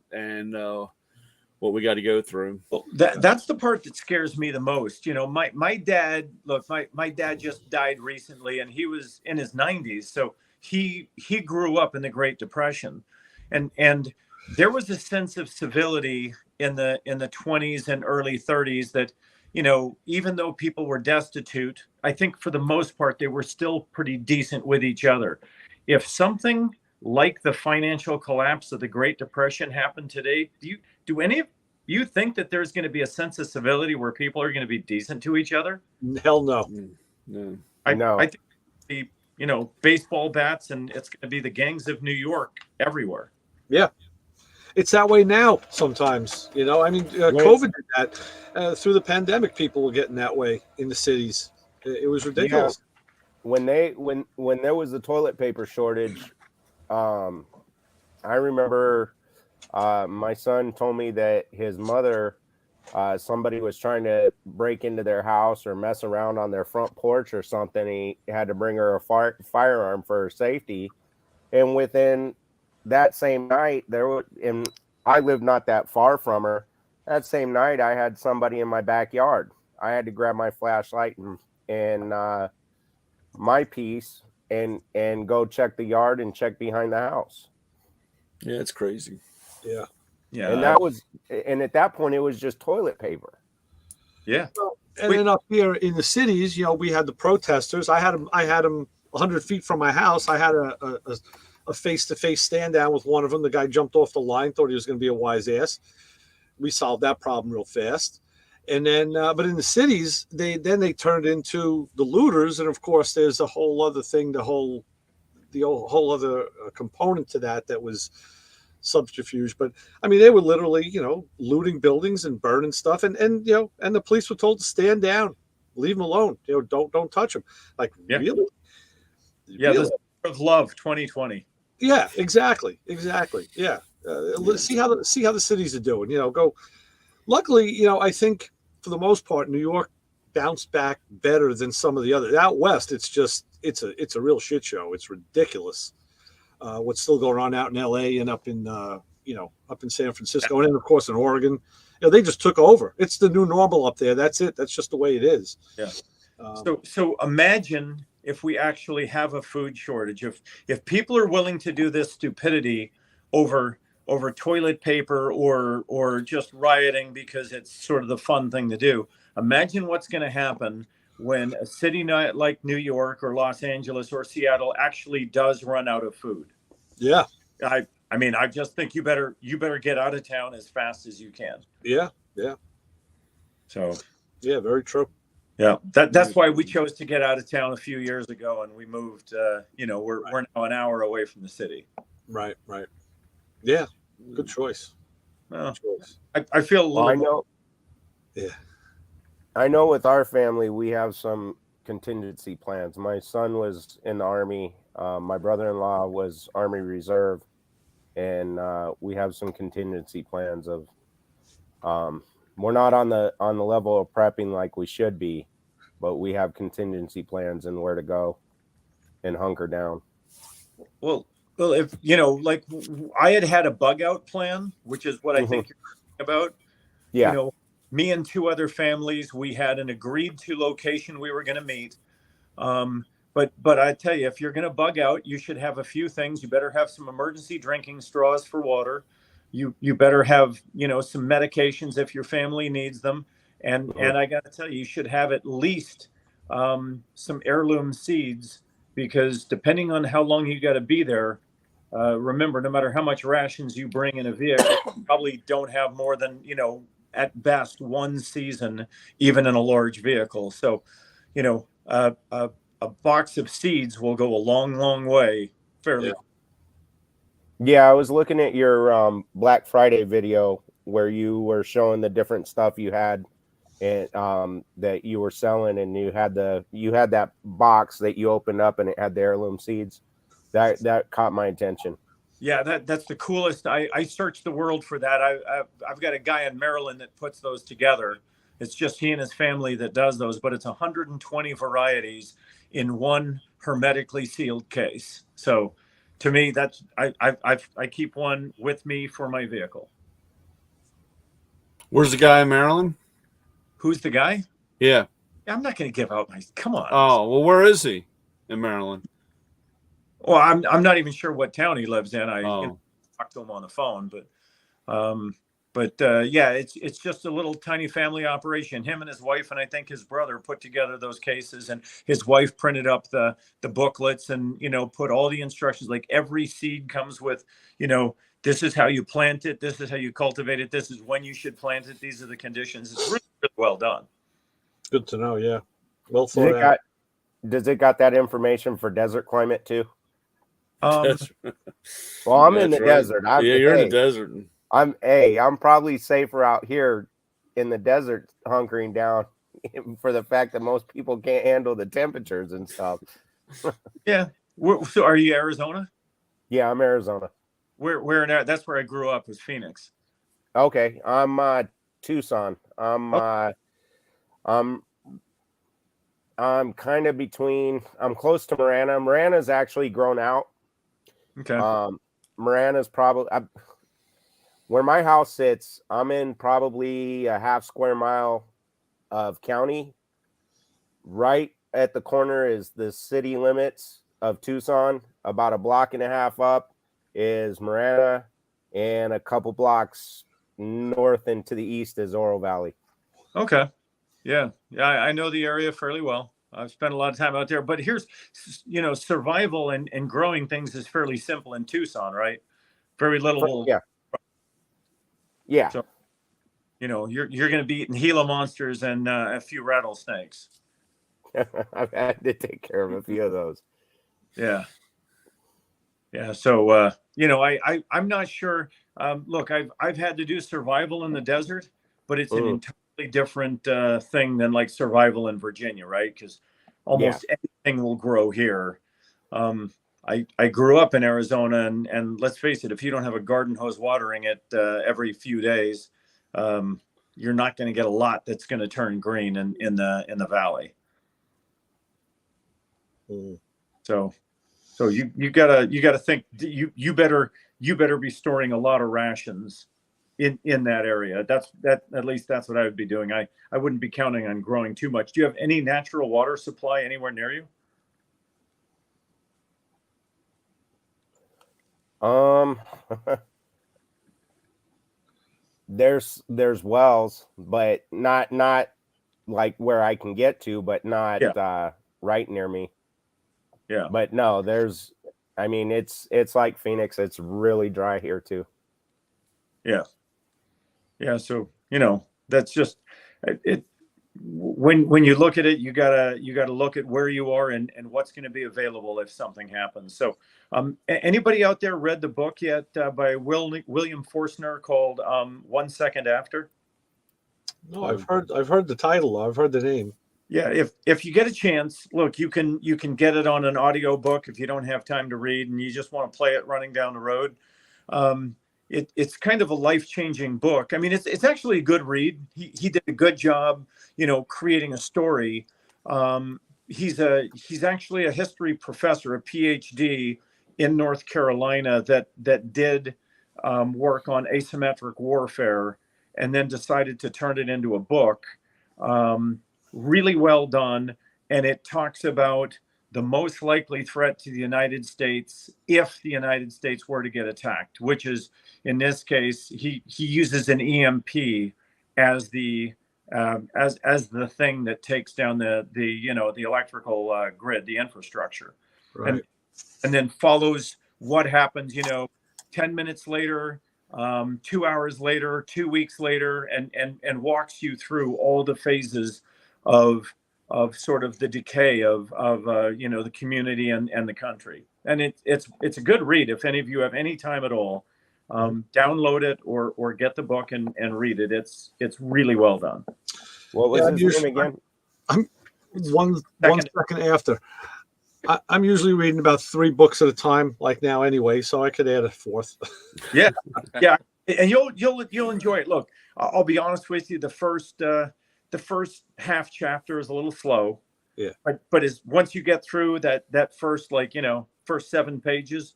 what we got to go through. Well, that's the part that scares me the most. You know, my dad, look, my dad just died recently, and he was in his 90s. So he grew up in the Great Depression, and there was a sense of civility in the 20s and early 30s that, you know, even though people were destitute, I think for the most part they were still pretty decent with each other. If something like the financial collapse of the Great Depression happened today, do any of you think that there's going to be a sense of civility where people are going to be decent to each other? Hell no. No. I think the, you know, baseball bats, and it's going to be the gangs of New York everywhere. Yeah. It's that way now sometimes, you know. I mean, COVID did that. Through the pandemic, people were getting that way in the cities. It was ridiculous. Yeah. When there was the toilet paper shortage, I remember my son told me that his mother, somebody was trying to break into their house or mess around on their front porch or something. He had to bring her a firearm for her safety. And within that same night, and I lived not that far from her. That same night, I had somebody in my backyard. I had to grab my flashlight and my piece and go check the yard and check behind the house. Yeah, it's crazy. Yeah. And at that point, it was just toilet paper. Yeah. And then up here in the cities, you know, we had the protesters. I had them 100 feet from my house. I had a face-to-face stand down with one of them. The guy jumped off the line, thought he was going to be a wise ass. We solved that problem real fast. And then, but in the cities, they turned into the looters. And of course, there's a whole other thing, the whole other component to that was subterfuge. But I mean, they were literally, you know, looting buildings and burning stuff. And you know, and the police were told to stand down, leave them alone. You know, don't touch them. Like, really? Yeah. Really? Of love 2020. Yeah, exactly. Yeah. See how the cities are doing, you know, go. Luckily, you know, I think for the most part, New York bounced back better than some of the others. Out West, it's a real shit show. It's ridiculous. What's still going on out in LA and up in San Francisco, and then of course in Oregon. You know, they just took over. It's the new normal up there. That's it. That's just the way it is. Yeah. So imagine if we actually have a food shortage, if people are willing to do this stupidity over toilet paper or just rioting because it's sort of the fun thing to do. Imagine what's going to happen when a city not like New York or Los Angeles or Seattle actually does run out of food. Yeah. I mean, I just think you better get out of town as fast as you can. Yeah. Yeah. So Yeah. Very true. yeah, that's why we chose to get out of town a few years ago, and we moved. We're now an hour away from the city. Right. Right. Yeah. Good choice. Well, Good choice. I feel a Well, little I more. know. Yeah. I know with our family, we have some contingency plans. My son was in the Army. My brother-in-law was Army Reserve, and we have some contingency plans of. We're not on the level of prepping like we should be, but we have contingency plans and where to go and hunker down. Well, if like I had a bug out plan, which is what I think you're talking about. Yeah. Me and two other families, we had an agreed to location we were going to meet. But I tell you, if you're going to bug out, you should have a few things. You better have some emergency drinking straws for water. You better have some medications if your family needs them. And I got to tell you, you should have at least some heirloom seeds, because depending on how long you got to be there, remember, no matter how much rations you bring in a vehicle, you probably don't have more than at best one season, even in a large vehicle. So, a box of seeds will go a long, long way fairly. Yeah, I was looking at your Black Friday video where you were showing the different stuff you had and that you were selling, and you had that box that you opened up and it had the heirloom seeds. That caught my attention. Yeah, that's the coolest. I searched the world for that. I've got a guy in Maryland that puts those together. It's just he and his family that does those, but it's 120 varieties in one hermetically sealed case. So, to me, that's I keep one with me for my vehicle. Where's the guy in Maryland? Who's the guy? Yeah. I'm not going to give out my. Come on. Oh, well, where is he in Maryland? Well, I'm not even sure what town he lives in. I talked to him on the phone, but yeah, it's just a little tiny family operation. Him and his wife, and I think his brother, put together those cases, and his wife printed up the booklets and put all the instructions. Like every seed comes with this is how you plant it, this is how you cultivate it, this is when you should plant it, these are the conditions. It's really, really well done. Good to know. Yeah. Well thought out. Does it got that information for desert climate too? Um, Well, I'm in the desert. You're in the desert. I'm probably safer out here in the desert hunkering down for the fact that most people can't handle the temperatures and stuff. Yeah. So are you Arizona? Yeah, I'm Arizona. Where in that's where I grew up, was Phoenix. Okay, I'm Tucson. I'm kind of between. I'm close to Marana. Marana's actually grown out. Okay. Marana's probably where my house sits. I'm in probably a half square mile of county. Right at the corner is the city limits of Tucson. About a block and a half up is Marana, and a couple blocks north and to the east is Oro Valley. Okay. Yeah. I know the area fairly well. I've spent a lot of time out there, but here's, survival and growing things is fairly simple in Tucson, right? Very little. Yeah. Yeah. So, you're going to be eating Gila monsters and a few rattlesnakes. I've had to take care of a few of those. Yeah. Yeah. So, I'm not sure. Look, I've had to do survival in the desert, but it's an entirely different thing than like survival in Virginia, right? Because almost anything will grow here. I grew up in Arizona, and let's face it, if you don't have a garden hose watering it every few days, you're not going to get a lot that's going to turn green in the valley. So you gotta think you better be storing a lot of rations in that area. At least that's what I would be doing. I wouldn't be counting on growing too much. Do you have any natural water supply anywhere near you? There's wells, but not like where I can get to, but not Yeah. right near me. Yeah. But no, I mean, it's like Phoenix. It's really dry here too. Yeah. Yeah. So, that's just it. When you look at it, you gotta look at where you are and what's going to be available if something happens. So, anybody out there read the book yet by William Forstner called 1 Second After? No, I've heard the title. I've heard the name. Yeah, if you get a chance, look, you can get it on an audio book if you don't have time to read and you just want to play it running down the road. Um, it's kind of a life-changing book. I mean, it's actually a good read. He did a good job, creating a story. He's actually a history professor, a PhD in North Carolina that did work on asymmetric warfare and then decided to turn it into a book. Really well done, and it talks about the most likely threat to the United States if the United States were to get attacked, which is, in this case, he uses an EMP as the as the thing that takes down the electrical grid, the infrastructure, Right. and then follows what happens, 10 minutes later, 2 hours later, 2 weeks later, and walks you through all the phases of sort of the decay of the community and the country. And it's a good read if any of you have any time at all. Download it or get the book and read it. It's really well done. What was his name again? I'm one second after. I'm usually reading about 3 books at a time, like now anyway, so I could add a 4th. Yeah, and you'll enjoy it. Look, I'll be honest with you. The first half chapter is a little slow. Yeah, but once you get through that first first 7 pages,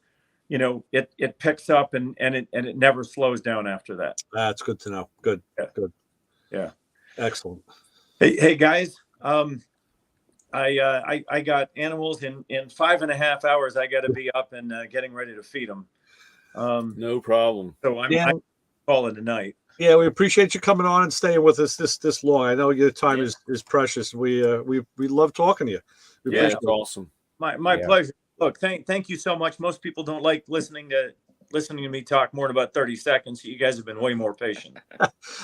it picks up and it never slows down after that. That's good to know. Good. Yeah. Excellent. Hey guys, I got animals in 5.5 hours. I got to be up and getting ready to feed them. No problem. So I'm calling tonight. Yeah, we appreciate you coming on and staying with us this long. I know your time is precious. We love talking to you. It's awesome. My pleasure. Look, thank you so much. Most people don't like listening to me talk more than about 30 seconds. You guys have been way more patient.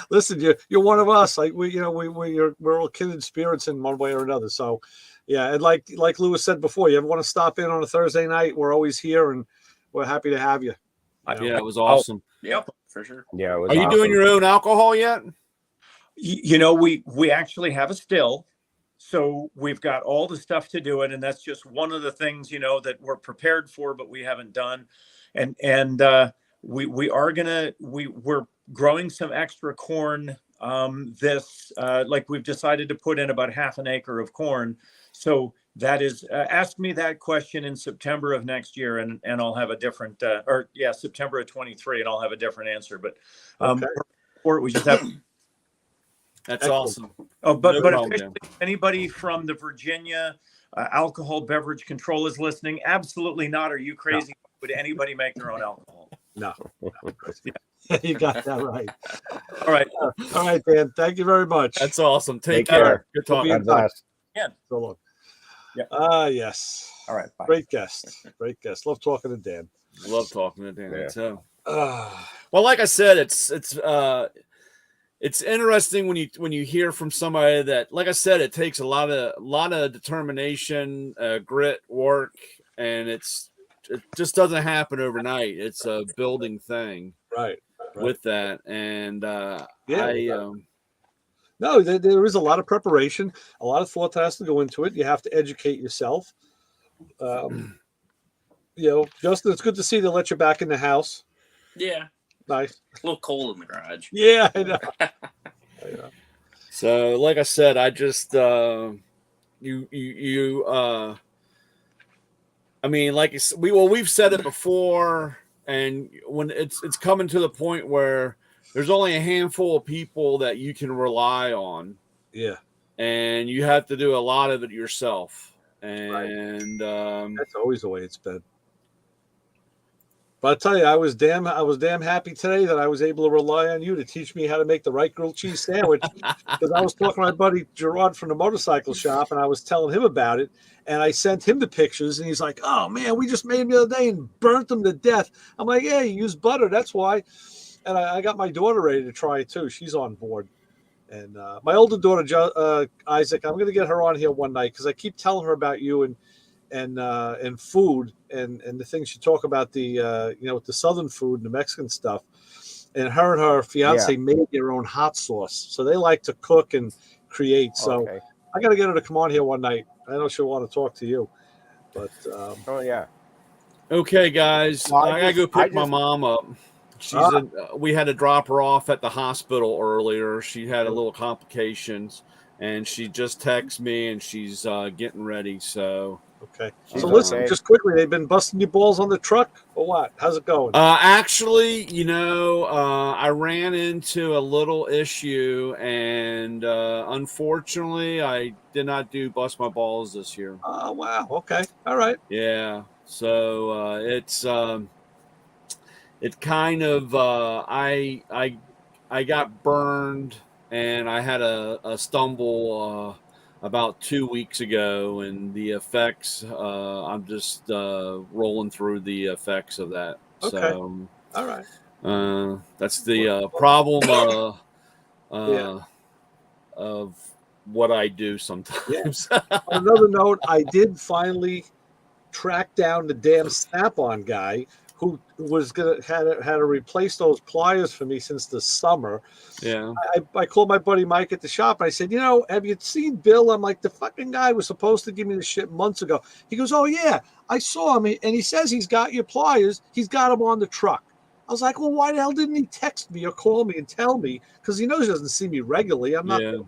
Listen, you're one of us. Like we're all kindred spirits in one way or another. So, yeah, and like Lewis said before, you ever want to stop in on a Thursday night? We're always here, and we're happy to have you. Yeah, it was awesome. Yep, for sure. Yeah, it was Are you doing your own alcohol yet? We actually have a still. So we've got all the stuff to do it, and that's just one of the things that we're prepared for, but we haven't done. And we're growing some extra corn. We've decided to put in about 1/2 acre of corn. So that is ask me that question in September of next year, and I'll have a different September of 23, and I'll have a different answer. But or we just have. That's awesome. Oh, but officially, anybody from the Virginia alcohol beverage control is listening. Absolutely not. Are you crazy? No. Would anybody make their own alcohol? No. You got that right. All right. All right, Dan. Thank you very much. That's awesome. Take care. Good talking. God bless. Yeah. So long. Yeah. Yes. All right. Bye. Great guest. Love talking to Dan. Love talking to Dan. Yeah. So, well, like I said, it's interesting when you hear from somebody that, like I said, it takes a lot of determination, grit, work, and it just doesn't happen overnight. It's a building thing, right. With that, and no, there is a lot of preparation, a lot of thought that has to go into it. You have to educate yourself. Justin, it's good to see they let you back in the house. Yeah. Nice. A little cold in the garage. Yeah, I know. So, like I said, I just I mean, like we've said it before, and when it's coming to the point where there's only a handful of people that you can rely on. Yeah. And you have to do a lot of it yourself. And that's always the way it's been. But I tell you, I was damn happy today that I was able to rely on you to teach me how to make the right grilled cheese sandwich. Because I was talking to my buddy Gerard from the motorcycle shop, and I was telling him about it, and I sent him the pictures, and he's like, "Oh man, we just made them the other day and burnt them to death." I'm like, "Yeah, you use butter, that's why." And I got my daughter ready to try it too. She's on board. And my older daughter, Isaac, I'm going to get her on here one night because I keep telling her about you and food and the things you talk about with the southern food and the Mexican stuff. And her fiance made their own hot sauce, so they like to cook and create. So I got to get her to come on here one night. I know she'll want to talk to you, but Oh yeah. Okay, guys, Well, I gotta go pick my mom up. We had to drop her off at the hospital earlier. She had a little complications, and she just texted me, and she's getting ready. So okay. So listen, just quickly, they've been busting your balls on the truck or what? How's it going? Actually, I ran into a little issue, and unfortunately, I did not do bust my balls this year. Oh wow. Okay. All right. Yeah. So it kind of I got burned, and I had a stumble about 2 weeks ago, and the effects I'm just rolling through the effects of that. Okay. So all right. that's the problem of what I do sometimes. Yeah. On another note, I did finally track down the damn Snap-on guy who was had to replace those pliers for me since the summer. Yeah. I called my buddy Mike at the shop. I said, have you seen Bill? I'm like, the fucking guy was supposed to give me the shit months ago. He goes, oh yeah, I saw him, and he says he's got your pliers. He's got them on the truck. I was like, well, why the hell didn't he text me or call me and tell me? Because he knows he doesn't see me regularly. I'm not. Yeah.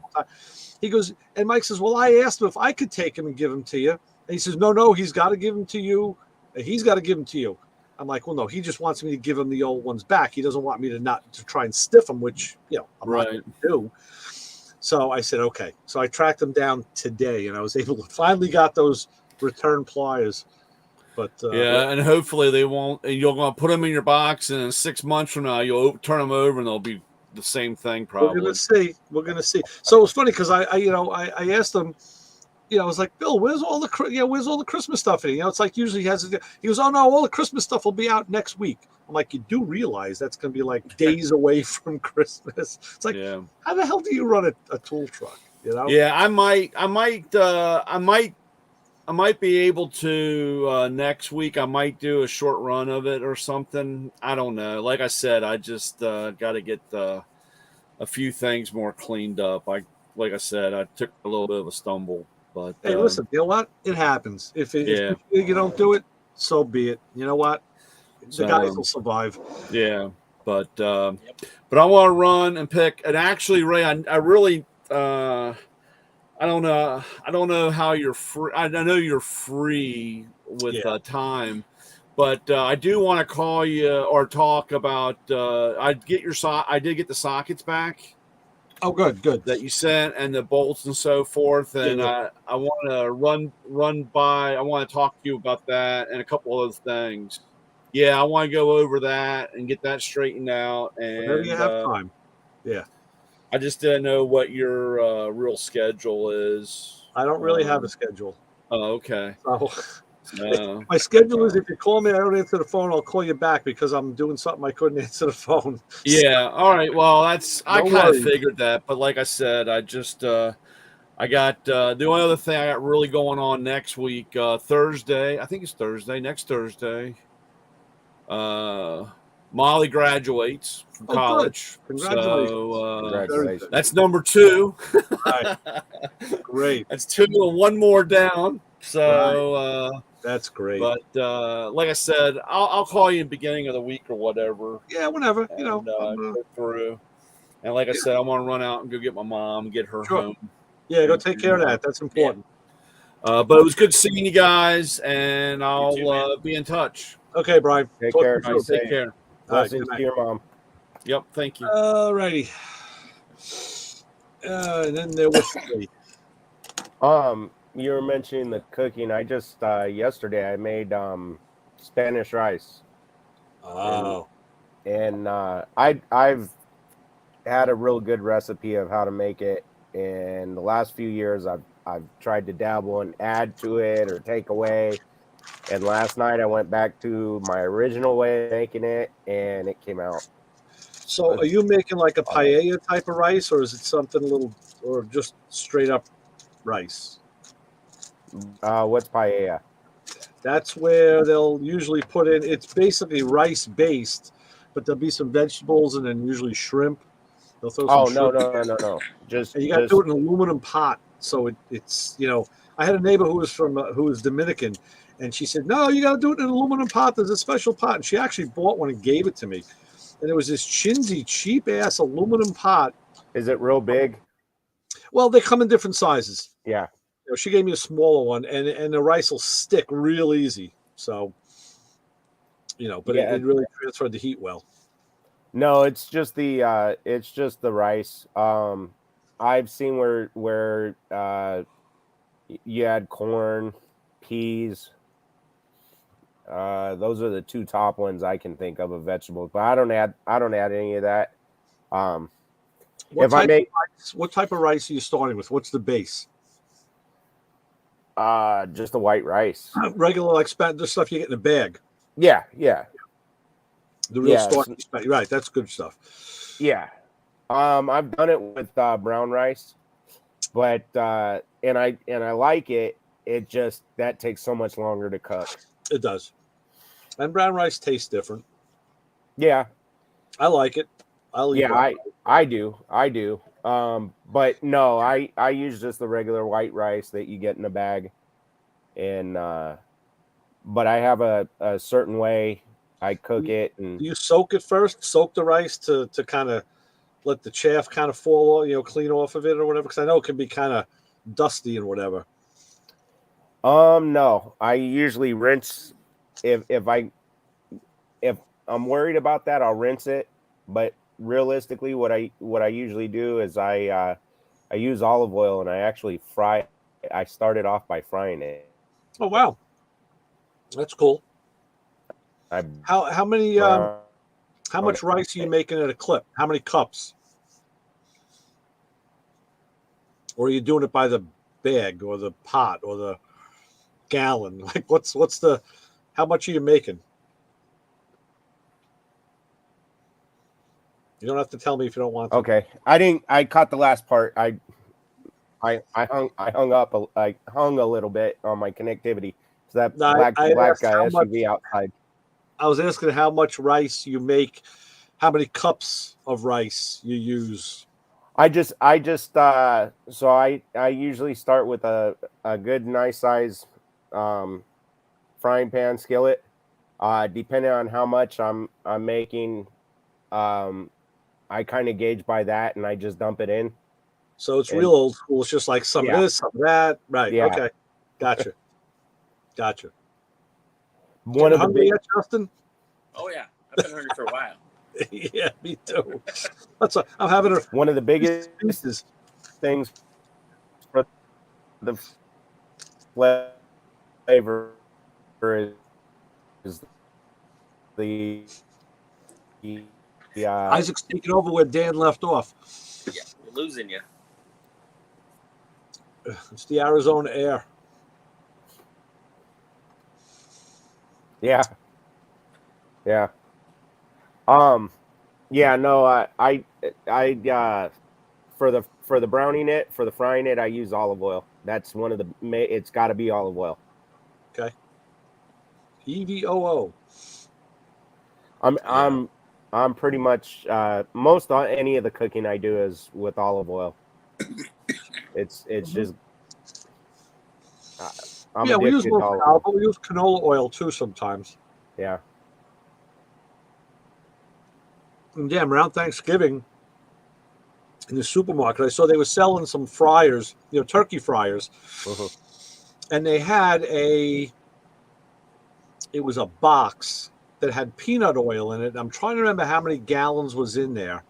He goes, and Mike says, well, I asked him if I could take him and give him to you. And he says, no, he's got to give him to you. He's got to give them to you. I'm like, well, no, he just wants me to give him the old ones back. He doesn't want me to try and stiff them, which, I'm not going to do. So I said, okay. So I tracked them down today, and I was able to finally got those return pliers. But and hopefully they won't. And you're going to put them in your box, and in 6 months from now, you'll turn them over, and they'll be the same thing. Probably. We're gonna see. So it was funny because I asked him. I was like, Bill, where's all the Christmas stuff in it? It's like usually he goes, oh no, all the Christmas stuff will be out next week. I'm like, you do realize that's going to be like days away from Christmas. It's like, how the hell do you run a tool truck? Yeah, I might be able to next week. I might do a short run of it or something. I don't know. Like I said, I just got to get a few things more cleaned up. Like I said, I took a little bit of a stumble. But hey, listen, you know what? It happens. If you don't do it, so be it. You know what? The guys will survive. Yeah, but I want to run and pick. And actually, Ray, I really I don't know how you're free. I know you're free with time, but I do want to call you or talk about. I did get the sockets back. Oh, good. That you sent, and the bolts and so forth. And I want to run by. I want to talk to you about that and a couple other things. Yeah, I want to go over that and get that straightened out. And whenever you have time. Yeah. I just didn't know what your real schedule is. I don't really have a schedule. Oh, okay. My schedule is if you call me, I don't answer the phone, I'll call you back because I'm doing something I couldn't answer the phone. Yeah. All right. Well, I kind of figured that, but like I said, I just I got the only other thing I got really going on next week, Thursday. I think it's Thursday. Next Thursday. Molly graduates from college. Good. Congratulations. So, Congratulations. That's number 2. Right. Great. That's 2 and 1 more down. So that's great. But like I said, I'll call you in the beginning of the week or whatever. Yeah, whenever. And, go through. And like I said, I want to run out and go get my mom, get her home. Yeah, go take care of that. That's important. But it was good seeing you guys, and I'll be in touch. Okay, Brian. Take care. Take care. Blessings to your mom. Yep. Thank you. All righty. And then there was three. You were mentioning the cooking. I just yesterday I made Spanish rice. Oh, and I've had a real good recipe of how to make it. In the last few years, I've tried to dabble and add to it or take away. And last night I went back to my original way of making it, and it came out. so are you making like a paella type of rice, or is it something a little, or just straight up rice? What's paella? That's where they'll usually put in. It's basically rice based, but there'll be some vegetables and then usually shrimp. They'll throw some Oh no shrimp, no! Just and you got to do it in an aluminum pot. So it's I had a neighbor who was who was Dominican, and she said, "No, you got to do it in an aluminum pot. There's a special pot." And she actually bought one and gave it to me, and it was this chintzy, cheap ass aluminum pot. Is it real big? Well, they come in different sizes. Yeah. She gave me a smaller one, and the rice will stick real easy. So, but Yeah. it really transferred the heat well. No, it's just the rice. I've seen where you add corn, peas. Those are the two top ones I can think of vegetables, but I don't add any of that. What type of rice are you starting with? What's the base? Just the white rice. Regular, like the stuff you get in a bag. Yeah. The real starchy stuff. Right, that's good stuff. Yeah. I've done it with brown rice, but and I like it. It just that takes so much longer to cook. It does. And brown rice tastes different. Yeah. I like it. I do. But no, I use just the regular white rice that you get in a bag. And but I have a certain way I cook it. And do you soak it first? Soak the rice to kind of let the chaff kind of fall off, clean off of it or whatever? Because I know it can be kind of dusty and whatever. No. I usually rinse if I'm worried about that, I'll rinse it. But realistically, what I usually do is I use olive oil and I actually fry. I started off by frying it. Oh wow, that's cool. How many how much rice are you making at a clip? How many cups? Or are you doing it by the bag or the pot or the gallon? Like what's the how much are you making? You don't have to tell me if you don't want to. Okay. I caught the last part. I hung a little bit on my connectivity. So that black guy SUV outside. I was asking how much rice you make, how many cups of rice you use. I usually start with a good nice size frying pan skillet. Depending on how much I'm making, I kind of gauge by that, and I just dump it in. So it's real old school. It's just like some of this, some of that. Right. Yeah. Okay. Gotcha. One of the big yet, Justin? Oh yeah, I've been hungry for a while. Yeah, me too. I'm having one of the biggest things for the flavor is the Isaac's taking over where Dan left off. Yeah, we're losing you. It's the Arizona air. Yeah. Yeah, no, I for the browning it, for the frying it, I use olive oil. That's one of the it's got to be olive oil. Okay. EVOO. I'm pretty much most any of the cooking I do is with olive oil. It's just we use olive, but we use canola oil too sometimes. Yeah. And damn, around Thanksgiving in the supermarket, I saw they were selling some fryers, turkey fryers, and they had it was a box that had peanut oil in it. I'm trying to remember how many gallons was in there.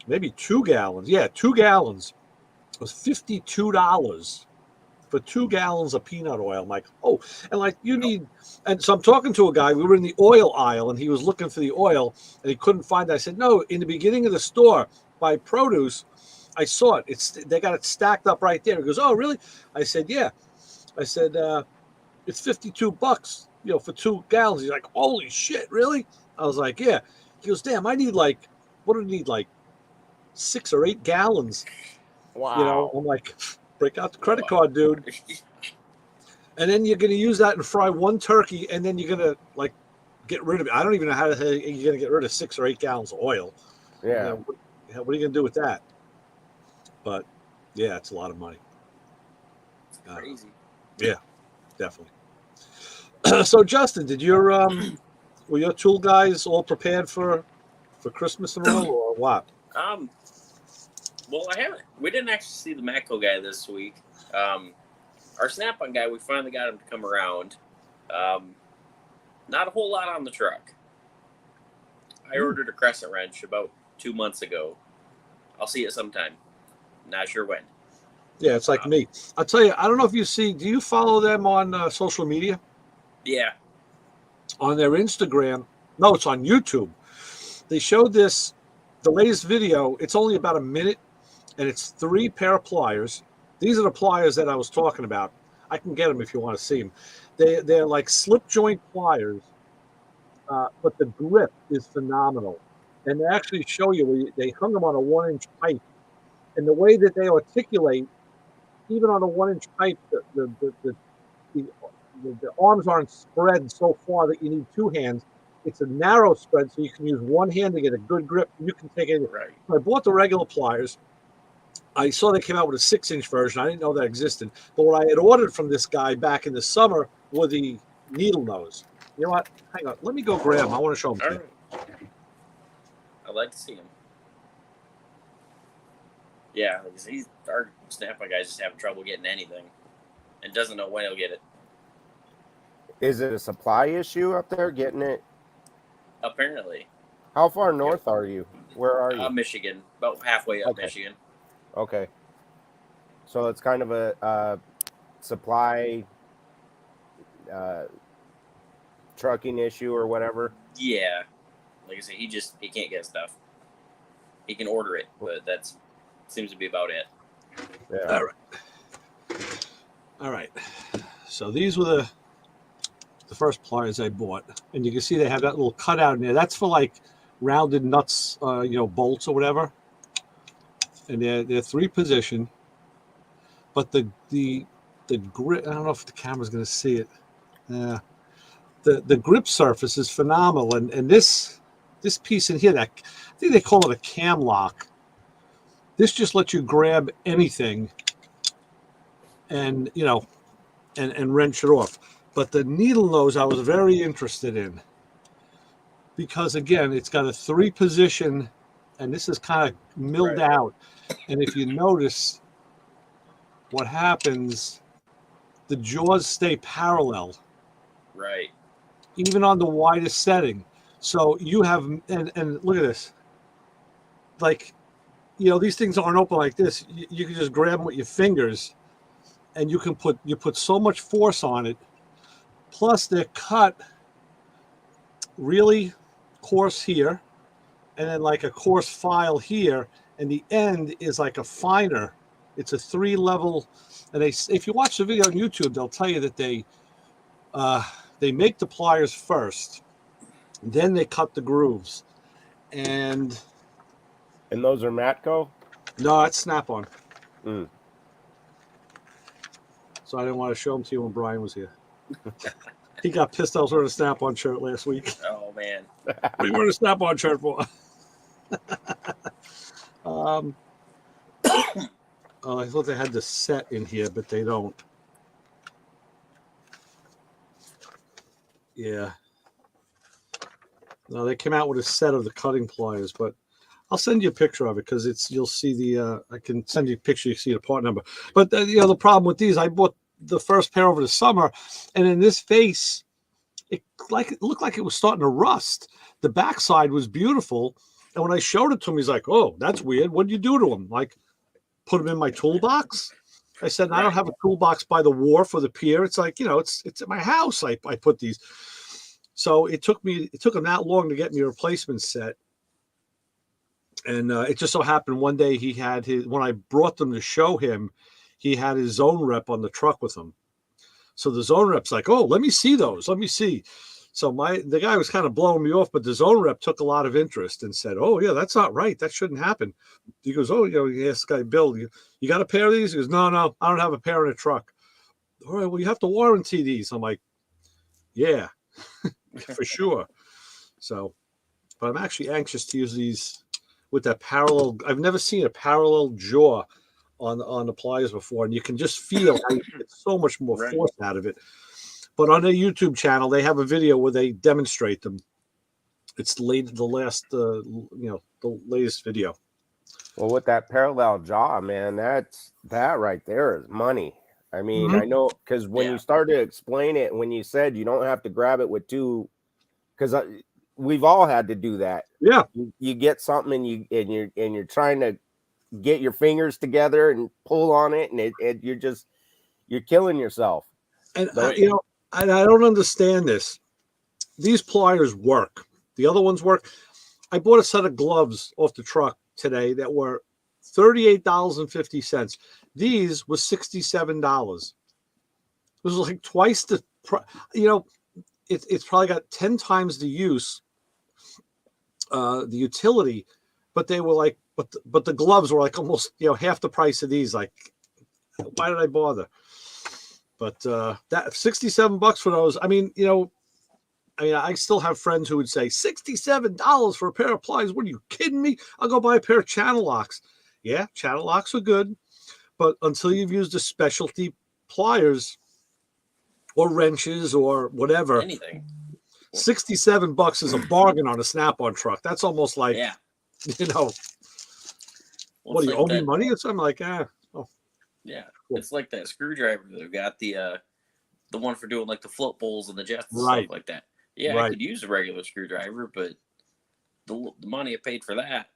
Maybe 2 gallons. Yeah, 2 gallons. It was $52 for 2 gallons of peanut oil. I'm like, oh, and like you need, and so I'm talking to a guy. We were in the oil aisle, and he was looking for the oil, and he couldn't find it. I said, no, in the beginning of the store by produce, I saw it. They got it stacked up right there. He goes, oh, really? I said, yeah. I said, it's $52, for 2 gallons. He's like, holy shit, really? I was like, yeah. He goes, damn, I need like, what do I need, like 6 or 8 gallons? Wow. I'm like, break out the credit card, dude. And then you're going to use that and fry 1 turkey, and then you're going to like get rid of it. I don't even know how you're going to get rid of 6 or 8 gallons of oil. Yeah. What are you going to do with that? But yeah, it's a lot of money. It's crazy. Yeah, definitely. So Justin, did your were your tool guys all prepared for Christmas and all, or what? Well, we didn't actually see the Matco guy this week. Our Snap-on guy, we finally got him to come around. Not a whole lot on the truck. I ordered a crescent wrench about 2 months ago. I'll see it sometime. Not sure when. Yeah, it's like me. I'll tell you, I don't know if you see, do you follow them on social media? Yeah. On their Instagram. No, it's on YouTube. They showed the latest video. It's only about a minute, and it's 3 pair of pliers. These are the pliers that I was talking about. I can get them if you want to see them. They're like slip joint pliers, but the grip is phenomenal. And they actually show you, they hung them on a 1-inch pipe. And the way that they articulate, even on a 1-inch pipe, the arms aren't spread so far that you need 2 hands. It's a narrow spread, so you can use 1 hand to get a good grip. You can take it. Right. I bought the regular pliers. I saw they came out with a 6-inch version. I didn't know that existed. But what I had ordered from this guy back in the summer were the needle nose. You know what? Hang on. Let me go grab them. I want to show them to you. Right. I'd like to see him. Yeah, our Snap-on guy's just having trouble getting anything and doesn't know when he'll get it. Is it a supply issue up there getting it? Apparently. How far north are you? Where are you? Michigan, about halfway up Okay. Michigan. Okay. So it's kind of a supply trucking issue or whatever. Yeah. Like I say, he can't get stuff. He can order it, but that's seems to be about it. Yeah. All right. So these were the first pliers I bought, and you can see they have that little cutout in there. That's for like rounded nuts, bolts or whatever. And they're 3-position, but the grip. I don't know if the camera's going to see it. The grip surface is phenomenal, and this piece in here, that I think they call it a cam lock. This just lets you grab anything and wrench it off. But the needle nose I was very interested in because, again, it's got a 3-position, and this is kind of milled out. And if you notice what happens, the jaws stay parallel. Right. Even on the widest setting. So you have, and look at this. Like, these things aren't open like this. You can just grab them with your fingers, and you put so much force on it. Plus, they're cut really coarse here, and then like a coarse file here, and the end is like a finer. It's a 3-level, and if you watch the video on YouTube, they'll tell you that they make the pliers first, then they cut the grooves, and those are Matco? No, that's Snap-on. Mm. So I didn't want to show them to you when Brian was here. He got pissed I was wearing a Snap-on shirt last week. Oh man. What are you wearing a Snap-on shirt for? I thought they had the set in here, but they don't. Yeah. No, they came out with a set of the cutting pliers, but I'll send you a picture of it because you'll see I can send you a picture, you see the part number. But the problem with these, I bought the first pair over the summer, and in this face, it looked like it was starting to rust. The backside was beautiful, and when I showed it to him, he's like, "Oh, that's weird. What did you do to them?" Like, put them in my toolbox. I said, I don't Right. have a toolbox by the wharf or the pier. It's like, it's at my house. I put these. So it took him that long to get me a replacement set. And it just so happened one day when I brought them to show him, he had his zone rep on the truck with him. So the zone rep's like, oh, let me see those. Let me see. So the guy was kind of blowing me off, but the zone rep took a lot of interest and said, oh, yeah, that's not right. That shouldn't happen. He goes, oh, he asked this guy, Bill, you got a pair of these? He goes, no, I don't have a pair in the truck. All right, well, you have to warranty these. I'm like, yeah, for sure. So, but I'm actually anxious to use these with that parallel. I've never seen a parallel jaw on the pliers before, and you can just feel how you get so much more Right. force out of it. But on their YouTube channel, they have a video where they demonstrate them. It's the latest video. Well, with that parallel jaw, man, that right there is money. I mean, Mhm. I know because when Yeah. you started to explain it, when you said you don't have to grab it with two, because we've all had to do that. Yeah. You get something and you're trying to get your fingers together and pull on it, and you're killing yourself. And But I don't understand this. These pliers work. The other ones work. I bought a set of gloves off the truck today that were $38.50. These was $67. It was like twice the price. It's probably got 10 times the use, the utility, but they were like, but the gloves were like almost half the price of these. Like, why did I bother? But that $67 for those. I mean, I still have friends who would say $67 for a pair of pliers. What are you kidding me? I'll go buy a pair of channel locks. Yeah, channel locks are good, but until you've used a specialty pliers or wrenches or whatever, Anything. $67 is a bargain on a Snap-on truck. That's almost like, Yeah. What Well, do it's you like owe me that- money? It's I'm like, Yeah. Cool. It's like that screwdriver that got the one for doing like the float bowls and the jets and Right. stuff like that. Yeah, Right. I could use a regular screwdriver, but the money I paid for that,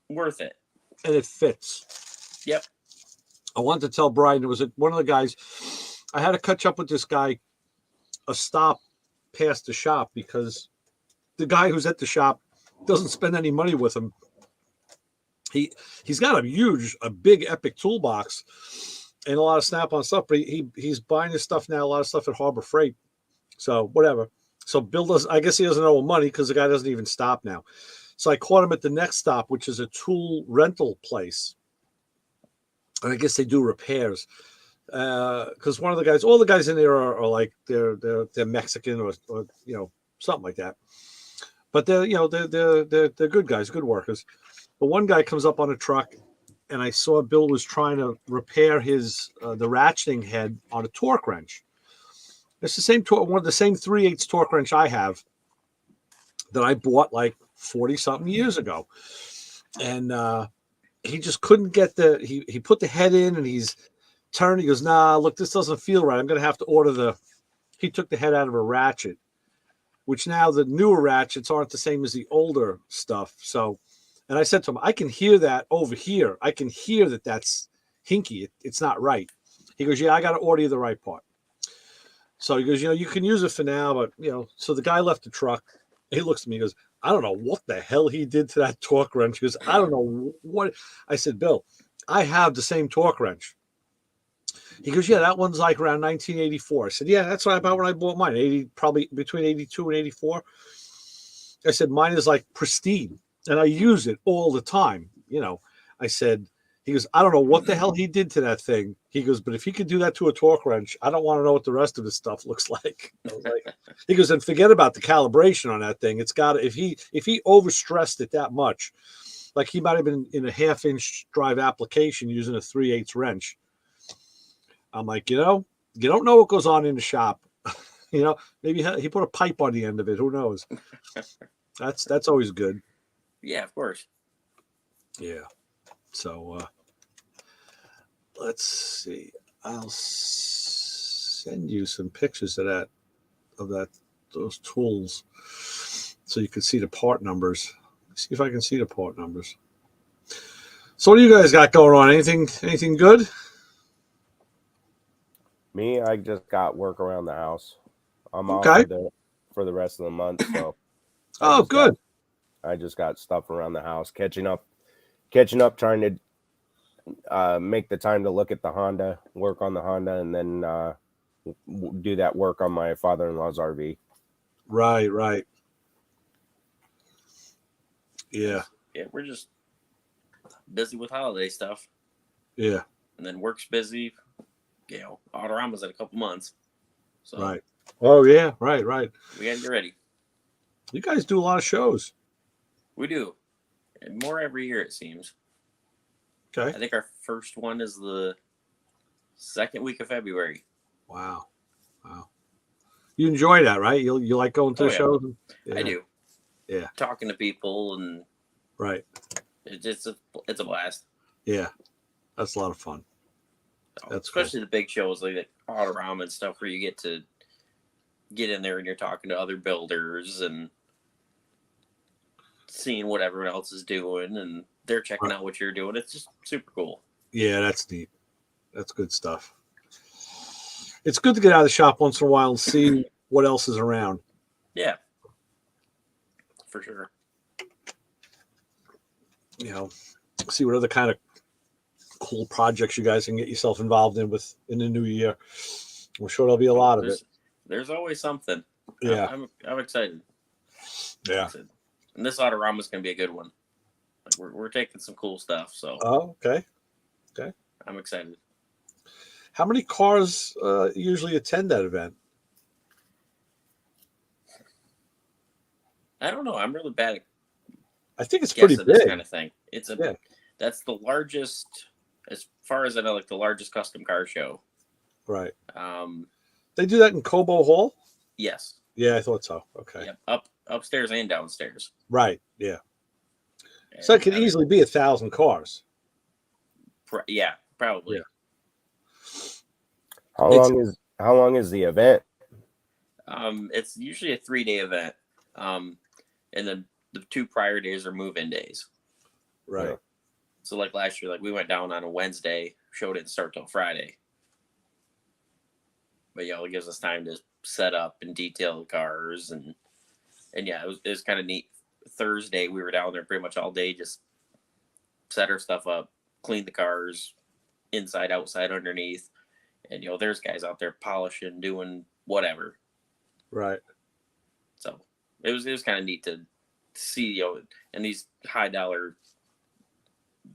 worth it. and it fits. Yep. I wanted to tell Brian, it was one of the guys. I had to catch up with this guy a stop past the shop because the guy who's at the shop doesn't spend any money with him. He's got a big epic toolbox and a lot of Snap-on stuff, but he's buying his stuff now, a lot of stuff at Harbor Freight. So whatever. So Bill I guess he doesn't owe him money because the guy doesn't even stop now. So I caught him at the next stop, which is a tool rental place. And I guess they do repairs. Because one of the guys, all the guys in there are like they're Mexican or something like that. But they're good guys, good workers. But one guy comes up on a truck, and I saw Bill was trying to repair his the ratcheting head on a torque wrench. It's the same one of the same 3/8 torque wrench I have that I bought like 40 something years ago, and he just couldn't get he put the head in and he's turning. He goes, nah, look, this doesn't feel right. I'm gonna have to order he took the head out of a ratchet, which now the newer ratchets aren't the same as the older stuff. So, and I said to him, I can hear that over here. I can hear that that's hinky. It's not right. He goes, yeah, I got to order you the right part. So he goes, you can use it for now, but so the guy left the truck. He looks at me, he goes, I don't know what the hell he did to that torque wrench. He goes, I don't know what. I said, Bill, I have the same torque wrench. He goes, yeah, that one's like around 1984. I said, yeah, that's about when I bought mine, probably between 82 and 84. I said, mine is like pristine, and I use it all the time. I said, he goes, I don't know what the hell he did to that thing. He goes, but if he could do that to a torque wrench, I don't want to know what the rest of his stuff looks like. He goes, and forget about the calibration on that thing. It's got if he overstressed it that much, like he might have been in a 1/2-inch drive application using a 3/8 wrench. I'm like, you don't know what goes on in the shop. Maybe he put a pipe on the end of it. Who knows? That's always good. Yeah, of course. Yeah. So let's see. I'll send you some pictures of those tools, so you can see the part numbers. See if I can see the part numbers. So what do you guys got going on? Anything good? Me, I just got work around the house. I'm off Okay. for the rest of the month, so Oh, good. I just got stuff around the house, catching up, trying to make the time to look at the Honda, work on the Honda, and then do that work on my father-in-law's RV. Right. Yeah. Yeah, we're just busy with holiday stuff, Yeah. and then work's busy. You know, Autorama's in a couple months, so Right. Oh, yeah. Right. we gotta get ready. You guys do a lot of shows. We do, and more every year it seems. Okay. I think our first one is the second week of February. Wow. You enjoy that, right? You like going to Oh, the yeah. shows? I do. Yeah. Talking to people, and Right. it's a blast. Yeah. That's a lot of fun. So, That's especially the big shows like Autorama and stuff, where you get to get in there and you're talking to other builders and seeing what everyone else is doing, and they're checking out what you're doing. It's just super cool. Yeah, that's neat. That's good stuff. It's good to get out of the shop once in a while and see what else is around. Yeah, for sure. You know, see what other kind of cool projects you guys can get yourself involved in in the new year. I'm sure there'll be a lot of it. There's always something. Yeah. I'm excited. Yeah. And this Autorama is going to be a good one. Like we're taking some cool stuff, so. Oh, okay. I'm excited. How many cars usually attend that event? I don't know. I'm really bad at I think it's pretty guessing big. this kind of thing. Yeah. That's the largest, as far as I know, like the largest custom car show. Right. Um, They do that in Cobo Hall? yes. Yeah, I thought so. Okay. Yep. Upstairs and downstairs. Right. Yeah. So it could easily be 1,000 cars. Yeah, probably. Yeah. How long is the event? It's usually a 3-day event. And then the 2 prior days are move-in days. Right. Yeah. So like last year, like we went down on a Wednesday, show didn't start till Friday. But it gives us time to set up and detail the cars, and yeah, it was kind of neat. Thursday we were down there pretty much all day, just set our stuff up, clean the cars, inside, outside, underneath, and there's guys out there polishing, doing whatever. Right. So it was kind of neat to see and these high dollar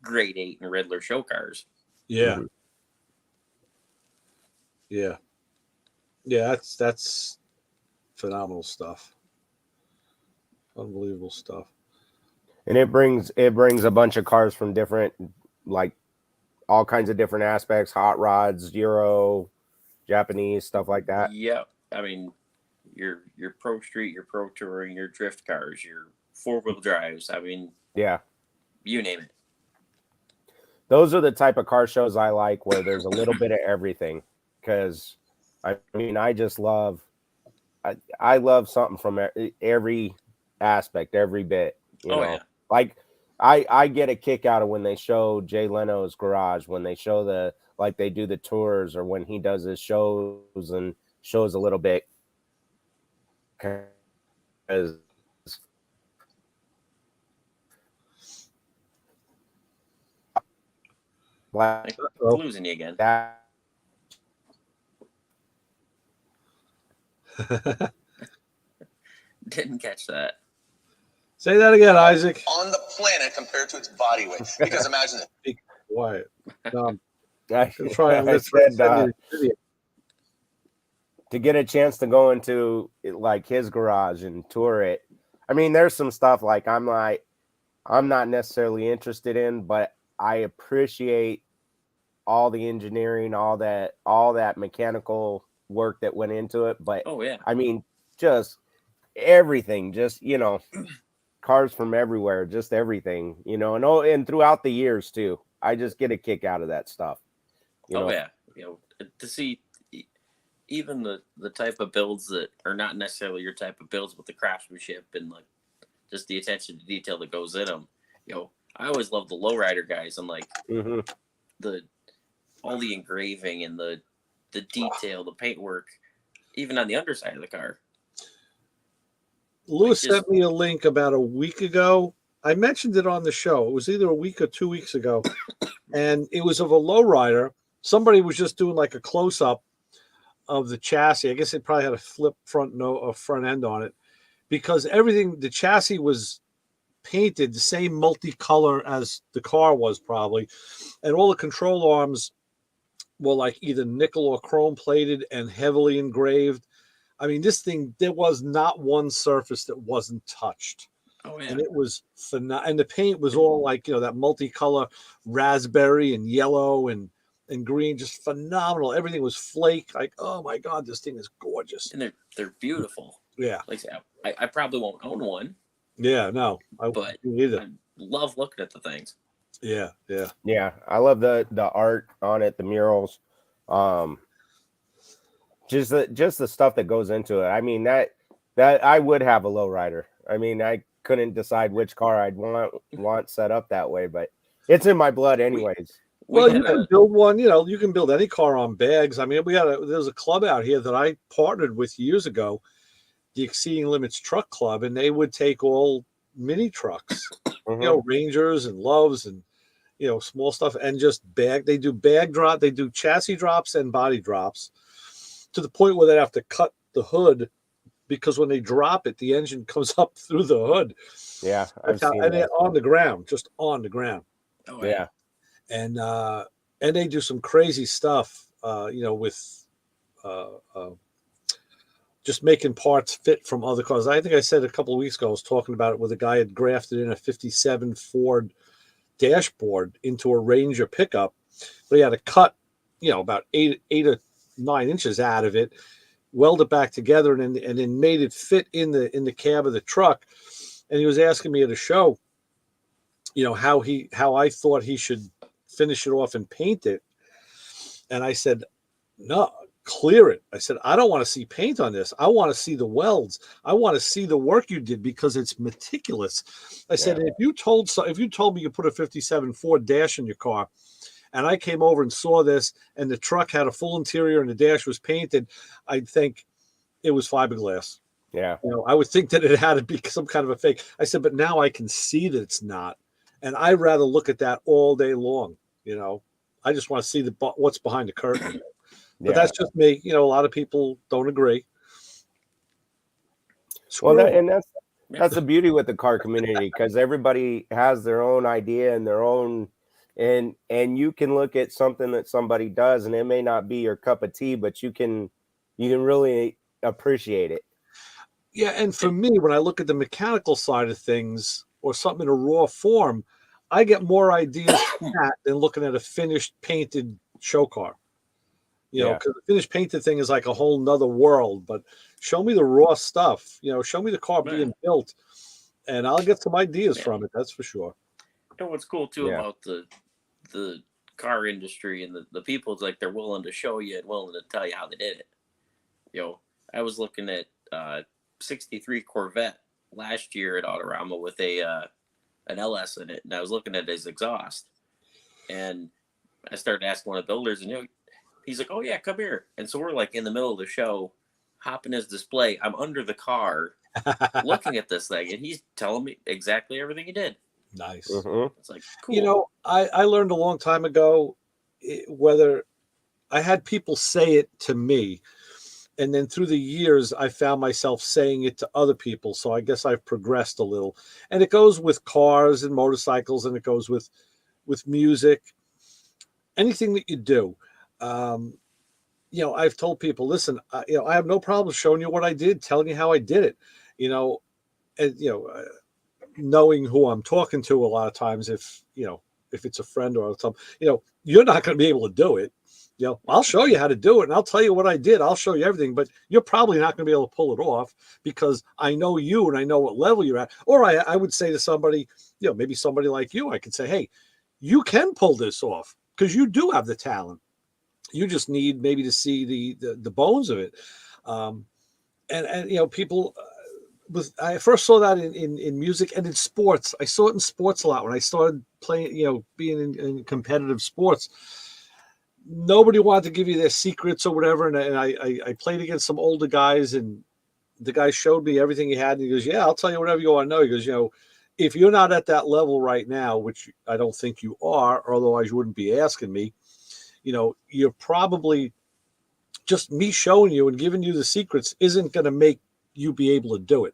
grade 8 and Riddler show cars. Yeah. Mm-hmm. Yeah. Yeah, that's phenomenal stuff. Unbelievable stuff. And it brings a bunch of cars from different, like all kinds of different aspects, hot rods, Euro, Japanese, stuff like that. Yeah. I mean, your pro street, your pro touring, your drift cars, your 4-wheel drives. I mean, Yeah. You name it. Those are the type of car shows I like, where there's a little bit of everything. Because I mean, I just love, I love something from every aspect, every bit. You know, Yeah. like I get a kick out of when they show Jay Leno's garage, when they show they do the tours, or when he does his shows and shows a little bit. Because I'm losing you again. that Didn't catch that. Say that again, Isaac. On the planet compared to its body weight. Because imagine it. Be quiet. No, I said, to get a chance to go into like his garage and tour it. I mean, there's some stuff like I'm not necessarily interested in, but I appreciate all the engineering, all that mechanical work that went into it. But I mean, just everything, just cars from everywhere, just everything, and throughout the years too. I just get a kick out of that stuff. To see even the type of builds that are not necessarily your type of builds, with the craftsmanship and like just the attention to detail that goes in them. I always love the lowrider guys and like all the engraving and the the detail, the paintwork, even on the underside of the car. Lewis Like, just- sent me a link about a week ago. I mentioned it on the show. It was either a week or 2 weeks ago, and it was of a lowrider. Somebody was just doing like a close up of the chassis. I guess it probably had a flip front end on it, because everything, the chassis was painted the same multicolor as the car was probably, and all the control arms were like either nickel or chrome plated and heavily engraved. I mean, this thing, there was not one surface that wasn't touched. Oh yeah. And it was phenomenal. And the paint was all like, that multicolor raspberry and yellow and green, just phenomenal. Everything was flake. Like, oh my God, this thing is gorgeous. And they're beautiful. Yeah. Like I probably won't own one. Yeah, no. But either. I love looking at the things. Yeah, yeah. Yeah, I love the art on it, the murals. Just the stuff that goes into it. I mean, that I would have a lowrider. I mean, I couldn't decide which car I'd want set up that way, but it's in my blood anyways. Well, you can build one, you can build any car on bags. I mean, there's a club out here that I partnered with years ago, the Exceeding Limits Truck Club, and they would take all mini trucks, Rangers and Loves and, small stuff, and just they do bag drop, they do chassis drops and body drops, to the point where they have to cut the hood, because when they drop it, the engine comes up through the hood. Yeah, and they're on the ground, just on the ground. Oh, yeah. And they do some crazy stuff, with just making parts fit from other cars. I think I said a couple of weeks ago, I was talking about it, with a guy had grafted in a 57 Ford dashboard into a Ranger pickup, but he had to cut, about 8 or 9 inches out of it, weld it back together, and then made it fit in the cab of the truck. And he was asking me at a show, how I thought he should finish it off and paint it. And I said, no, clear it. I said, I don't want to see paint on this. I want to see the welds. I want to see the work you did, because it's meticulous. I said, if you told me you put a 57 Ford dash in your car, and I came over and saw this, and the truck had a full interior and the dash was painted, I'd think it was fiberglass. Yeah. I would think that it had to be some kind of a fake. I said, but now I can see that it's not. And I'd rather look at that all day long. I just want to see what's behind the curtain. But that's just me. A lot of people don't agree. That's the beauty with the car community, because everybody has their own idea and their own, and you can look at something that somebody does, and it may not be your cup of tea, but you can really appreciate it. Yeah, and for me, when I look at the mechanical side of things, or something in a raw form, I get more ideas from that than looking at a finished painted show car. Because the finished painted thing is like a whole nother world. But show me the raw stuff. Show me the car being built, and I'll get some ideas from it. That's for sure. What's cool too about the car industry and the people is like they're willing to show you and willing to tell you how they did it. I was looking at 63 Corvette last year at Autorama with an LS in it, and I was looking at his exhaust, and I started asking one of the builders, and he's like, "Oh yeah, come here." And so we're like in the middle of the show, hopping his display. I'm under the car, looking at this thing, and he's telling me exactly everything he did. Nice. It's like cool. I learned a long time ago, whether I had people say it to me, and then through the years, I found myself saying it to other people. So I guess I've progressed a little. And it goes with cars and motorcycles, and it goes with music. Anything that you do. I've told people, listen, I have no problem showing you what I did, telling you how I did it. Knowing who I'm talking to a lot of times, if it's a friend or something, you're not going to be able to do it. I'll show you how to do it, and I'll tell you what I did. I'll show you everything, but you're probably not going to be able to pull it off, because I know you and I know what level you're at. Or I would say to somebody, maybe somebody like you, I could say, hey, you can pull this off, because you do have the talent. You just need maybe to see the bones of it. And people, I first saw that in music and in sports. I saw it in sports a lot when I started playing, being in competitive sports. nobody wanted to give you their secrets or whatever. And I played against some older guys, and the guy showed me everything he had. And he goes, yeah, I'll tell you whatever you want to know. He goes, if you're not at that level right now, which I don't think you are, or otherwise you wouldn't be asking me, you're probably just me showing you and giving you the secrets isn't going to make you be able to do it.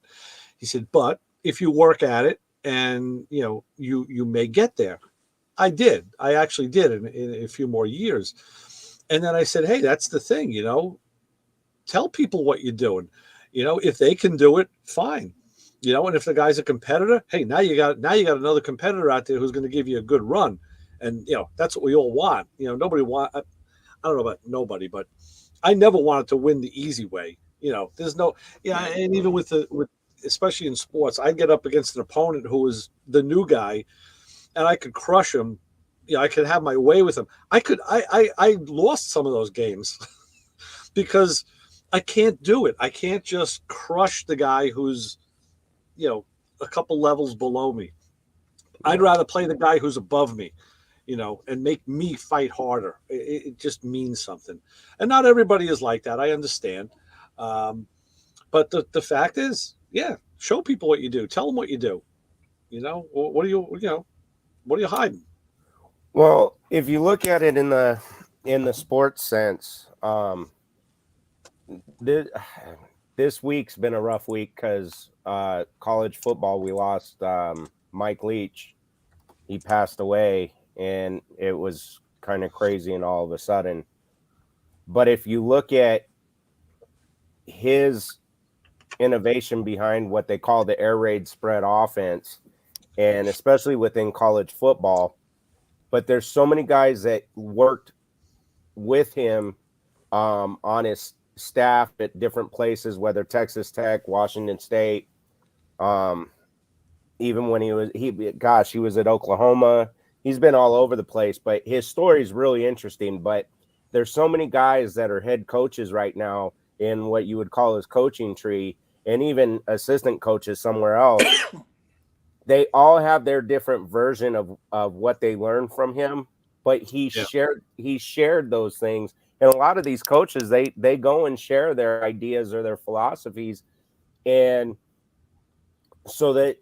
He said, but if you work at it and, you may get there. I did. I actually did in a few more years. And then I said, hey, that's the thing, tell people what you're doing. If they can do it, fine. And if the guy's a competitor, hey, now you got another competitor out there who's going to give you a good run. And, that's what we all want. Nobody I don't know about nobody, but I never wanted to win the easy way. There's no, and even with especially in sports, I get up against an opponent who was the new guy, and I could crush him. I could have my way with him. I lost some of those games because I can't do it. I can't just crush the guy who's, a couple levels below me. I'd rather play the guy who's above me, and make me fight harder. It just means something. And not everybody is like that. I understand. But the fact is, show people what you do. Tell them what you do. What are you hiding? Well, if you look at it in the sports sense, this week's been a rough week because college football, we lost Mike Leach. He passed away, and it was kind of crazy and all of a sudden. But if you look at his innovation behind what they call the air raid spread offense, and especially within college football, but there's so many guys that worked with him on his staff at different places, whether Texas Tech, Washington State, even when he was at Oklahoma. He's been all over the place, but his story is really interesting. But there's so many guys that are head coaches right now in what you would call his coaching tree, and even assistant coaches somewhere else. They all have their different version of what they learned from him, but he shared those things. And a lot of these coaches, they go and share their ideas or their philosophies, and so that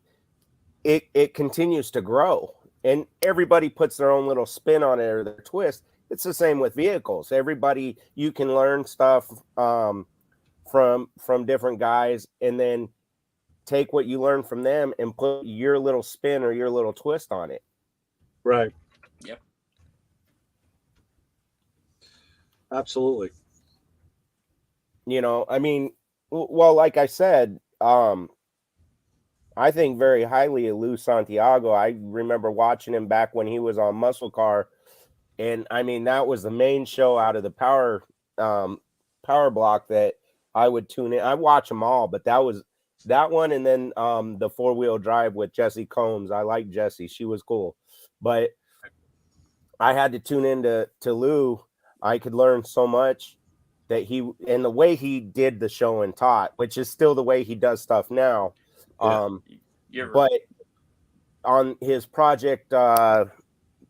it continues to grow. And everybody puts their own little spin on it or their twist. It's the same with vehicles. Everybody, you can learn stuff from different guys, and then take what you learn from them and put your little spin or your little twist on it. Right. Yep. Absolutely. I mean, well, like I said, I think very highly of Lou Santiago. I remember watching him back when he was on Muscle Car, and I mean that was the main show out of the power block that I would tune in. I watch them all, but that was that one, and then the 4-wheel drive with Jessie Combs. I like Jessie; she was cool, but I had to tune into Lou. I could learn so much that and the way he did the show and taught, which is still the way he does stuff now. But on his project Old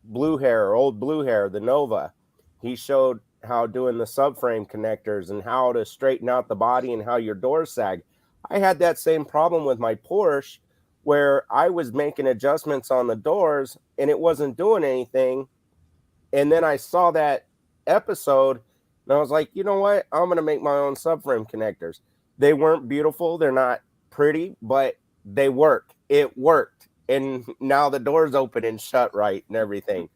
Blue Hair, the Nova, he showed how doing the subframe connectors and how to straighten out the body and how your doors sag. I had that same problem with my Porsche where I was making adjustments on the doors and it wasn't doing anything. And then I saw that episode and I was like, you know what? I'm going to make my own subframe connectors. They weren't beautiful. They're not pretty, but they work. It worked. And now the doors open and shut right and everything.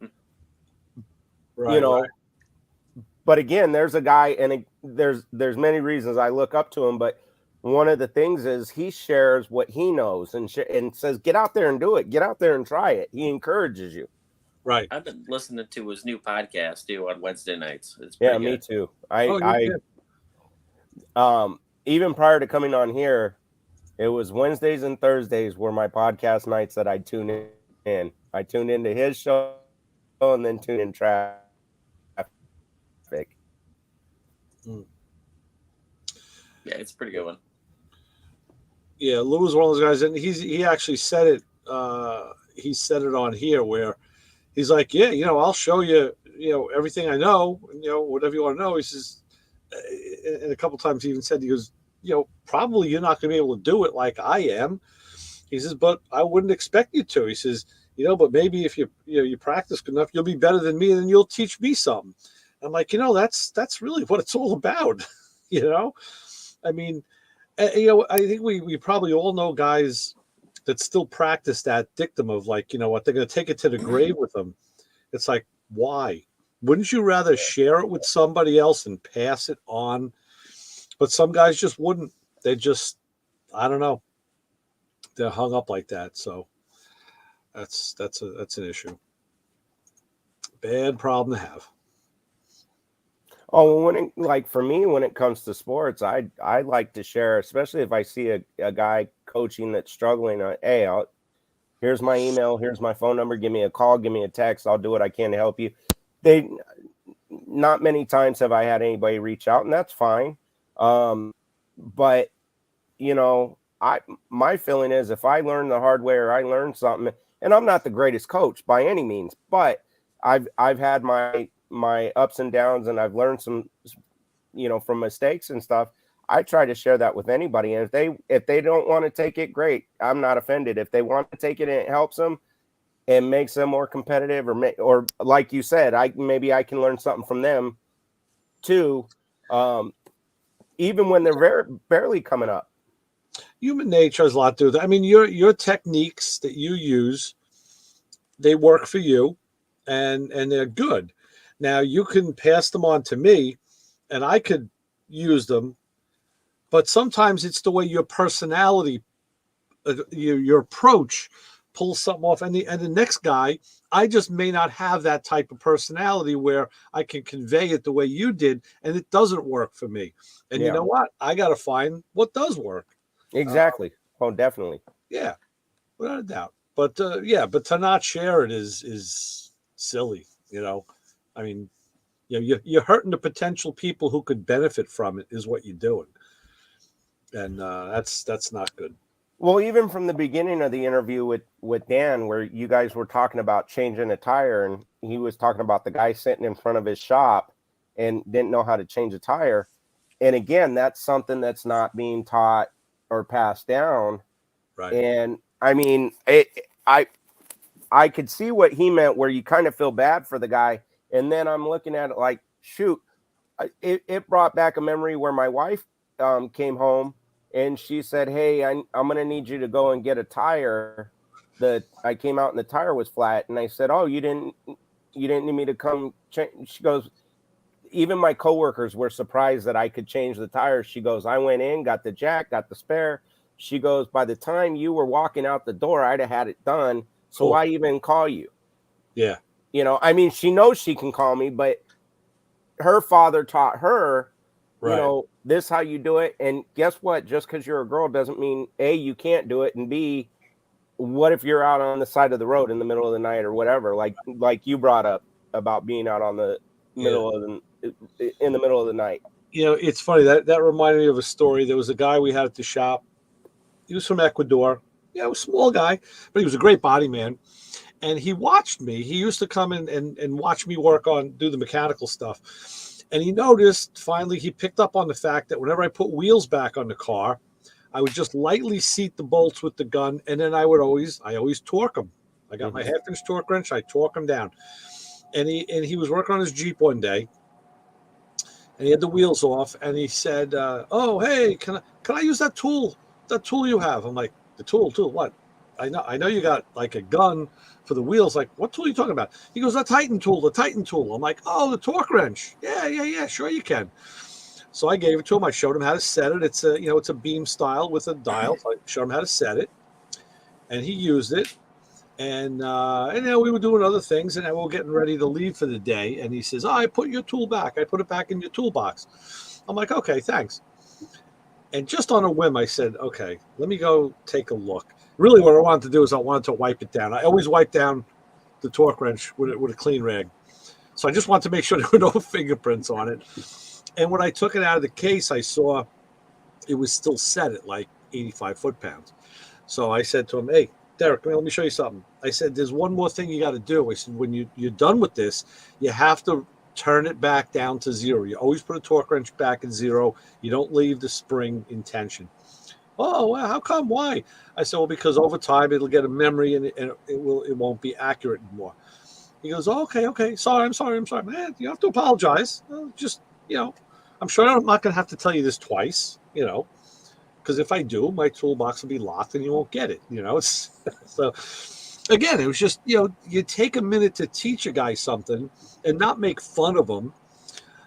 Right. Right. But again, there's a guy, and there's many reasons I look up to him, but one of the things is he shares what he knows and says, get out there and do it. Get out there and try it. He encourages you. Right. I've been listening to his new podcast too on Wednesday nights. It's Yeah, good. me too. Even prior to coming on here, it was Wednesdays and Thursdays were my podcast nights that I tune in. I tuned into his show and then tune in traffic. Yeah, it's a pretty good one. Yeah, Lou was one of those guys, and he actually said it. He said it on here where he's like, yeah, I'll show you. everything I know, whatever you want to know. He says, and a couple times he even said, he goes, probably you're not going to be able to do it like I am. He says, but I wouldn't expect you to. He says, but maybe if you practice good enough, you'll be better than me, and then you'll teach me something. I'm like, that's really what it's all about. I mean, I think we probably all know guys that still practice that dictum of like, what, they're going to take it to the grave with them. It's like, why? Wouldn't you rather share it with somebody else and pass it on? But some guys just wouldn't. They just, I don't know. They're hung up like that. So that's an issue. Bad problem to have. Oh, for me, when it comes to sports, I like to share, especially if I see a guy coaching that's struggling. Hey, here's my email, here's my phone number. Give me a call, give me a text. I'll do what I can to help you. Not many times have I had anybody reach out, and that's fine. But my feeling is if I learn the hard way or I learn something, and I'm not the greatest coach by any means, but I've had my ups and downs, and I've learned some, from mistakes and stuff. I try to share that with anybody. And if they don't want to take it, great. I'm not offended. If they want to take it and it helps them and makes them more competitive, or like you said, maybe I can learn something from them too. Even when they're barely coming up. Human nature has a lot to do with it. I mean, your techniques that you use, they work for you, and they're good. Now you can pass them on to me, and I could use them, but sometimes it's the way your personality, your approach, pulls something off, and the next guy, I just may not have that type of personality where I can convey it the way you did, and it doesn't work for me. And you know what? I got to find what does work. Exactly. Oh, definitely. Yeah, without a doubt. But but to not share it is silly. I mean, you're hurting the potential people who could benefit from it is what you're doing, and that's not good. Well, even from the beginning of the interview with Dan, where you guys were talking about changing a tire, and he was talking about the guy sitting in front of his shop and didn't know how to change a tire. And again, that's something that's not being taught or passed down. Right. And I mean, I could see what he meant, where you kind of feel bad for the guy. And then I'm looking at it like, shoot, it brought back a memory where my wife came home and she said, hey, I'm going to need you to go and get a tire. I came out and the tire was flat. And I said, oh, you didn't need me to come change? She goes, even my coworkers were surprised that I could change the tires. She goes, I went in, got the jack, got the spare. She goes, by the time you were walking out the door, I'd have had it done. So why even call you? Yeah. I mean, she knows she can call me, but her father taught her, this how you do it. And guess what? Just because you're a girl doesn't mean A, you can't do it. And B, what if you're out on the side of the road in the middle of the night or whatever? Like you brought up about being out on the in the middle of the night. It's funny that reminded me of a story. There was a guy we had at the shop. He was from Ecuador. Yeah, he was a small guy, but he was a great body man. And he watched me. He used to come in and watch me do the mechanical stuff. And he noticed, finally, he picked up on the fact that whenever I put wheels back on the car, I would just lightly seat the bolts with the gun, and then I always torque them. I got my half-inch torque wrench, I torque them down. And he was working on his Jeep one day, and he had the wheels off, and he said, oh, hey, can I use that tool you have? I'm like, the tool, what? I know you got like a gun for the wheels. Like, what tool are you talking about? He goes, the Titan tool. I'm like, oh, the torque wrench. Yeah, sure you can. So I gave it to him. I showed him how to set it. It's a beam style with a dial. So I showed him how to set it, and he used it. And we were doing other things, and we were getting ready to leave for the day. And he says, oh, I put your tool back. I put it back in your toolbox. I'm like, okay, thanks. And just on a whim, I said, okay, let me go take a look. Really, what I wanted to do is I wanted to wipe it down. I always wipe down the torque wrench with a clean rag. So I just wanted to make sure there were no fingerprints on it. And when I took it out of the case, I saw it was still set at like 85 foot-pounds. So I said to him, hey, Derek, let me show you something. I said, there's one more thing you got to do. I said, when you're done with this, you have to turn it back down to 0. You always put a torque wrench back at 0. You don't leave the spring in tension. Oh, well, how come? Why? I said, well, because over time it'll get a memory and it won't be accurate anymore. He goes, oh, okay. Sorry, I'm sorry. Man, you have to apologize. Just, I'm sure I'm not going to have to tell you this twice, because if I do, my toolbox will be locked and you won't get it. It's so. Again, it was just, you take a minute to teach a guy something and not make fun of him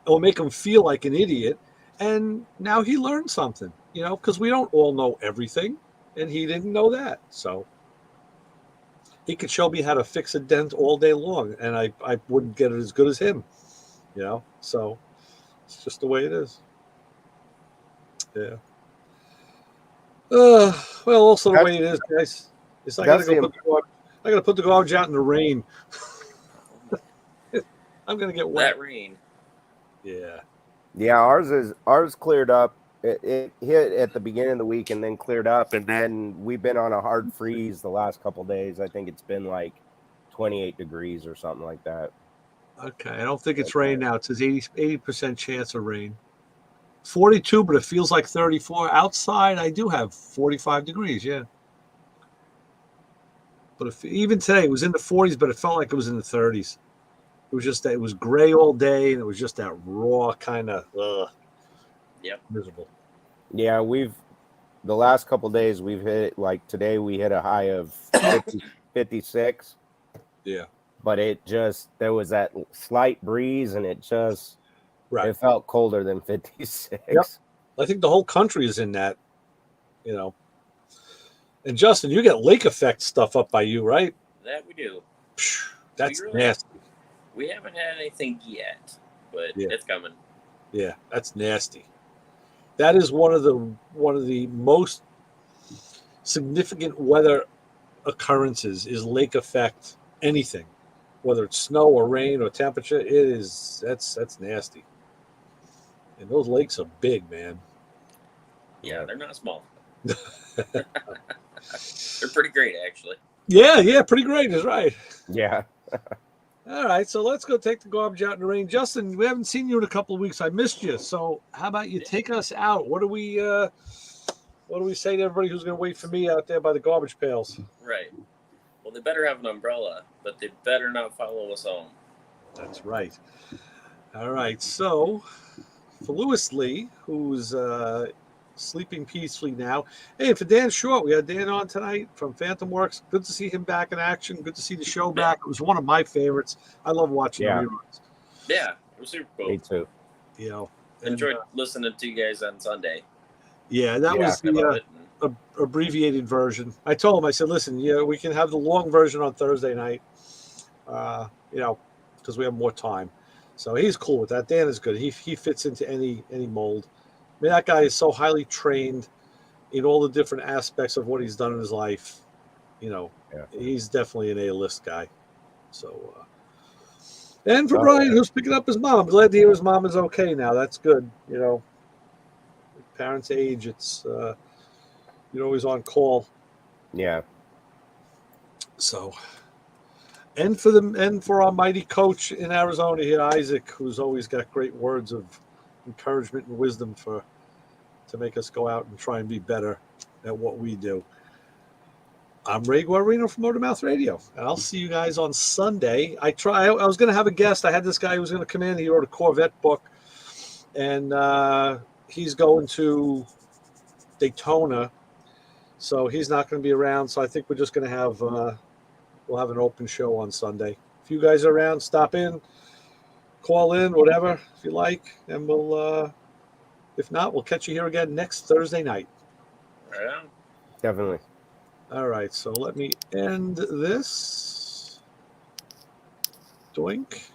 or make him feel like an idiot. And now he learned something, because we don't all know everything. And he didn't know that. So he could show me how to fix a dent all day long. And I wouldn't get it as good as him, So it's just the way it is. Yeah. Well, also the way it is, guys. Is I gotta put the garbage out in the rain. I'm gonna get wet. That rain. Yeah. Yeah, ours cleared up. It hit at the beginning of the week and then cleared up, and then we've been on a hard freeze the last couple of days. I think it's been like 28 degrees or something like that. Okay, I don't think it's rain now. It says 80% chance of rain. 42, but it feels like 34. Outside, I do have 45 degrees, yeah. But even today, it was in the 40s, but it felt like it was in the 30s. It was just that it was gray all day, and it was just that raw kind of, miserable. Yeah, the last couple of days we've hit, like today we hit a high of 56. Yeah. But there was that slight breeze, and it felt colder than 56. Yep. I think the whole country is in that, And Justin, you get lake effect stuff up by you, right? That we do. That's nasty. We haven't had anything yet, but it's coming. Yeah, that's nasty. That is one of the most significant weather occurrences is lake effect anything, whether it's snow or rain or temperature. That's nasty. And those lakes are big, man. Yeah, they're not small. They're pretty great, actually. Yeah, pretty great is right. Yeah. All right, so let's go take the garbage out in the rain. Justin, we haven't seen you in a couple of weeks. I missed you. So how about you take us out? What do we say to everybody who's going to wait for me out there by the garbage pails? Right. Well, they better have an umbrella, but they better not follow us home. That's right. All right, so for Lewis Lee, who's sleeping peacefully now. Hey, for Dan Short, we had Dan on tonight from Fantom Works. Good to see him back in action. Good to see the show back. It was one of my favorites. I love watching the reruns. Yeah, it was super cool. Me too. Enjoyed listening to you guys on Sunday. Yeah, that was the abbreviated version. I told him, I said, listen, we can have the long version on Thursday night, because we have more time. So he's cool with that. Dan is good. He fits into any mold. I mean, that guy is so highly trained in all the different aspects of what he's done in his life. He's definitely an A-list guy. So, and for Brian, who's picking up his mom, I'm glad to hear his mom is okay now. That's good. Parents' age, it's you're always on call. Yeah. So, and for our mighty coach in Arizona here, Isaac, who's always got great words of encouragement and wisdom to make us go out and try and be better at what we do. I'm Ray Guarino from Motormouth Radio, and I'll see you guys on Sunday. I was going to have a guest. I had this guy who was going to come in. He wrote a Corvette book, and he's going to Daytona, so he's not going to be around. So I think we're just going to have we'll have an open show on Sunday. If you guys are around, stop in, call in, whatever if you like, and we'll. If not, we'll catch you here again next Thursday night. Right on. Definitely. All right, so let me end this. Doink.